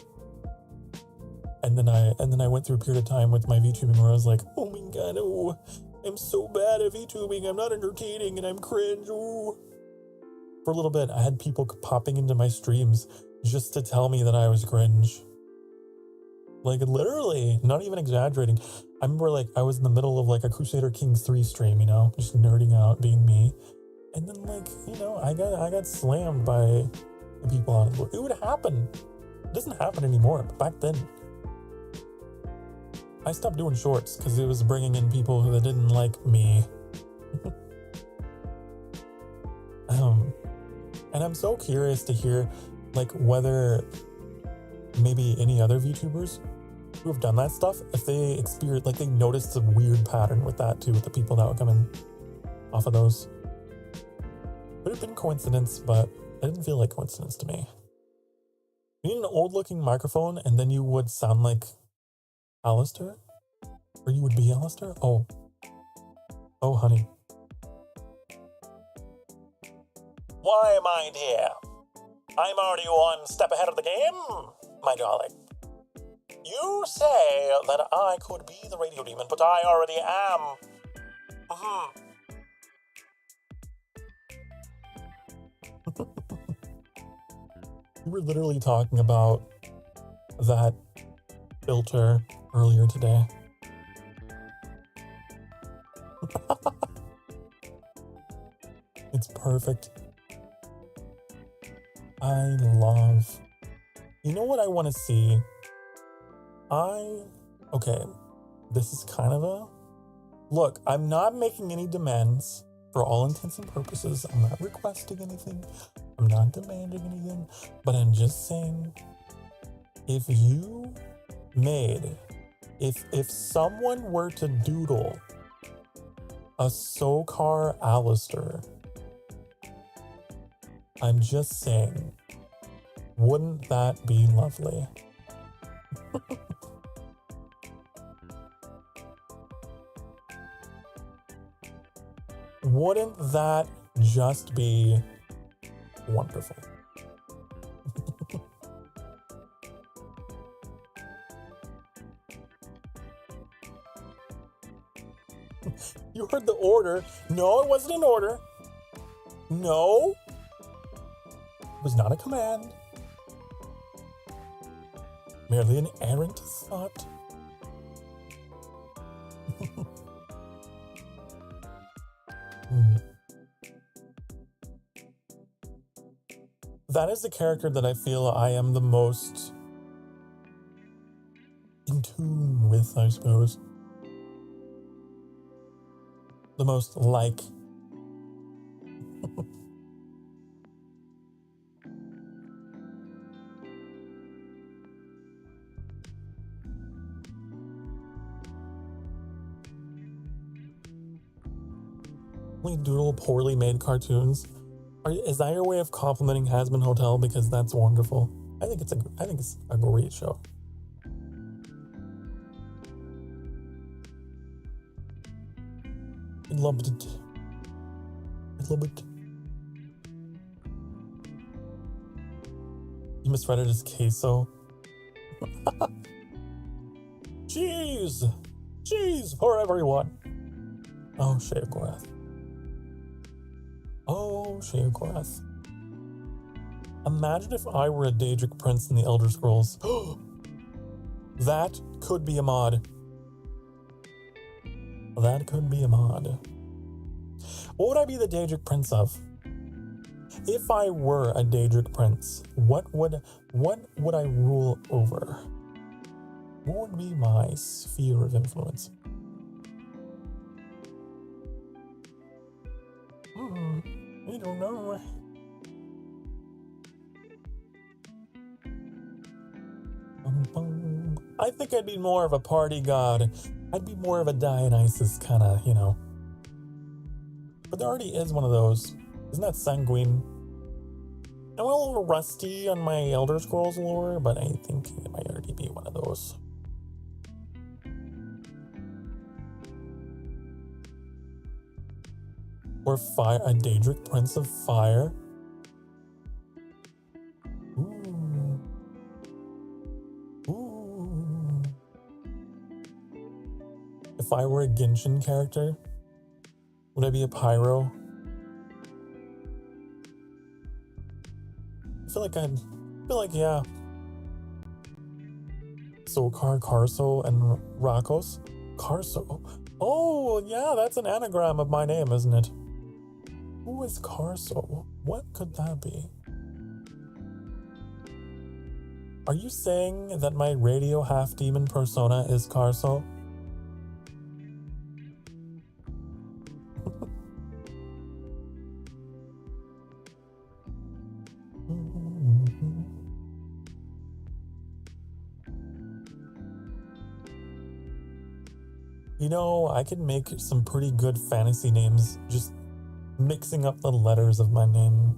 And then I went through a period of time with my VTubing where I was like, oh my god, oh, I'm so bad at VTubing, I'm not entertaining, and I'm cringe, ooh. For a little bit, I had people popping into my streams just to tell me that I was cringe. Like, literally, not even exaggerating. I remember, like, I was in the middle of, like, a Crusader Kings 3 stream, you know, just nerding out, being me. And then, like, you know, I got slammed by the people out of the world. It would happen. It doesn't happen anymore, but back then, I stopped doing shorts because it was bringing in people that didn't like me. And I'm so curious to hear, like, whether maybe any other VTubers who have done that stuff, if they experience, like, they noticed a weird pattern with that too, with the people that would come in off of those. Could have been coincidence, but it didn't feel like coincidence to me. You need an old-looking microphone, and then you would sound like Alistair? Or you would be Alistair? Oh, honey. Why mind here? I'm already one step ahead of the game, my darling. You say that I could be the radio demon, but I already am. We were literally talking about that filter earlier today. It's perfect. I love... You know what I want to see? Okay, this is kind of a... Look, I'm not making any demands for all intents and purposes. I'm not requesting anything. I'm not demanding anything. But I'm just saying, if someone were to doodle a Sokar Alistair, I'm just saying, wouldn't that be lovely? Wouldn't that just be wonderful? You heard the order. No, it wasn't an order. No. It was not a command. Merely an errant thought. That is the character that I feel I am the most in tune with, I suppose. The most like. We doodle poorly made cartoons. Is that your way of complimenting Hazbin Hotel? Because that's wonderful. I think it's a great show. I loved it. I love it. You misread it as queso. Cheese! Cheese for everyone! Oh, Sheogorath. Oh, Sheogorath. Imagine if I were a Daedric prince in the Elder Scrolls. That could be a mod. That could be a mod. What would I be the Daedric prince of? If I were a Daedric prince, what would I rule over? What would be my sphere of influence? I don't know. I think I'd be more of a party god. I'd be more of a Dionysus kind of, you know. But there already is one of those. Isn't that Sanguine? I'm a little rusty on my Elder Scrolls lore, but I think it might already be one of those. Or fire, a Daedric Prince of Fire. Ooh. Ooh. If I were a Genshin character, would I be a Pyro? I feel like, yeah. Sokar, Karso, and Rakos. Karso. Oh, yeah, that's an anagram of my name, isn't it? Who is Karso? What could that be? Are you saying that my radio half-demon persona is Karso? You know, I could make some pretty good fantasy names just mixing up the letters of my name.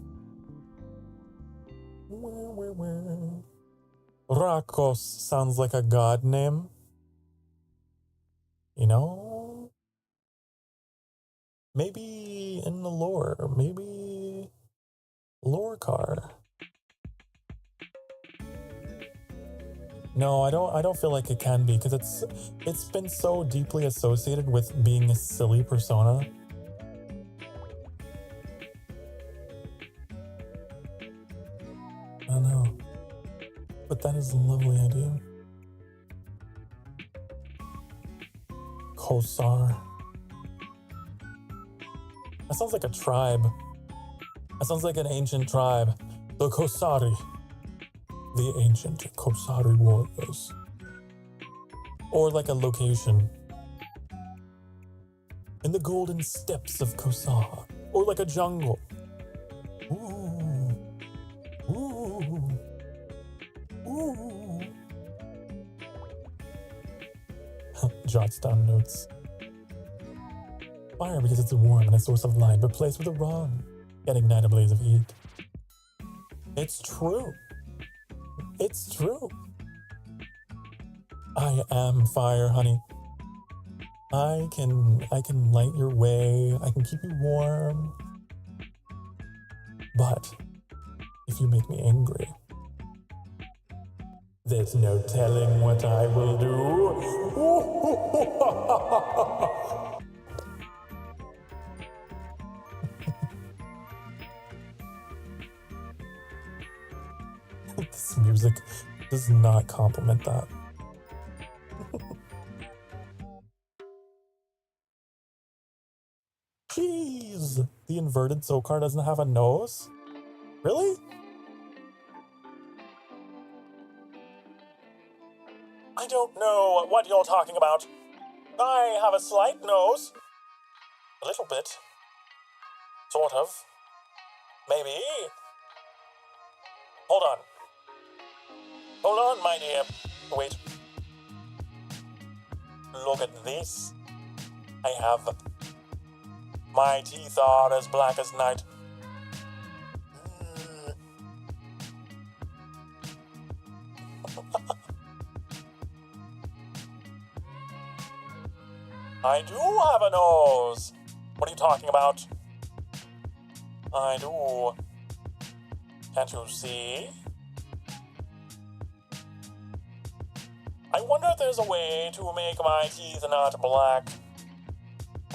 Rakos sounds like a god name. You know? Maybe in the lore. Maybe Lorcar. No, I don't feel like it can be, because it's been so deeply associated with being a silly persona. I don't know. But that is a lovely idea. Kosar. That sounds like a tribe. That sounds like an ancient tribe. The Kosari. The ancient Kosari warriors. Or like a location. In the golden steppes of Kosar. Or like a jungle. Ooh. Ooh. Ooh. Jots down notes. Fire because it's warm and a source of light, but placed with the wrong can ignite a blaze of heat. It's true. It's true. I am fire, honey. I can light your way. I can keep you warm. But if you make me angry, there's no telling what I will do. This music does not compliment that. Jeez, the inverted Sokar doesn't have a nose? Really? I don't know what you're talking about. I have a slight nose. A little bit. Sort of. Maybe. Hold on. Hold on, my dear. Wait. Look at this. I have... My teeth are as black as night. I do have a nose. What are you talking about? I do. Can't you see? I wonder if there's a way to make my teeth not black.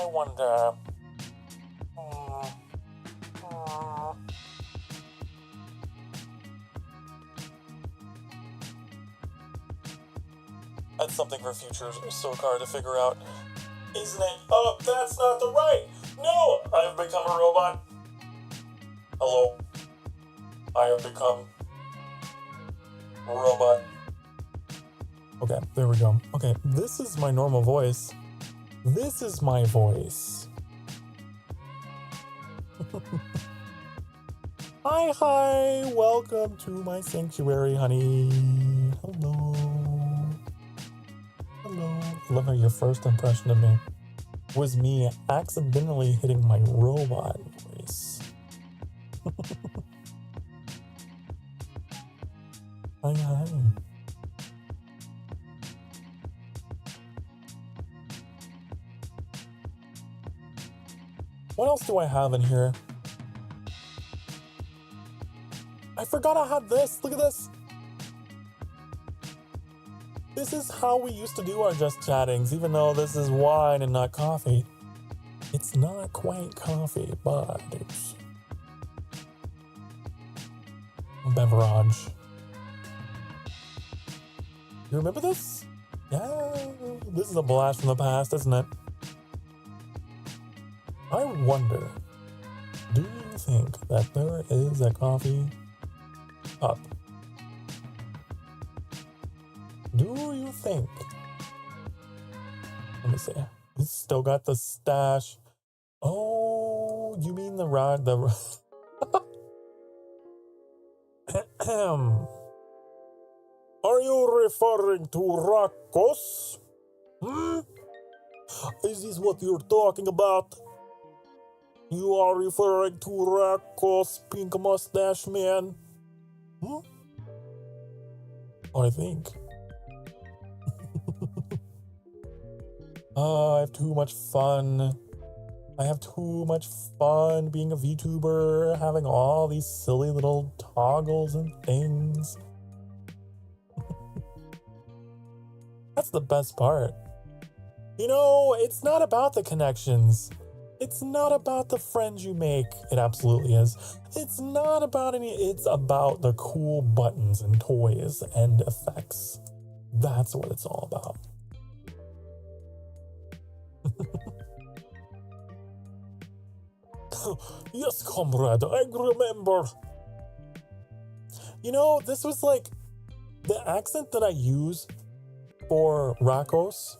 I wonder. That's something for future Sokar to figure out, isn't it? Oh, that's not the right. No, I have become a robot. Hello. I have become a robot. Okay, there we go. Okay, this is my normal voice. This is my voice. Hi, welcome to my sanctuary, honey. Hello. Hello. I love how your first impression of me was me accidentally hitting my robot voice. Hi, hi. What else do I have in here? I forgot I had this. Look at this. This is how we used to do our just chattings, even though this is wine and not coffee. It's not quite coffee, but it's a beverage. You remember this? Yeah, this is a blast from the past, isn't it? I wonder, do you think that there is a coffee cup? Do you think? Let me see. It's still got the stash. Oh, you mean the rod? Are you referring to Rakos? Is this what you're talking about? You are referring to Rakos, pink mustache man? I think. I have too much fun. I have too much fun being a VTuber, having all these silly little toggles and things. That's the best part. You know, it's not about the connections. It's not about the friends you make. It absolutely is. It's not about it's about the cool buttons and toys and effects. That's what it's all about. Yes, comrade, I remember. You know, this was like the accent that I use for Rakos.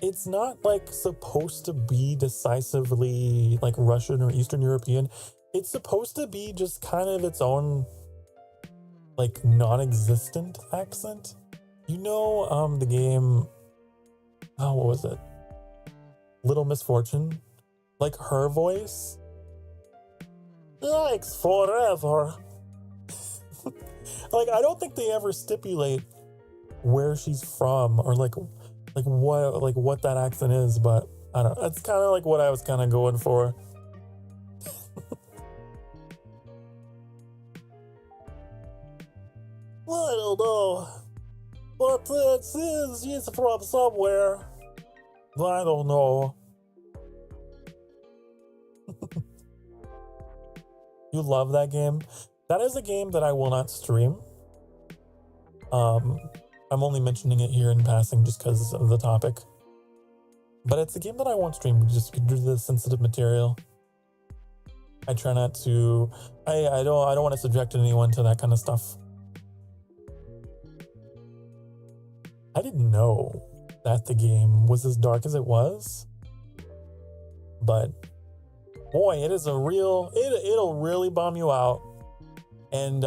It's not like supposed to be decisively like Russian or Eastern European. It's supposed to be just kind of its own like non-existent accent. You know, the game, oh, what was it? Little Misfortune? Like her voice? Likes forever. Like, I don't think they ever stipulate where she's from or like what that accent is, but I don't know. That's kind of like what I was kind of going for. Well, I don't know, but it seems she's from somewhere. I don't know. You love that game? That is a game that I will not stream. I'm only mentioning it here in passing just because of the topic. But it's a game that I won't stream just due to the sensitive material. I try not to. I don't want to subject anyone to that kind of stuff. I didn't know that the game was as dark as it was, but boy, it is a real. It'll really bum you out. And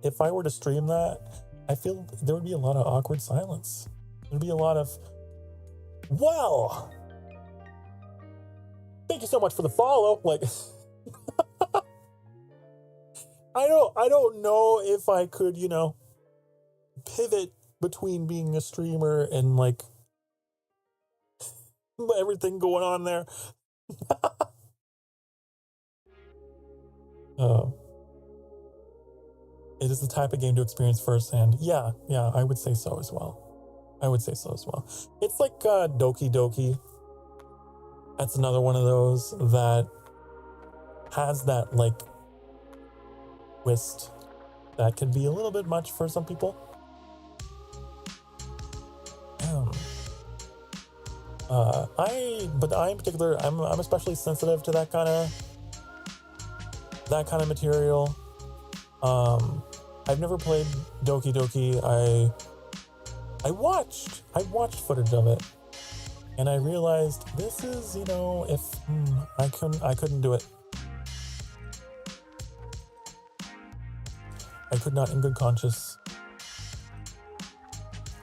if I were to stream that, I feel there would be a lot of awkward silence. There'd be a lot of, well, thank you so much for the follow. Like, I don't know if I could, pivot between being a streamer and like everything going on there. It is the type of game to experience firsthand. Yeah, I would say so as well. It's like Doki Doki. That's another one of those that has that like twist that can be a little bit much for some people. But I in particular, I'm especially sensitive to that kind of material. I've never played Doki Doki. I watched footage of it, and I realized this is, if I couldn't do it. I could not in good conscience.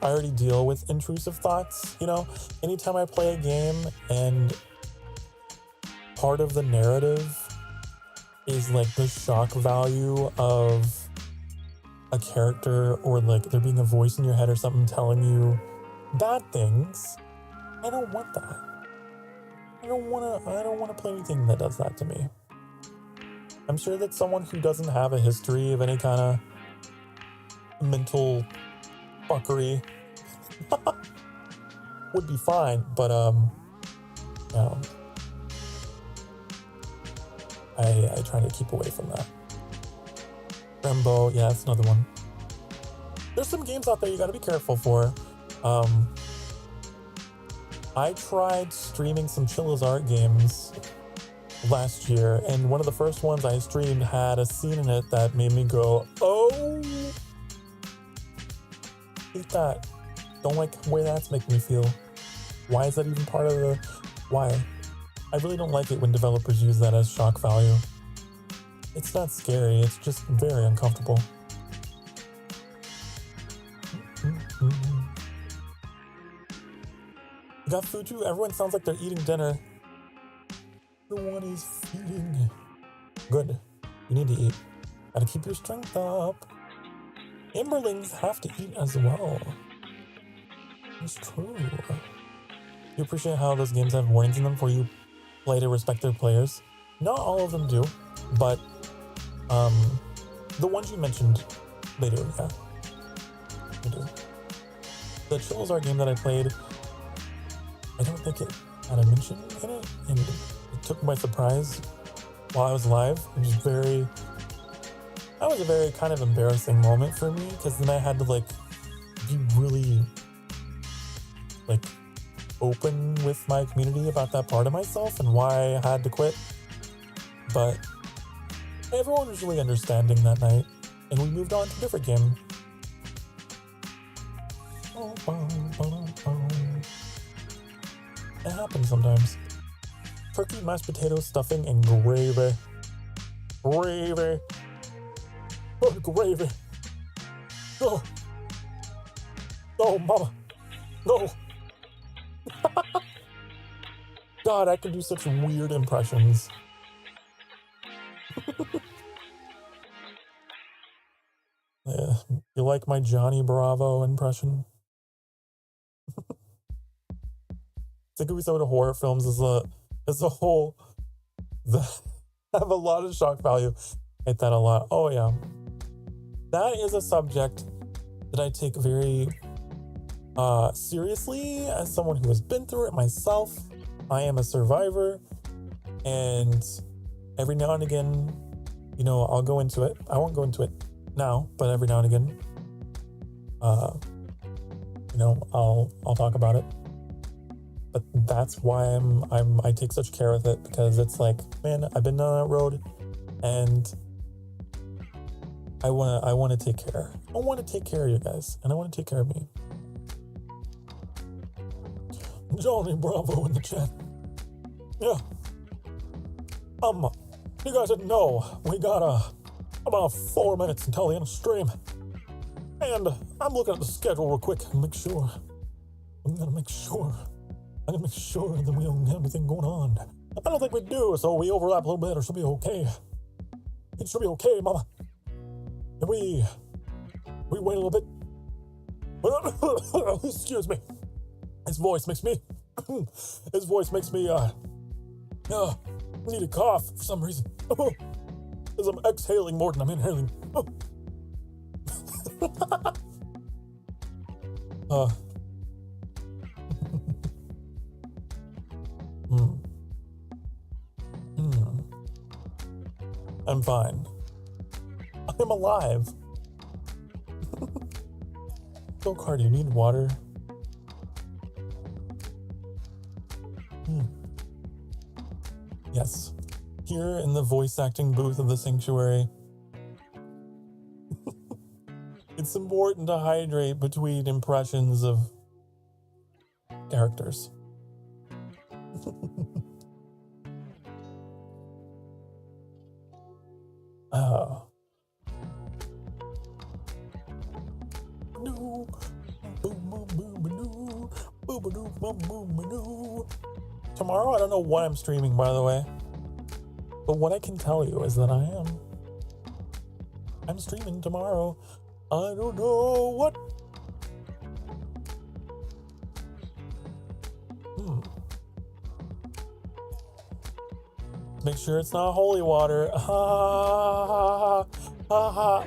I already deal with intrusive thoughts, anytime I play a game and part of the narrative is like the shock value of a character, or like there being a voice in your head or something telling you bad things. I don't want that. I don't want to play anything that does that to me. I'm sure that someone who doesn't have a history of any kind of mental fuckery would be fine, but I try to keep away from that. Rembo, yeah, that's another one. There's some games out there you gotta be careful for. I tried streaming some Chilla's Art games last year, and one of the first ones I streamed had a scene in it that made me go, oh, hate that. Don't like the way that's making me feel. Why is that even part of the... Why? I really don't like it when developers use that as shock value. It's not scary, it's just very uncomfortable. You got food too? Everyone sounds like they're eating dinner. Everyone is feeding. Good. You need to eat. Gotta keep your strength up. Emberlings have to eat as well. It's true. You appreciate how those games have warnings in them for you play to respect their players? Not all of them do, but the ones you mentioned, they do, yeah. They do. The Chilla's Art game that I played, I don't think it had a mention in it, and it took me by surprise while I was live. That was a very kind of embarrassing moment for me, because then I had to like be really like open with my community about that part of myself and why I had to quit. But everyone was really understanding that night, and we moved on to a different game. It happens sometimes. Turkey, mashed potatoes, stuffing, and gravy. Gravy. Oh, gravy. Oh. Oh, mama. No. God, I can do such weird impressions. Yeah, you like my Johnny Bravo impression? Think of some of the horror films as a whole that have a lot of shock value. I hate that a lot. Oh yeah. That is a subject that I take very seriously as someone who has been through it myself. I am a survivor, and every now and again, I'll go into it. I won't go into it now, but every now and again, you know, I'll talk about it. But that's why I take such care with it, because it's like, man, I've been down that road, and I wanna take care. I want to take care of you guys, and I want to take care of me. Johnny Bravo in the chat. Yeah. You guys didn't know, we got about 4 minutes until the end of stream. And I'm looking at the schedule real quick and make sure. I'm gonna make sure that we don't have anything going on. I don't think we do, so we overlap a little bit, or she'll be okay. It should be okay, mama. And we wait a little bit. Excuse me. His voice makes me need a cough for some reason. Because I'm exhaling more than I'm inhaling. I'm fine. I'm alive. Sokar, do you need water? Yes. Here in the voice acting booth of the sanctuary. It's important to hydrate between impressions of characters. Tomorrow, I don't know what I'm streaming, by the way. But what I can tell you is that I'm streaming tomorrow. I don't know what. Make sure it's not holy water. Ha ha ha.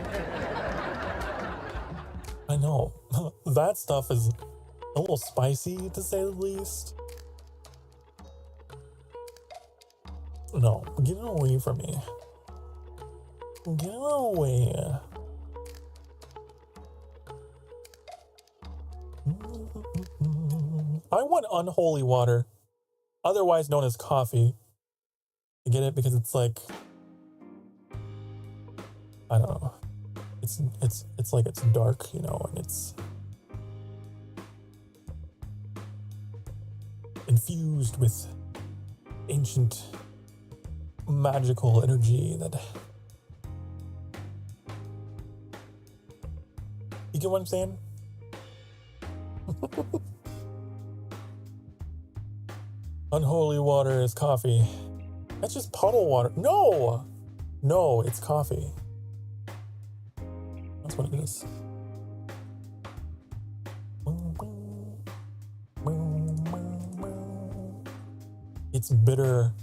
I know. That stuff is a little spicy, to say the least. No, get it away from me. Get it away. I want unholy water, otherwise known as coffee. You get it? Because it's like, I don't know. It's like it's dark, you know, and it's infused with ancient magical energy that, you get what I'm saying? Unholy water is coffee. That's just puddle water. No, it's coffee. That's what it is. It's bitter,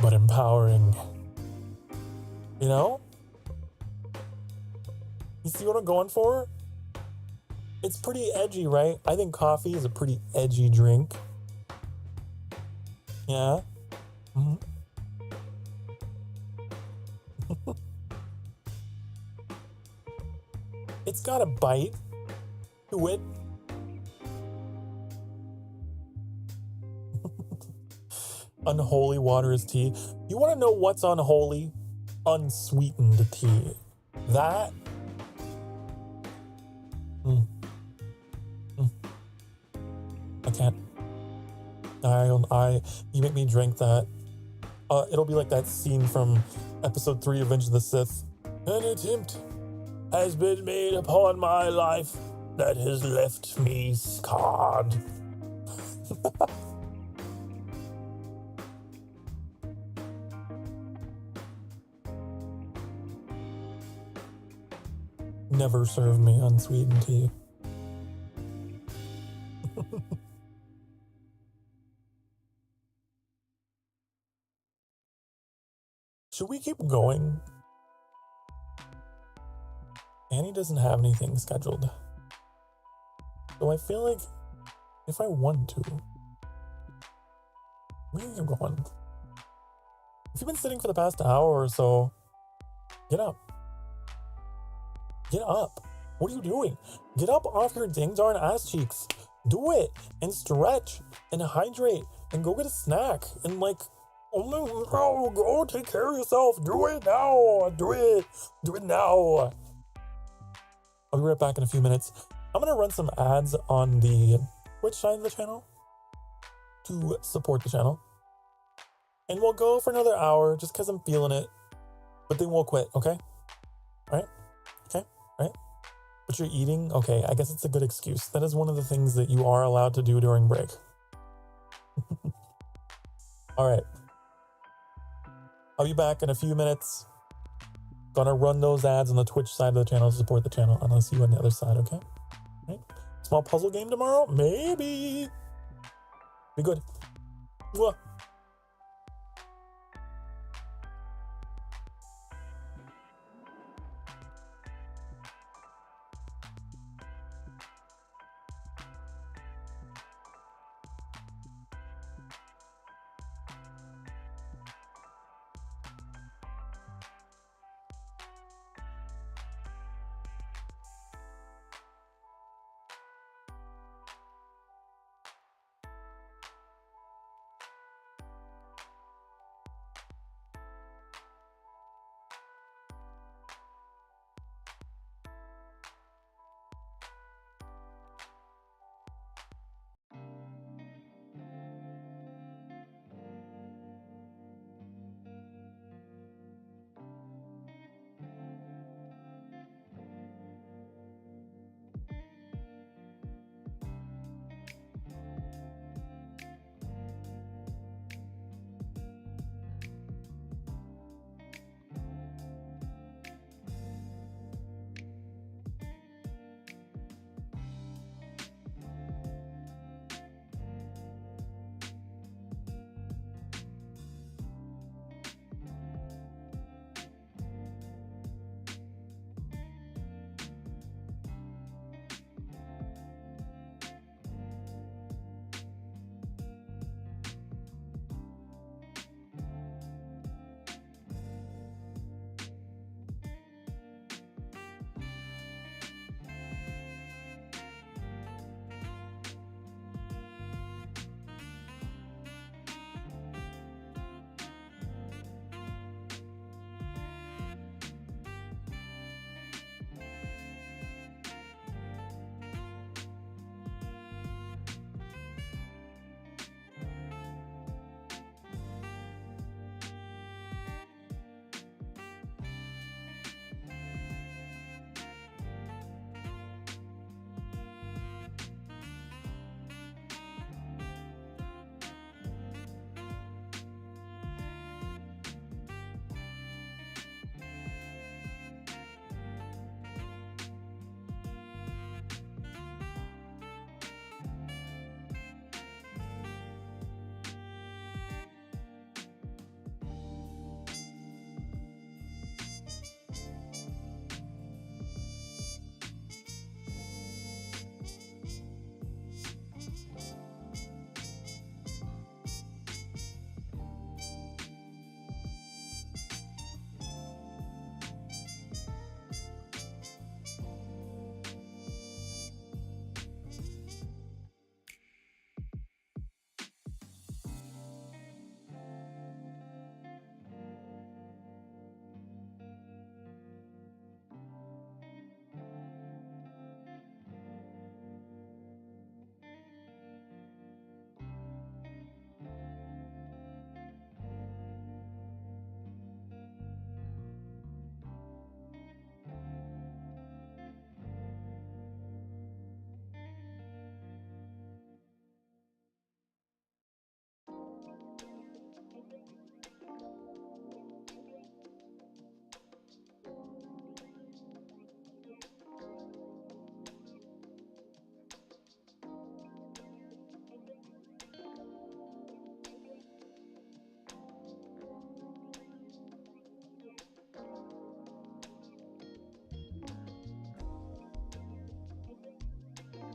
but empowering. You know? You see what I'm going for? It's pretty edgy, right? I think coffee is a pretty edgy drink. Yeah? Mm-hmm. It's got a bite to it. Unholy water is tea. You want to know what's unholy? Unsweetened tea. That. I can't. You make me drink that. It'll be like that scene from episode 3 of Revenge of the Sith. An attempt has been made upon my life that has left me scarred. Never serve me unsweetened tea. Should we keep going? Annie doesn't have anything scheduled. So I feel like if I want to, we can keep going. If you've been sitting for the past hour or so, get up. Get up. What are you doing? Get up off your dang darn ass cheeks. Do it and stretch and hydrate and go get a snack and like, oh my, oh, go take care of yourself. Do it now. Do it. Do it now. I'll be right back in a few minutes. I'm going to run some ads on the Twitch side of the channel to support the channel. And we'll go for another hour just because I'm feeling it. But then we'll quit, okay? Right? Okay? Right? But you're eating? Okay, I guess it's a good excuse. That is one of the things that you are allowed to do during break. All right. I'll be back in a few minutes. Gonna run those ads on the Twitch side of the channel to support the channel. And I'll see you on the other side, okay? Right? Small puzzle game tomorrow? Maybe. Be good. Mwah.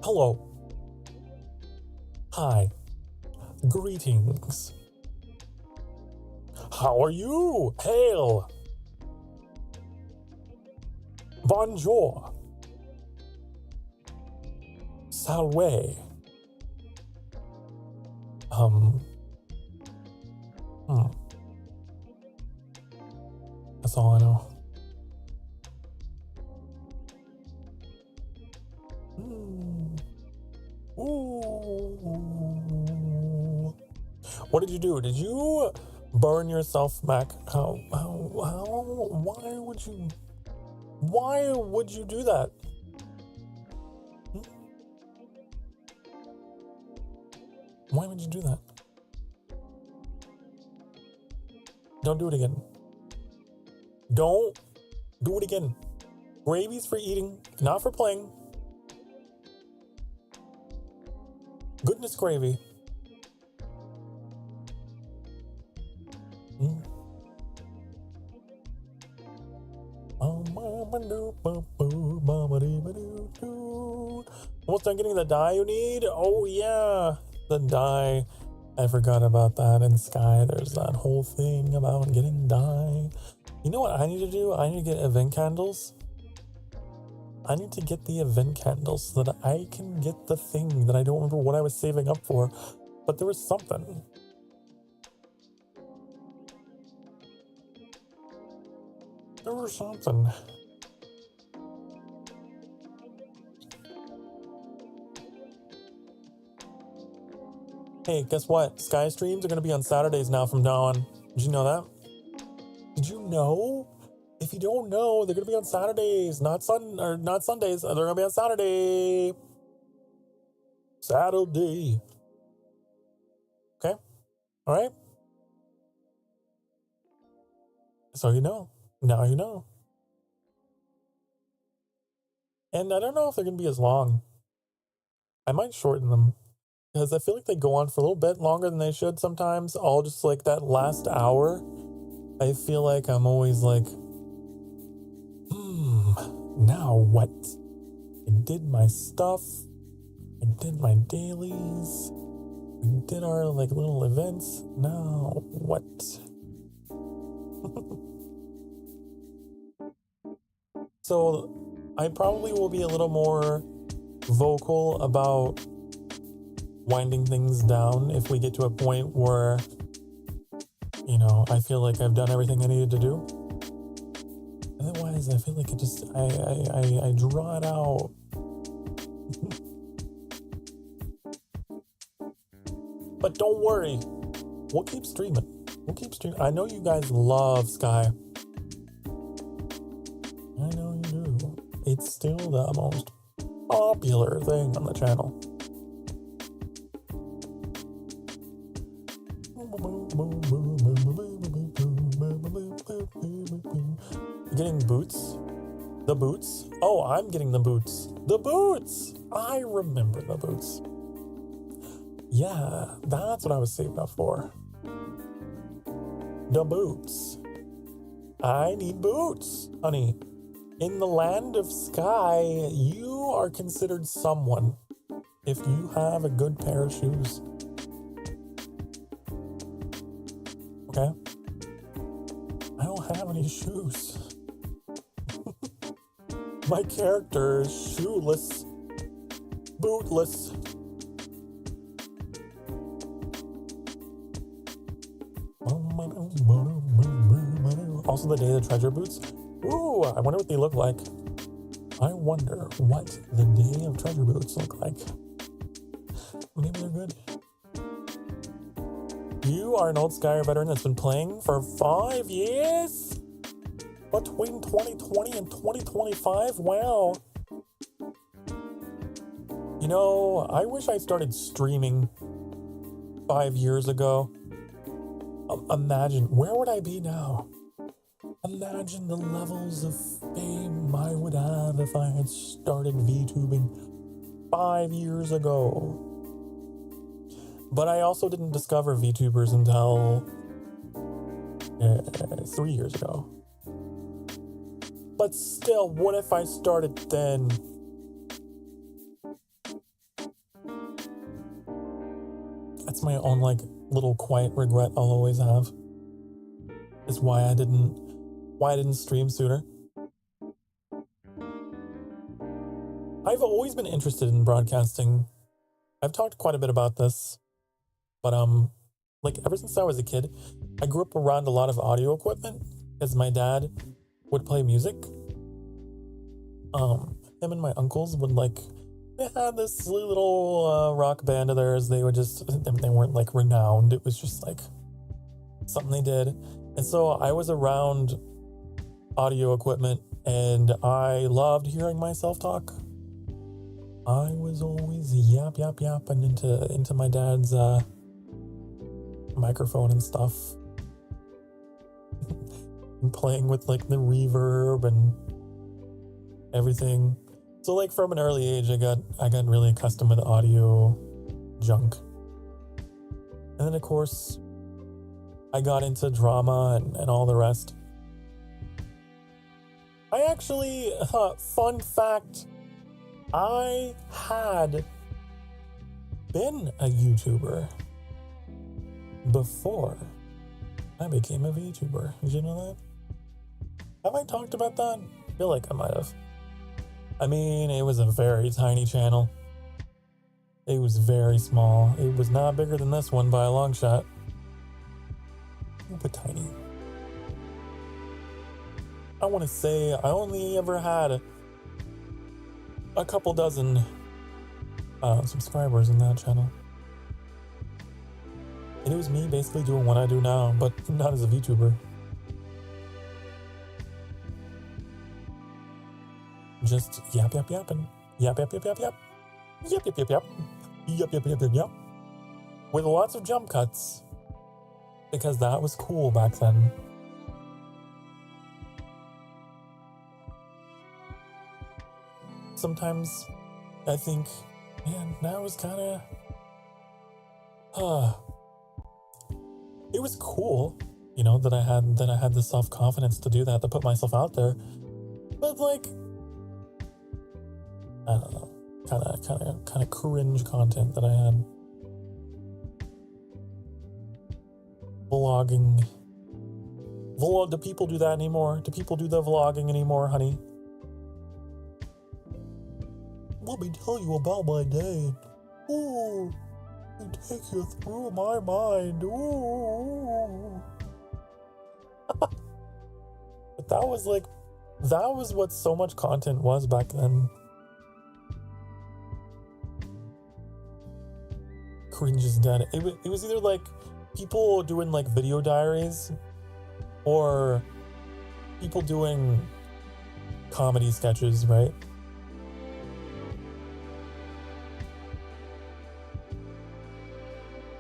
Hello. Hi. Greetings. How are you? Hail. Bonjour. Salway. Hmm. That's all I know. Ooh. What did you do? Did you burn yourself, Mac? Why would you do that? Why would you do that? Don't do it again. Don't do it again. Gravy's for eating, not for playing. Goodness gravy. Almost done getting the dye you need? Oh yeah, the dye. I forgot about that in Sky. There's that whole thing about getting dye. You know what I need to do? I need to get event candles. I need to get the event candles so that I can get the thing that I don't remember what I was saving up for, but there was something. There was something. Hey, guess what? Sky streams are going to be on Saturdays now from now on. Did you know that? Did you know? If you don't know, they're going to be on Saturdays, not Sundays. They're going to be on Saturday. Saturday. Okay? All right? So you know. Now you know. And I don't know if they're going to be as long. I might shorten them. Because I feel like they go on for a little bit longer than they should sometimes. All just like that last hour. I feel like I'm always like, now what? I did my stuff. I did my dailies. We did our like little events. Now what? So I probably will be a little more vocal about winding things down if we get to a point where, you know, I feel like I've done everything I needed to do. Otherwise, I feel like it just, I draw it out. But don't worry. We'll keep streaming. I know you guys love Sky. I know you do. It's still the most popular thing on the channel. Getting boots? The boots? Oh, I'm getting the boots. The boots! I remember the boots. Yeah, that's what I was saving up for. The boots. I need boots, honey. In the land of Sky, you are considered someone if you have a good pair of shoes. Okay? I don't have any shoes. My character is shoeless, bootless. Also the Day of the Treasure boots. Ooh, I wonder what they look like. I wonder what the Day of Treasure boots look like. Maybe they're good. You are an old Sky veteran that's been playing for 5 years? Between 2020 and 2025? Wow. You know, I wish I started streaming 5 years ago. Imagine, where would I be now? Imagine the levels of fame I would have if I had started VTubing 5 years ago. But I also didn't discover VTubers until 3 years ago. But still, what if I started then? That's my own, like, little quiet regret I'll always have. Is why I didn't stream sooner. I've always been interested in broadcasting. I've talked quite a bit about this, but like ever since I was a kid, I grew up around a lot of audio equipment because my dad would play music. Him and my uncles would they had this silly little rock band of theirs. They weren't like renowned. It was just like something they did. And so I was around audio equipment and I loved hearing myself talk. I was always yapping into my dad's microphone and stuff. And playing with like the reverb and everything. So like from an early age I got really accustomed with audio junk. And then of course I got into drama and all the rest. I actually, fun fact, I had been a YouTuber before I became a VTuber. Did you know that? Have I talked about that? I feel like I might have. I mean, it was a very tiny channel. It was very small. It was not bigger than this one by a long shot. But tiny. I want to say I only ever had a couple dozen subscribers in that channel. And it was me basically doing what I do now, but not as a VTuber. Just yapping. Yap. With lots of jump cuts. Because that was cool back then. Sometimes I think, man, that was kind of, it was cool, you know, that I had the self-confidence to do that, to put myself out there. But like, I don't know, kind of cringe content that I had. Vlogging. Do people do that anymore? Do people do the vlogging anymore, honey? Let me tell you about my day. Ooh, I take you through my mind. Ooh. But that was what so much content was back then. Cringe is dead. It was either like people doing like video diaries or people doing comedy sketches, right?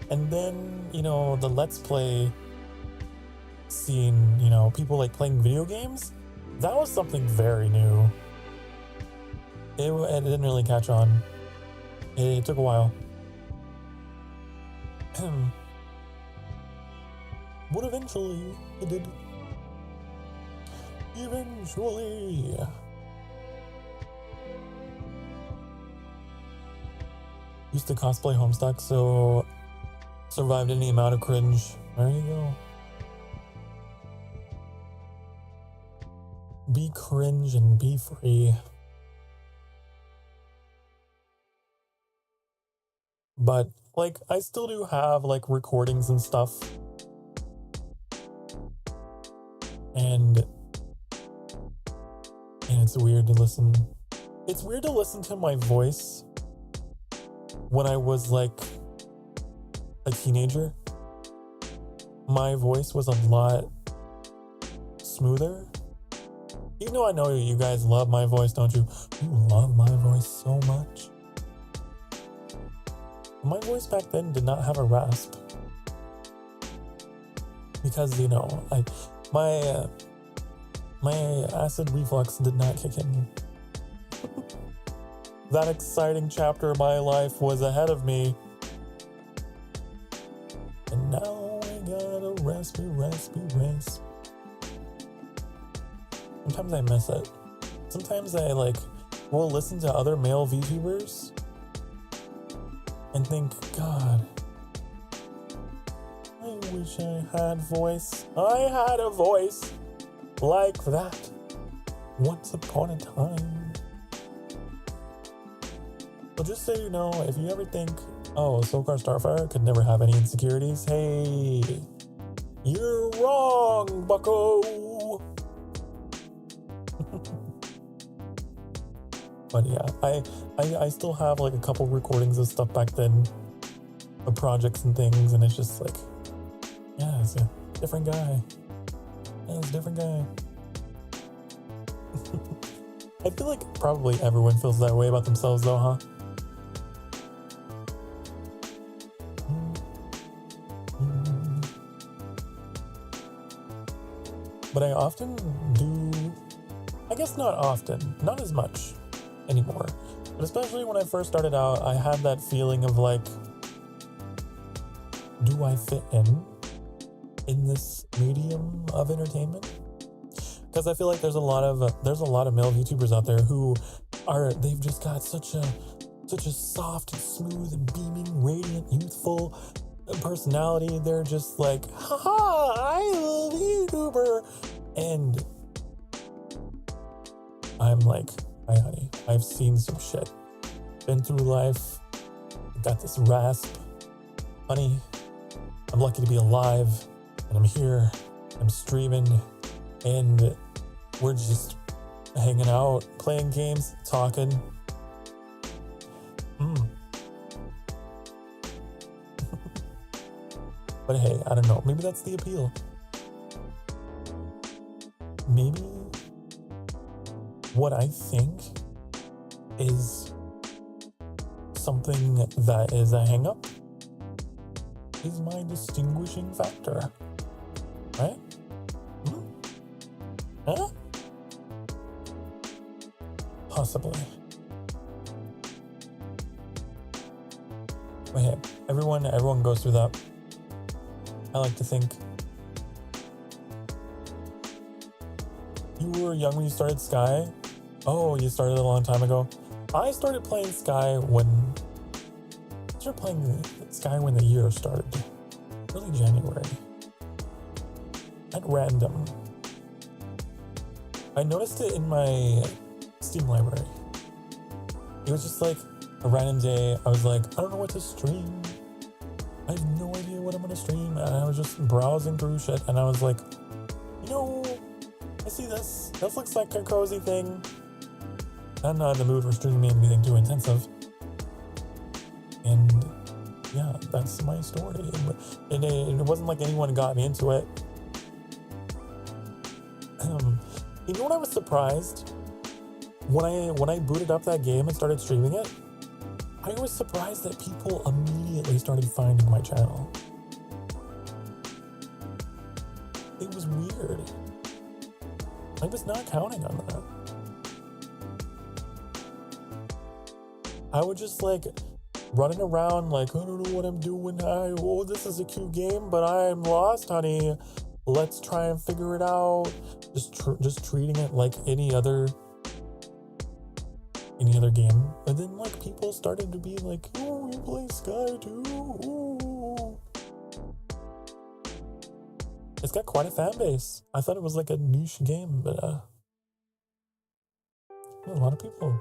And then, you know, the Let's Play scene, you know, people like playing video games, that was something very new. It didn't really catch on. It took a while. But eventually, it did. Eventually. Used to cosplay Homestuck, so survived any amount of cringe. There you go. Be cringe and be free. But, like, I still do have, like, recordings and stuff. And it's weird to listen. It's weird to listen to my voice when I was, like, a teenager. My voice was a lot smoother. Even though I know you guys love my voice, don't you? You love my voice so much. My voice back then did not have a rasp. Because, you know, my acid reflux did not kick in. That exciting chapter of my life was ahead of me. And now I got a raspy. Sometimes I miss it. Sometimes I, like, will listen to other male VTubers and think, God, I wish I had voice. I had a voice like that once upon a time. So just so you know, if you ever think, oh, Sokar Starfire could never have any insecurities, hey, you're wrong, bucko. But yeah, I still have like a couple recordings of stuff back then, of projects and things, and it's just like, yeah, it's a different guy. Yeah, it's a different guy. I feel like probably everyone feels that way about themselves though, huh? But I often do, I guess not often, not as much anymore. But especially when I first started out, I had that feeling of like, do I fit in this medium of entertainment? Because I feel like there's a lot of male VTubers out there who they've just got such a soft and smooth and beaming, radiant, youthful personality. They're just like, haha, I love YouTuber. And I'm like, hi honey, I've seen some shit. Been through life. Got this rasp. Honey, I'm lucky to be alive. And I'm here. I'm streaming. And we're just hanging out, playing games, talking. But hey, I don't know. Maybe that's the appeal. Maybe what I think is something that is a hang-up is my distinguishing factor. Right? Huh? Possibly. But hey, everyone goes through that. I like to think. You were young when you started Sky? Oh, you started a long time ago. I started playing Sky when the year started. Early January. At random. I noticed it in my Steam library. It was just like a random day. I was like, I don't know what to stream. I have no idea what I'm gonna stream. And I was just browsing through shit and I was like, I see this. This looks like a cozy thing. I'm not in the mood for streaming anything too intensive. And yeah, that's my story. And it wasn't like anyone got me into it. You know what I was surprised? When I booted up that game and started streaming it, I was surprised that people immediately started finding my channel. It was weird. I was not counting on that. I was just like running around like, I don't know what I'm doing. This is a cute game, but I'm lost, honey. Let's try and figure it out. Just treating it like any other game. And then like people started to be like, oh, you play Sky too. Ooh. It's got quite a fan base. I thought it was like a niche game, but a lot of people.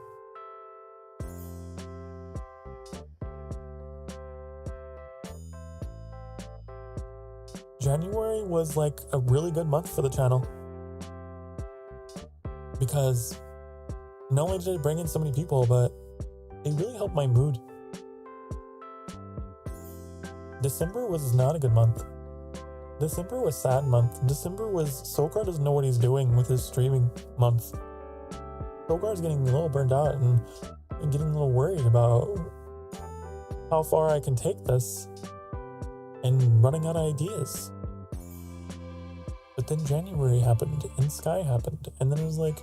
January was like a really good month for the channel because not only did it bring in so many people, but it really helped my mood. December was not a good month. December was a sad month. December was Sokar doesn't know what he's doing with his streaming month. Sokar's getting a little burned out and getting a little worried about how far I can take this and running out of ideas. But then January happened and Sky happened, and then it was like,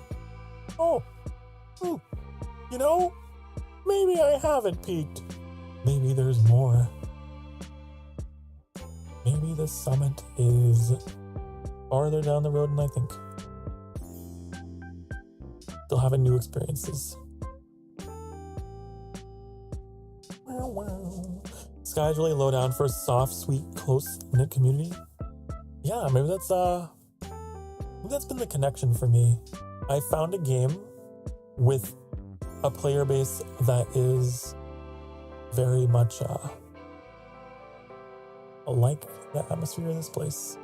maybe I haven't peaked. Maybe there's more. Maybe the summit is farther down the road than I think. Still having new experiences. Sky's really low down for a soft, sweet, close-knit community. Yeah, maybe that's been the connection for me. I found a game with a player base that is very much like the atmosphere of this place.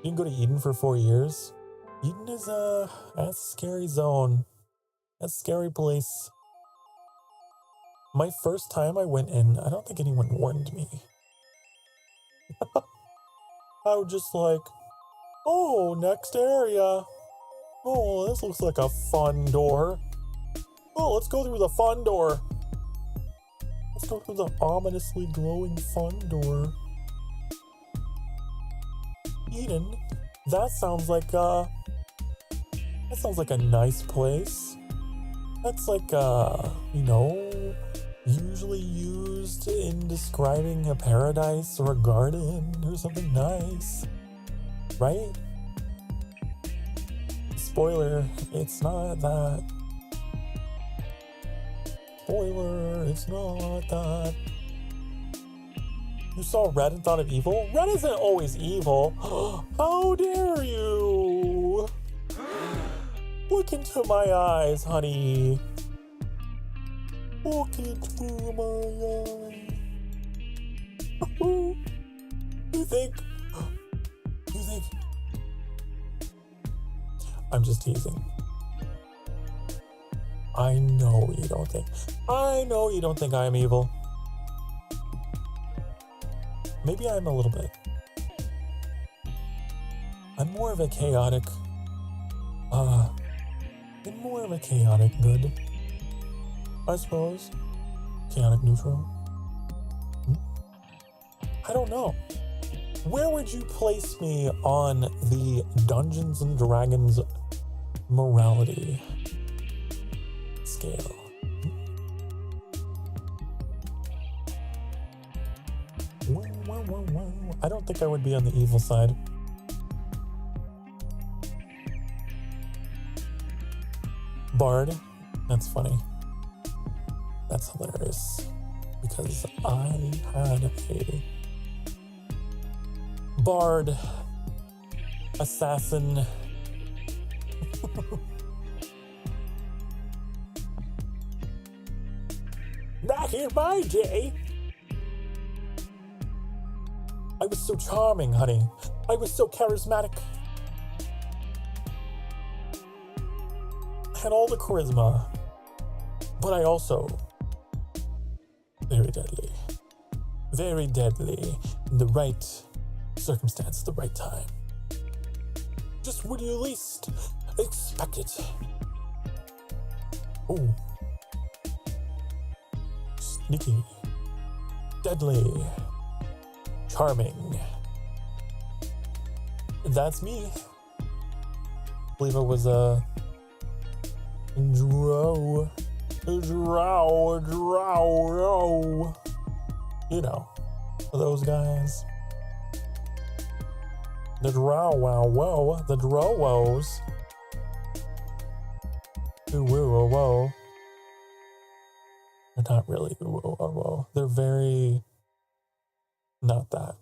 You can go to Eden for 4 years. Eden is that's a scary zone. That's a scary place. My first time I went in, I don't think anyone warned me. I was just like, oh, next area. Oh, this looks like a fun door. Oh, let's go through the fun door. Let's go through the ominously glowing fun door. Eden, that sounds like a nice place. That's like usually used in describing a paradise or a garden or something nice, right? Spoiler, it's not that. Spoiler, it's not that. You saw red and thought of evil? Red isn't always evil. How dare you? Look into my eyes, honey. Look into my eyes. You think? I'm just teasing. I know you don't think I am evil. Maybe I'm a little bit. I'm more of a chaotic good, I suppose. Chaotic neutral. I don't know. Where would you place me on the Dungeons and Dragons morality scale? I don't think I would be on the evil side. Bard, that's funny. That's hilarious. Because I had a Bard assassin. Back in my day, I was so charming, honey. I was so charismatic. I had all the charisma, but I also very deadly. Very deadly in the right circumstance, the right time. Just when you least expect it. Ooh. Sneaky. Deadly. Charming. That's me. I believe I was a drow. You know, those guys. The the drowos. Whoa. They're not really whoa. They're very not that.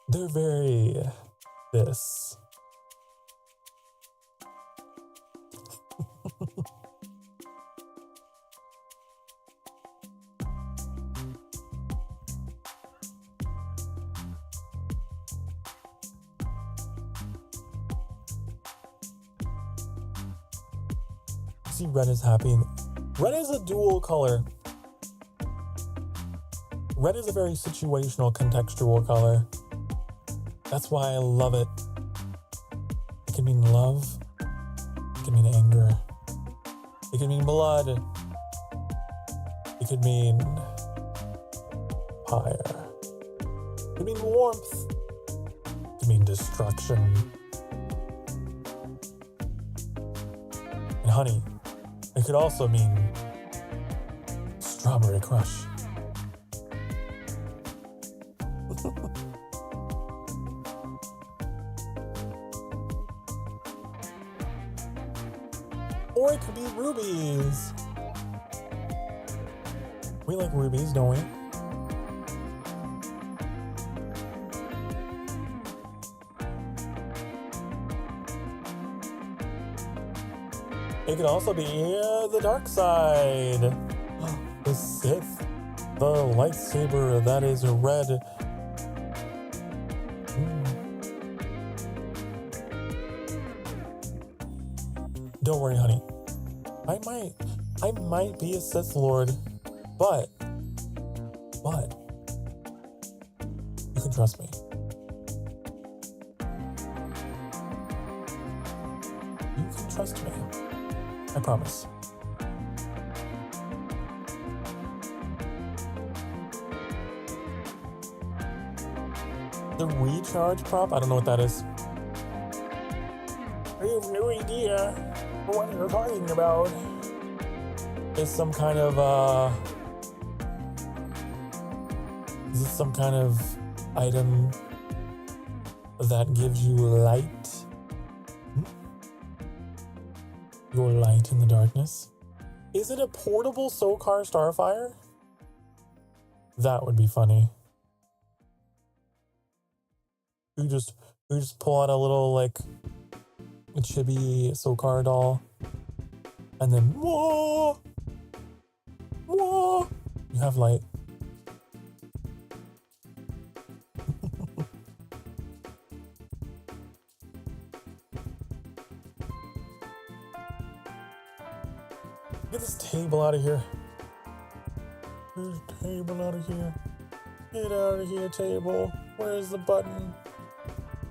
They're very this. See, red is happy. Red is a dual color. Red is a very situational, contextual color. That's why I love it. It can mean love. It can mean anger. It can mean blood. It could mean fire. It could mean warmth. It could mean destruction. And honey, it could also mean strawberry crush. Or it could be rubies. We like rubies, don't we? It could also be the dark side. The Sith. The lightsaber that is red. Don't worry, honey. I might be a Sith Lord, but you can trust me. You can trust me. I promise. The recharge prop? I don't know what that is. I have no idea what you're talking about. Is some kind of is this some kind of item that gives you light? Your light in the darkness? Is it a portable Sokar Starfire? That would be funny. You just pull out a little like a chibi Sokar doll, and then whoa, you have light. Get this table out of here. Get this table out of here. Get out of here, table. Where's the button?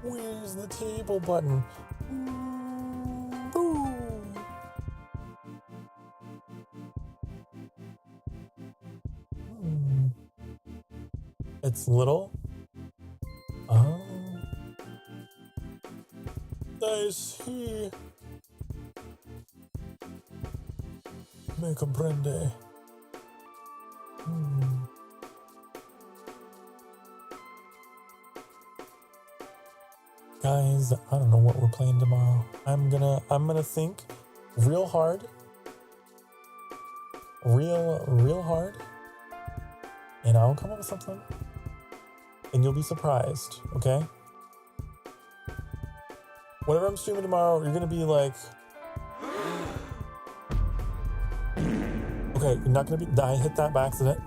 Where's the table button? Boom. It's little. Oh. I see. Me comprende. Guys, I don't know what we're playing tomorrow. I'm gonna think real hard. Real hard. And I'll come up with something. And you'll be surprised, okay? Whatever I'm streaming tomorrow, you're gonna be like, okay, you're not gonna be, I hit that by accident.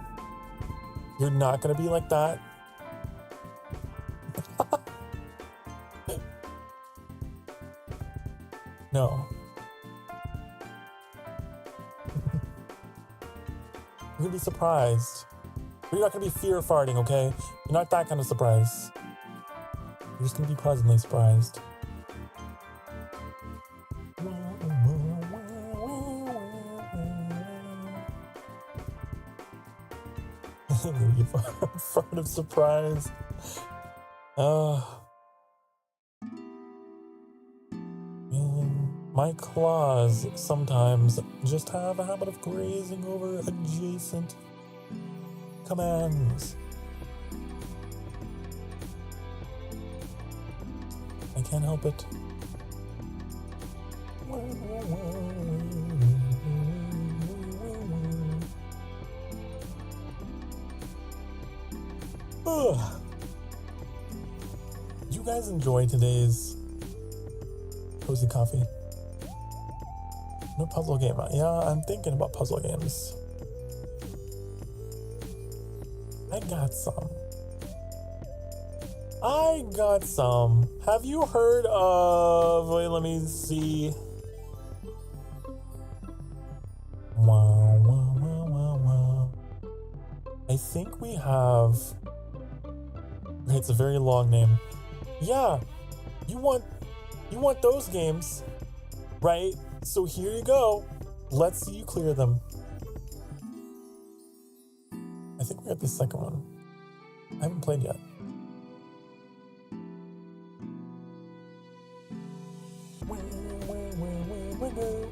You're not gonna be like that. No. You're gonna be surprised. But you're not gonna be fear farting, okay? You're not that kind of surprise. You're just gonna be pleasantly surprised. Fart of surprise. My claws sometimes just have a habit of grazing over adjacent commands. I can't help it. Did you guys enjoy today's cozy coffee? No puzzle game. Yeah, I'm thinking about puzzle games. I got some. Have you heard of... Wait, let me see. Wow. I think we have... Okay, it's a very long name. Yeah, you want those games, right? So here you go. Let's see you clear them. I think we got the second one. I haven't played yet.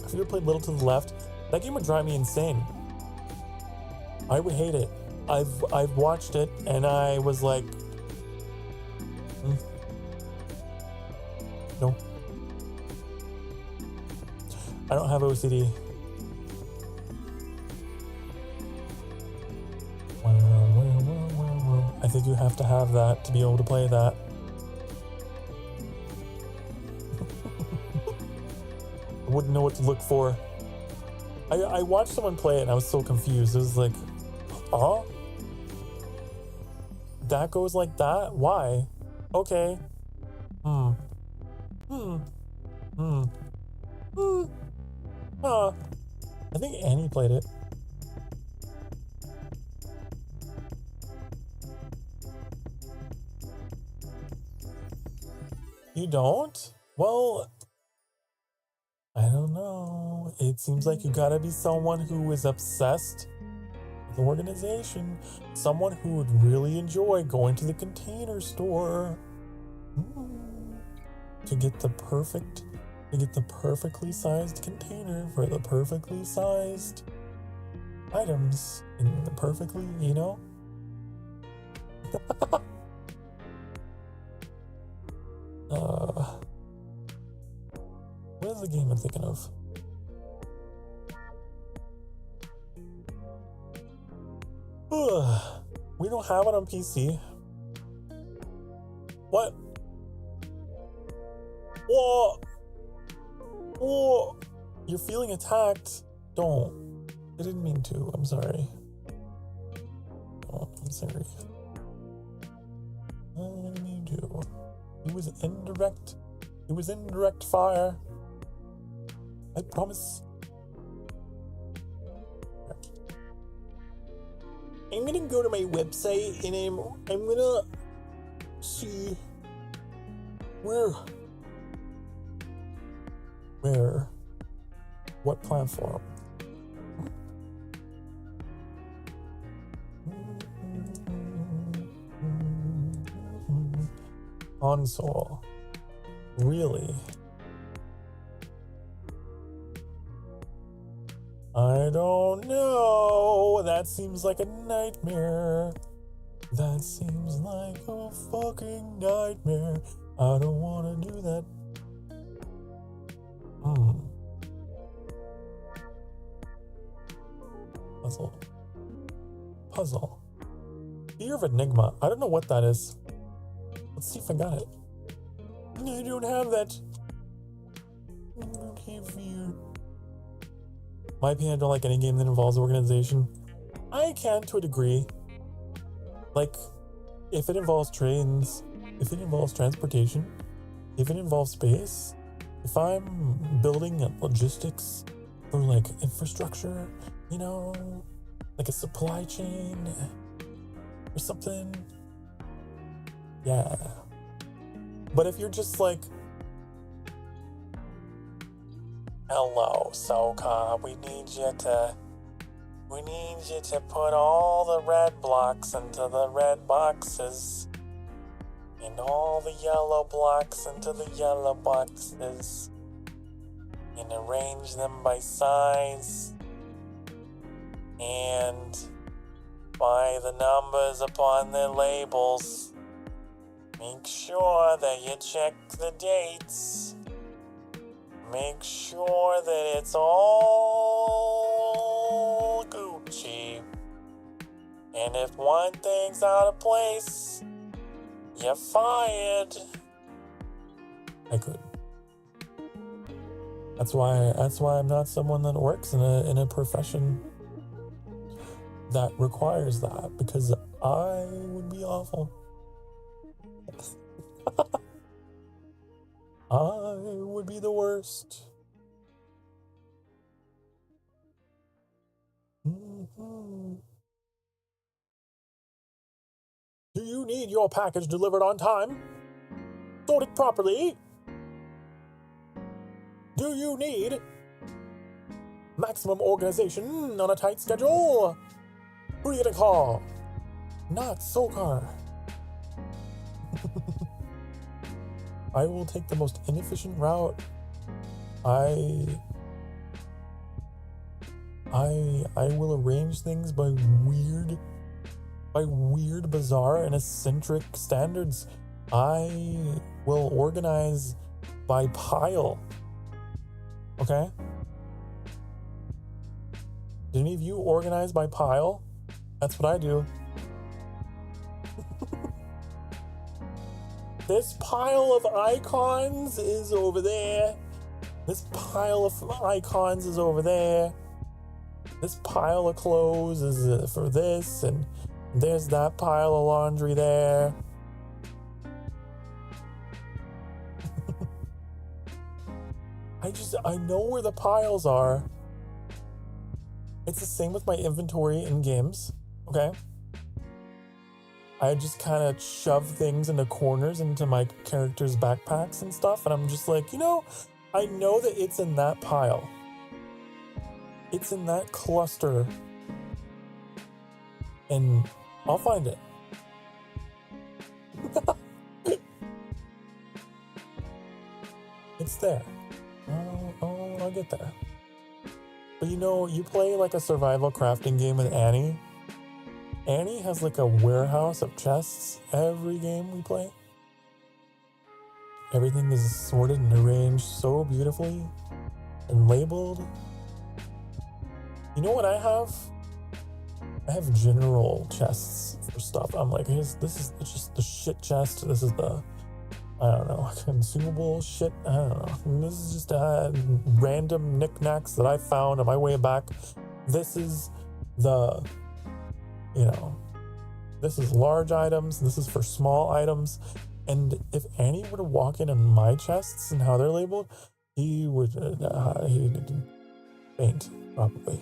Have you ever played Little to the Left? That game would drive me insane. I would hate it. I've watched it and I was like, no. I don't have OCD. I think you have to have that to be able to play that. I wouldn't know what to look for. I watched someone play it and I was so confused. It was like, huh? That goes like that? Why? Okay. Hmm. Huh. I think Annie played it. You don't? Well, I don't know. It seems like you gotta be someone who is obsessed with the organization. Someone who would really enjoy going to the container store to get the perfectly sized container for the perfectly sized items in the perfectly, you know? What is the game I'm thinking of? We don't have it on PC. What? Whoa! Whoa! You're feeling attacked. Don't. I didn't mean to. I'm sorry. Oh, I'm sorry. I didn't mean to. It was indirect. It was indirect fire. I promise. I'm gonna go to my website and I'm gonna see what platform. Console. Really? I don't know. That seems like a nightmare. That seems like a fucking nightmare. I don't want to do that. Puzzle. Fear of Enigma. I don't know what that is. Let's see if I got it. I don't have that. I don't have fear. My opinion, I don't like any game that involves organization. I can to a degree. Like, if it involves trains, if it involves transportation, if it involves space, if I'm building logistics for like infrastructure, you know, like a supply chain or something, yeah. But if you're just like, hello, Sokar, we need you to put all the red blocks into the red boxes and all the yellow blocks into the yellow boxes and arrange them by size and by the numbers upon their labels. Make sure that you check the dates. Make sure that it's all Gucci. And if one thing's out of place, you're fired. I could. That's why I'm not someone that works in a profession that requires that, because I would be awful. I would be the worst. Do you need your package delivered on time? Sorted properly? Do you need maximum organization on a tight schedule? Who are you gonna call? Not Sokar. I will take the most inefficient route. I will arrange things by weird, bizarre, and eccentric standards. I will organize by pile. Okay? Did any of you organize by pile? That's what I do. This pile of icons is over there. This pile of icons is over there. this pile of clothes is for this, and there's that pile of laundry there. I know where the piles are. It's the same with my inventory in games, okay? I just kind of shove things into corners into my characters' backpacks and stuff, and I'm just like, you know, I know that it's in that pile. It's in that cluster, and I'll find it. It's there. I'll get there. But you know, you play like a survival crafting game with Annie. Annie has like a warehouse of chests every game we play. Everything is sorted and arranged so beautifully and labeled. You know what I have? I have general chests for stuff. I'm like, this is just the shit chest. This is the, I don't know, consumable shit. I don't know. And this is just random knickknacks that I found on my way back. This is the, you know, this is large items. This is for small items. And if Annie were to walk in on my chests and how they're labeled, he would faint, probably.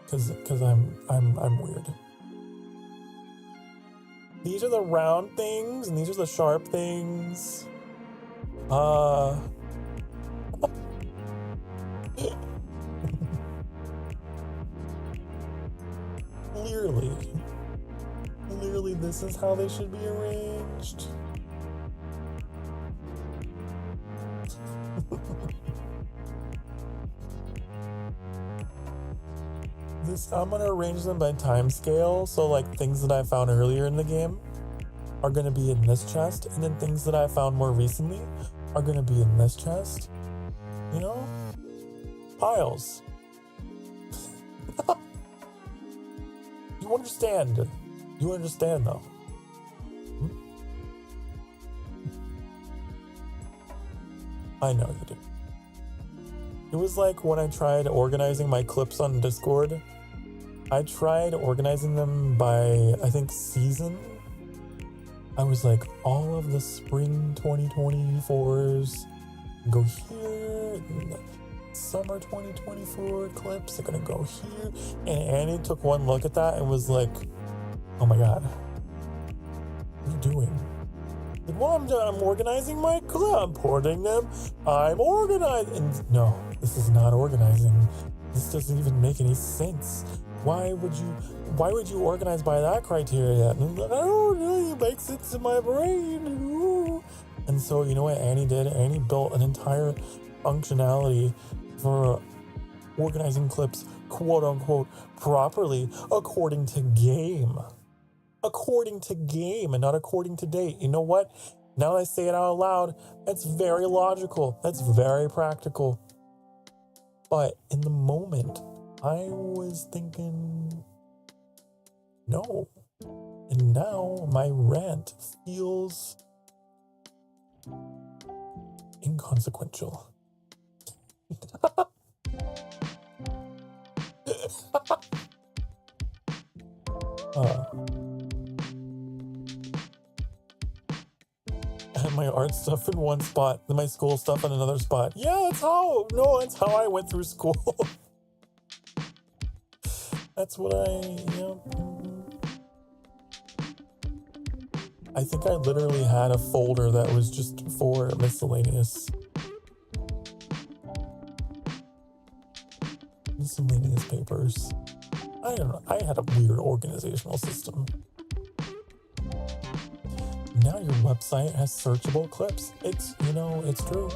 Because I'm weird. These are the round things, and these are the sharp things. Clearly, this is how they should be arranged. I'm gonna arrange them by time scale, so like things that I found earlier in the game are gonna be in this chest, and then things that I found more recently are gonna be in this chest. You know? Piles. You understand. You understand though. I know you do. It was like when I tried organizing my clips on Discord. I tried organizing them by, I think, season. I was like, all of the spring 2024s go here, and the summer 2024 clips are gonna go here. And Annie took one look at that and was like, oh my god, what are you doing? Like, well, I'm organizing my clip, I'm porting them, I'm organized. And no, this is not organizing. This doesn't even make any sense. Why would you organize by that criteria? And I don't know, it makes sense in my brain. Ooh. And so, you know what Annie did? Annie built an entire functionality for organizing clips, quote unquote, properly according to game. According to game and not according to date. You know what? Now that I say it out loud, that's very logical. That's very practical. But in the moment, I was thinking, no. And now my rant feels inconsequential. I had my art stuff in one spot, then my school stuff in another spot. Yeah, that's how I went through school. That's what I think I literally had a folder that was just for miscellaneous papers. I don't know. I had a weird organizational system. Now your website has searchable clips. It's true.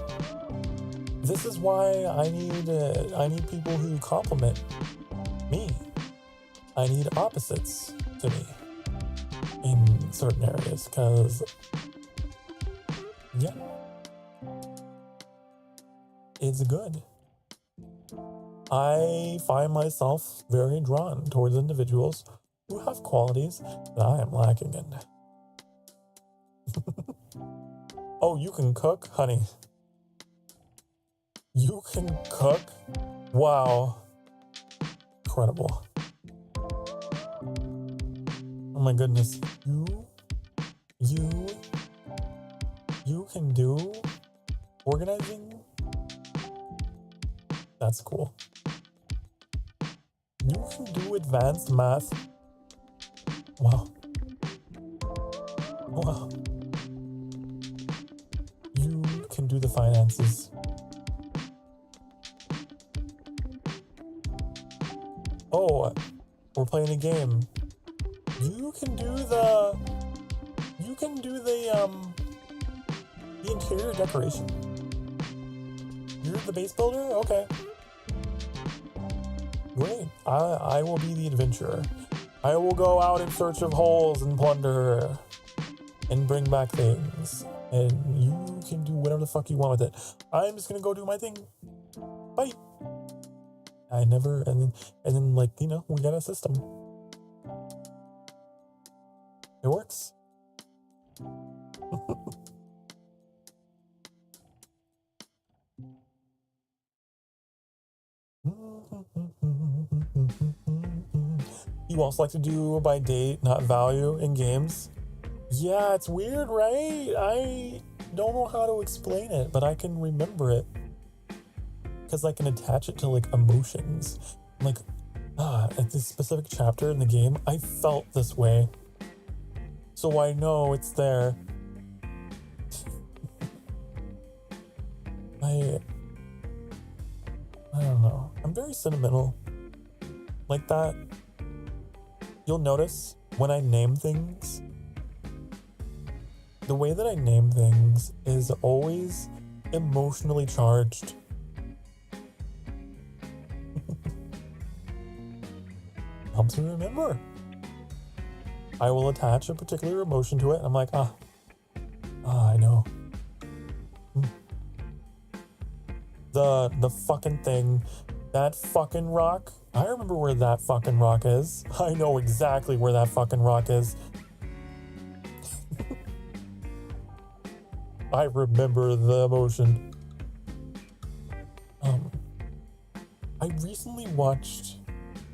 This is why I need people who compliment me. I need opposites to me in certain areas, because yeah, it's good. I find myself very drawn towards individuals who have qualities that I am lacking in. Oh, you can cook, honey. You can cook? Wow. Incredible. Oh my goodness. You can do organizing? That's cool. You can do advanced math? Wow. Wow. You can do the finances. Oh, we're playing a game. You can do the interior decoration. You're the base builder? Okay. Great. I will be the adventurer. I will go out in search of holes and plunder and bring back things. And you can do whatever the fuck you want with it. I'm just gonna go do my thing. Bye. And then like, you know, we got a system. It works. You also like to do by date, not value in games? Yeah, it's weird, right? I don't know how to explain it, but I can remember it. Because I can attach it to like emotions. Like, at this specific chapter in the game, I felt this way. So I know it's there. I don't know. I'm very sentimental. Like that. You'll notice when I name things, the way that I name things is always emotionally charged. Helps me remember. I will attach a particular emotion to it. And I'm like, I know. The fucking thing, that fucking rock. I remember where that fucking rock is. I know exactly where that fucking rock is. I remember the emotion. I recently watched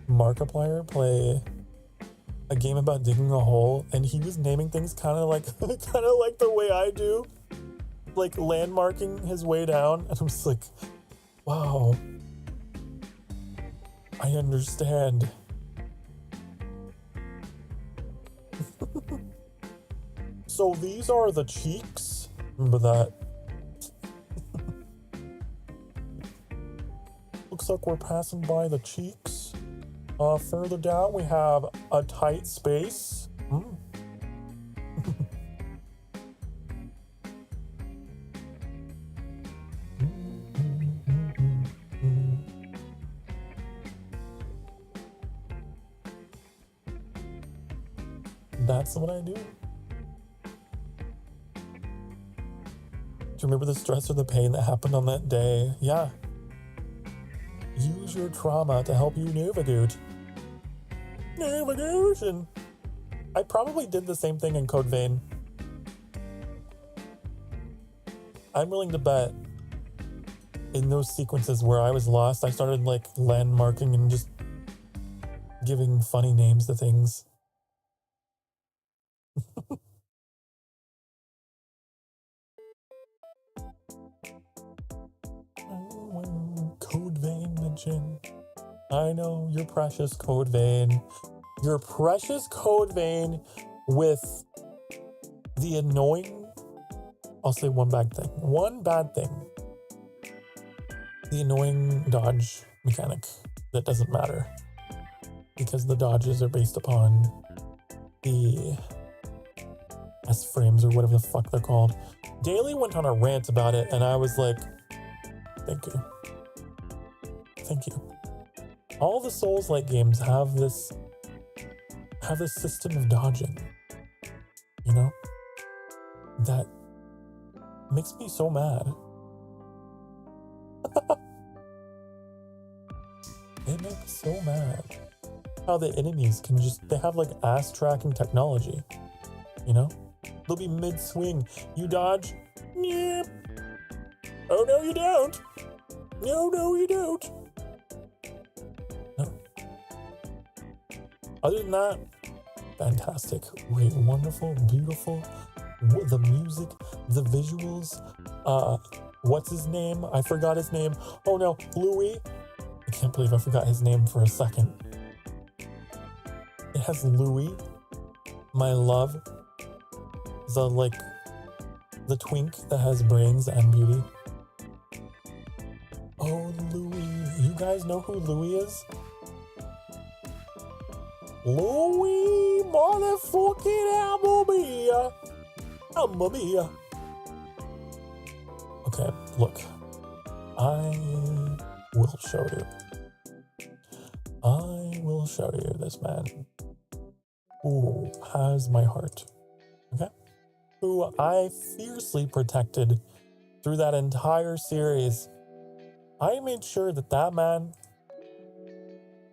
Markiplier play a game about digging a hole, and he was naming things kind of like the way I do, like landmarking his way down, and I'm just like, wow, I understand. So these are the cheeks. Remember that. Looks like we're passing by the cheeks. Further down, we have a tight space. That's what I do. Do you remember the stress or the pain that happened on that day? Yeah. Use your trauma to help you navigate. Navigation. I probably did the same thing in Code Vein. I'm willing to bet in those sequences where I was lost, I started like landmarking and just giving funny names to things. Code Vein mention. I know, your precious Code Vein. Your precious Code Vein with the annoying... I'll say one bad thing. One bad thing. The annoying dodge mechanic that doesn't matter. Because the dodges are based upon the S-frames or whatever the fuck they're called. Daily went on a rant about it, and I was like, thank you. Thank you. All the Souls-like games have this system of dodging, you know, that makes me so mad. It makes me so mad how the enemies can just, they have like ass tracking technology, you know? They'll be mid-swing. You dodge? Yep. Oh no, you don't. No, you don't. No. Other than that, fantastic, great, wonderful, beautiful. The music, the visuals. What's his name? I forgot his name. Oh no, Louis. I can't believe I forgot his name for a second. It has Louis, my love, the twink that has brains and beauty. Oh, Louis. You guys know who Louis is? Louis motherfucking Arbour. Arbour. Okay, look. I will show you. I will show you this man who has my heart. Okay? Who I fiercely protected through that entire series. I made sure that that man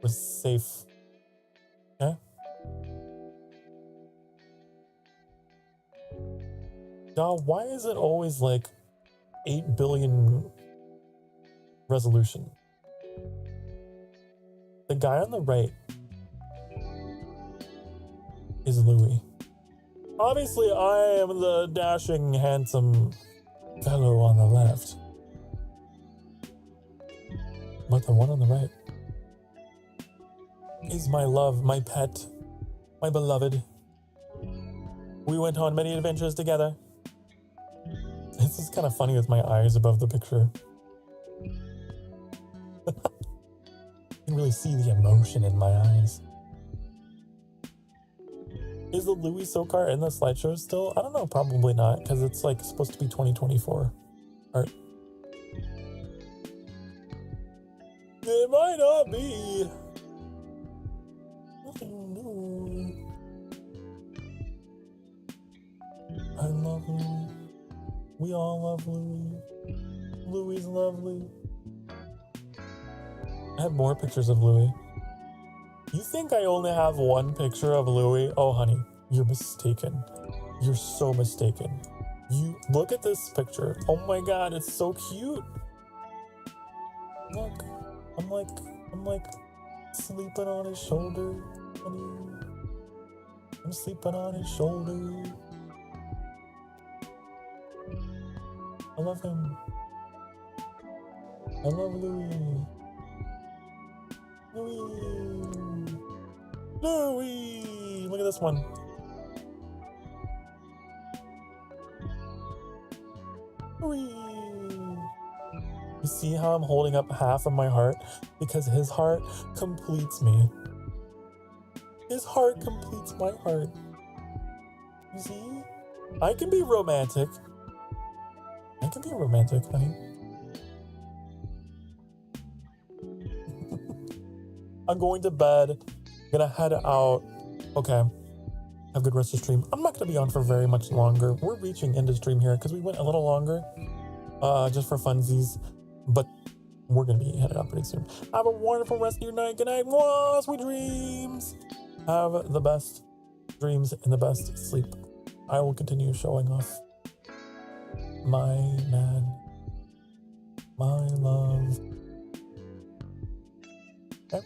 was safe. Okay? Now, why is it always like 8 billion resolution? The guy on the right is Louis. Obviously, I am the dashing, handsome fellow on the left. But the one on the right is my love, my pet, my beloved. We went on many adventures together. This is kind of funny with my eyes above the picture. You can really see the emotion in my eyes. Is the Louis Sokar in the slideshow still? I don't know, probably not, because it's like supposed to be 2024 art. It might not be. I love Louis. We all love Louis. Louis is lovely. I have more pictures of Louis. You think I only have one picture of Louis? Oh, honey, you're mistaken. You're so mistaken. You look at this picture. Oh my God, it's so cute. Look, I'm like sleeping on his shoulder, honey. I'm sleeping on his shoulder. I love him. I love Louis. Louis! Look at this one. Louis! You see how I'm holding up half of my heart? Because his heart completes me. His heart completes my heart. You see? I can be romantic. I can be romantic, honey. I'm going to bed. Gonna head out. Okay. Have a good rest of the stream. I'm not gonna be on for very much longer. We're reaching end of stream here because we went a little longer. Just for funsies. But we're gonna be headed out pretty soon. Have a wonderful rest of your night. Good night. Mwah, sweet dreams. Have the best dreams and the best sleep. I will continue showing off my man. My love. Okay.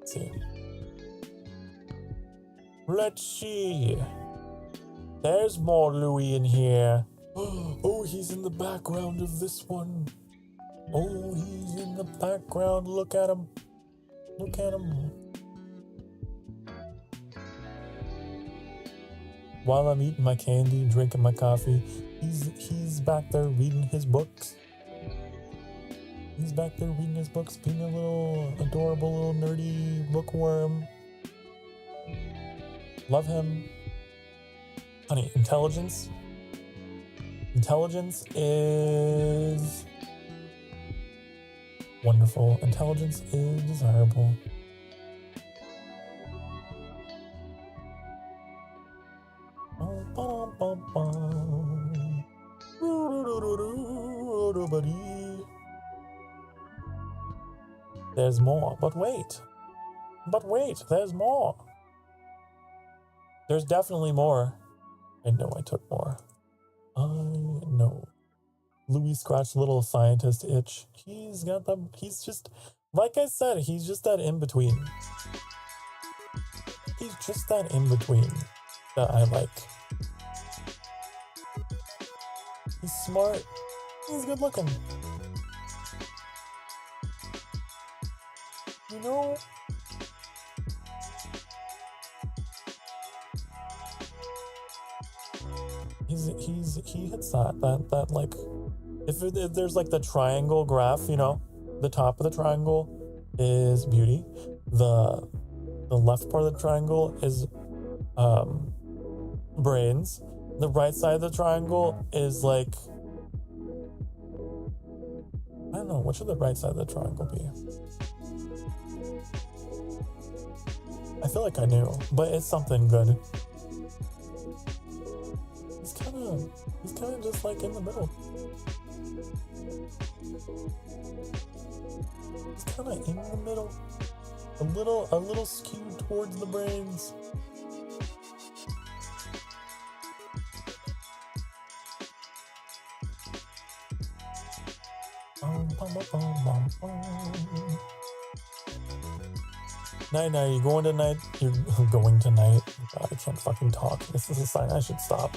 See. Let's see. There's more Louis in here. Oh, he's in the background of this one. Oh, he's in the background. Look at him. Look at him. While I'm eating my candy, drinking my coffee, he's back there reading his books. He's back there reading his books, being a little adorable, little nerdy bookworm. Love him. Honey, intelligence. Intelligence is wonderful. Intelligence is desirable. There's more, but wait. But wait, there's more. There's definitely more. I know I took more. I know. Louis scratched little scientist itch. He's just, like I said, he's just that in-between. He's just that in-between that I like. He's smart. He's good looking. You know? He hits that like, if there's like the triangle graph, you know, the top of the triangle is beauty. The left part of the triangle is brains. The right side of the triangle is like, I don't know, what should the right side of the triangle be? I feel like I knew, but it's something good. He's kind of just like in the middle. He's kind of in the middle. A little skewed towards the brains. Night, you going tonight? You're going tonight. God, I can't fucking talk. This is a sign I should stop.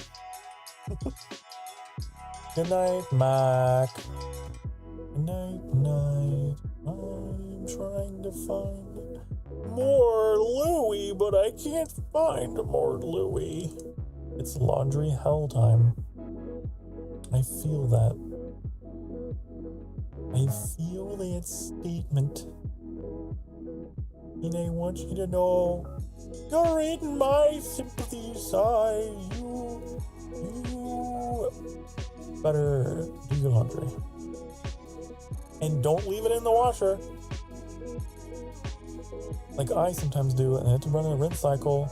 Good night, Mac. Good night. I'm trying to find more Louis, but I can't find more Louis. It's laundry hell time. I feel that. I feel that statement. And I want you to know you're in my sympathy side. You better do your laundry. And don't leave it in the washer. Like I sometimes do, and I have to run a rinse cycle.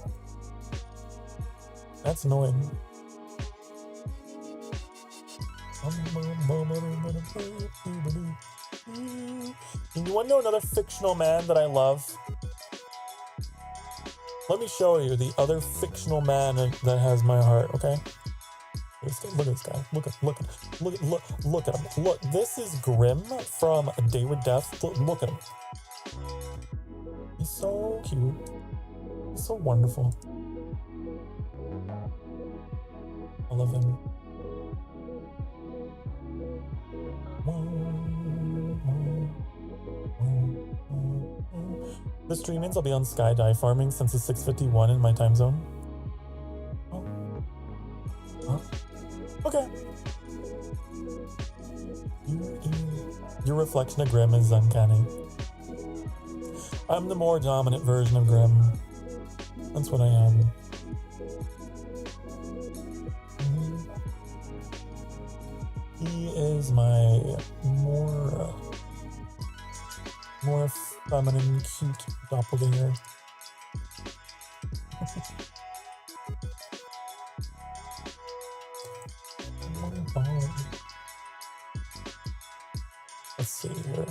That's annoying. And you want to know another fictional man that I love? Let me show you the other fictional man that has my heart, okay? Look at this guy. Look at him. Look, this is Grim from A Day with Death. Look at him. He's so cute. He's so wonderful. I love him. The stream means I'll be on skydive farming since it's 6:51 in my time zone. Oh. Okay. Your reflection of Grim is uncanny. I'm the more dominant version of Grim. That's what I am. He is my more feminine, cute doppelganger. Let's see here.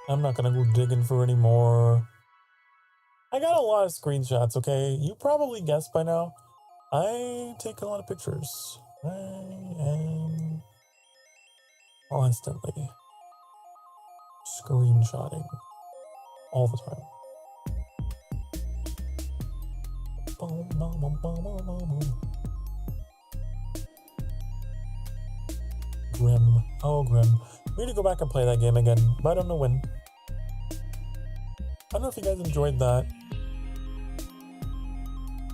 I'm not gonna go digging for any more. I got a lot of screenshots, okay? You probably guessed by now. I take a lot of pictures. I am constantly screenshotting all the time. Grim. Oh, Grim. We need to go back and play that game again, but I don't know when. I don't know if you guys enjoyed that.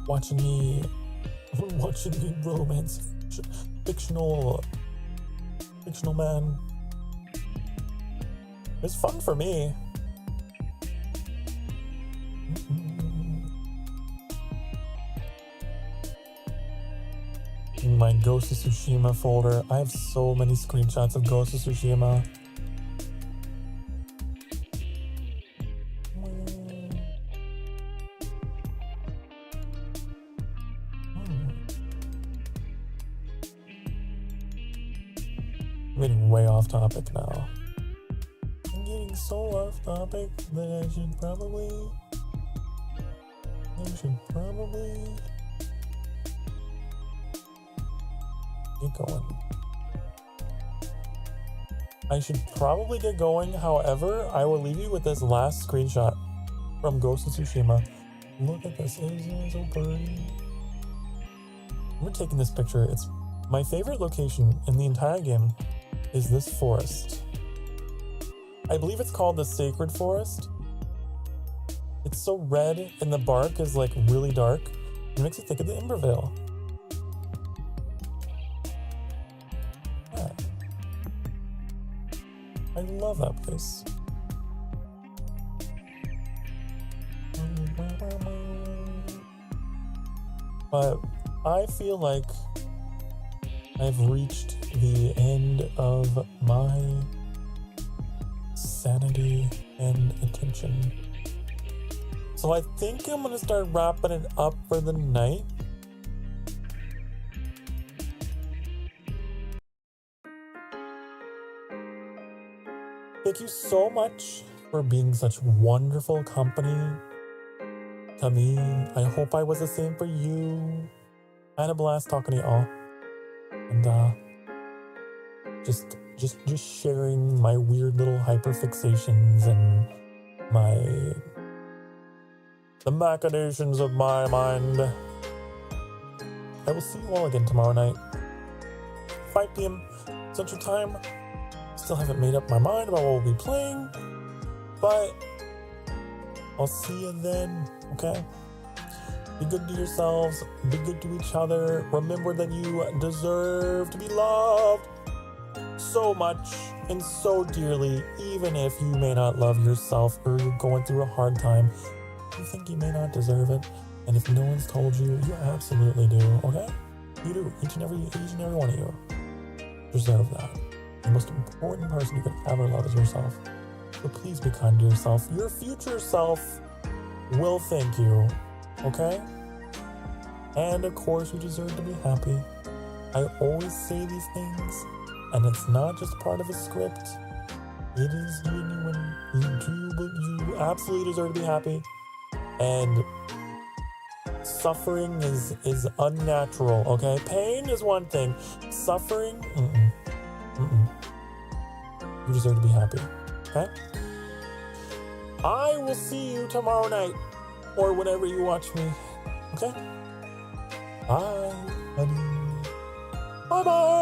Watching me romance fictional man. It's fun for me. In my Ghost of Tsushima folder, I have so many screenshots of Ghost of Tsushima. I'm getting way off topic now. I'm getting so off topic that I should probably should probably get going. However, I will leave you with this last screenshot from Ghost of Tsushima. Look at this, it's so pretty. We're taking this picture. It's my favorite location in the entire game is this forest. I believe it's called the Sacred Forest. It's so red and the bark is like really dark. It makes you think of the Embervale. Yeah. I love that place. But I feel like I've reached the end of my sanity and attention. So I think I'm gonna start wrapping it up for the night. Thank you so much for being such wonderful company to me. I hope I was the same for you. I had a blast talking to y'all. And just sharing my weird little hyperfixations and the machinations of my mind. I will see you all again tomorrow night. 5 p.m. Central Time. Still haven't made up my mind about what we'll be playing, but I'll see you then, okay? Be good to yourselves, be good to each other. Remember that you deserve to be loved so much and so dearly, even if you may not love yourself or you're going through a hard time. You think you may not deserve it, and if no one's told you, you absolutely do, okay? You do. Each and every one of you deserve that. The most important person you could ever love is yourself. So please be kind to yourself. Your future self will thank you, okay? And of course, you deserve to be happy. I always say these things, and it's not just part of a script. It is genuine. You absolutely deserve to be happy. And suffering is unnatural, okay? Pain is one thing. Suffering, You deserve to be happy, okay? I will see you tomorrow night, or whenever you watch me, okay? Bye, buddy. Bye-bye.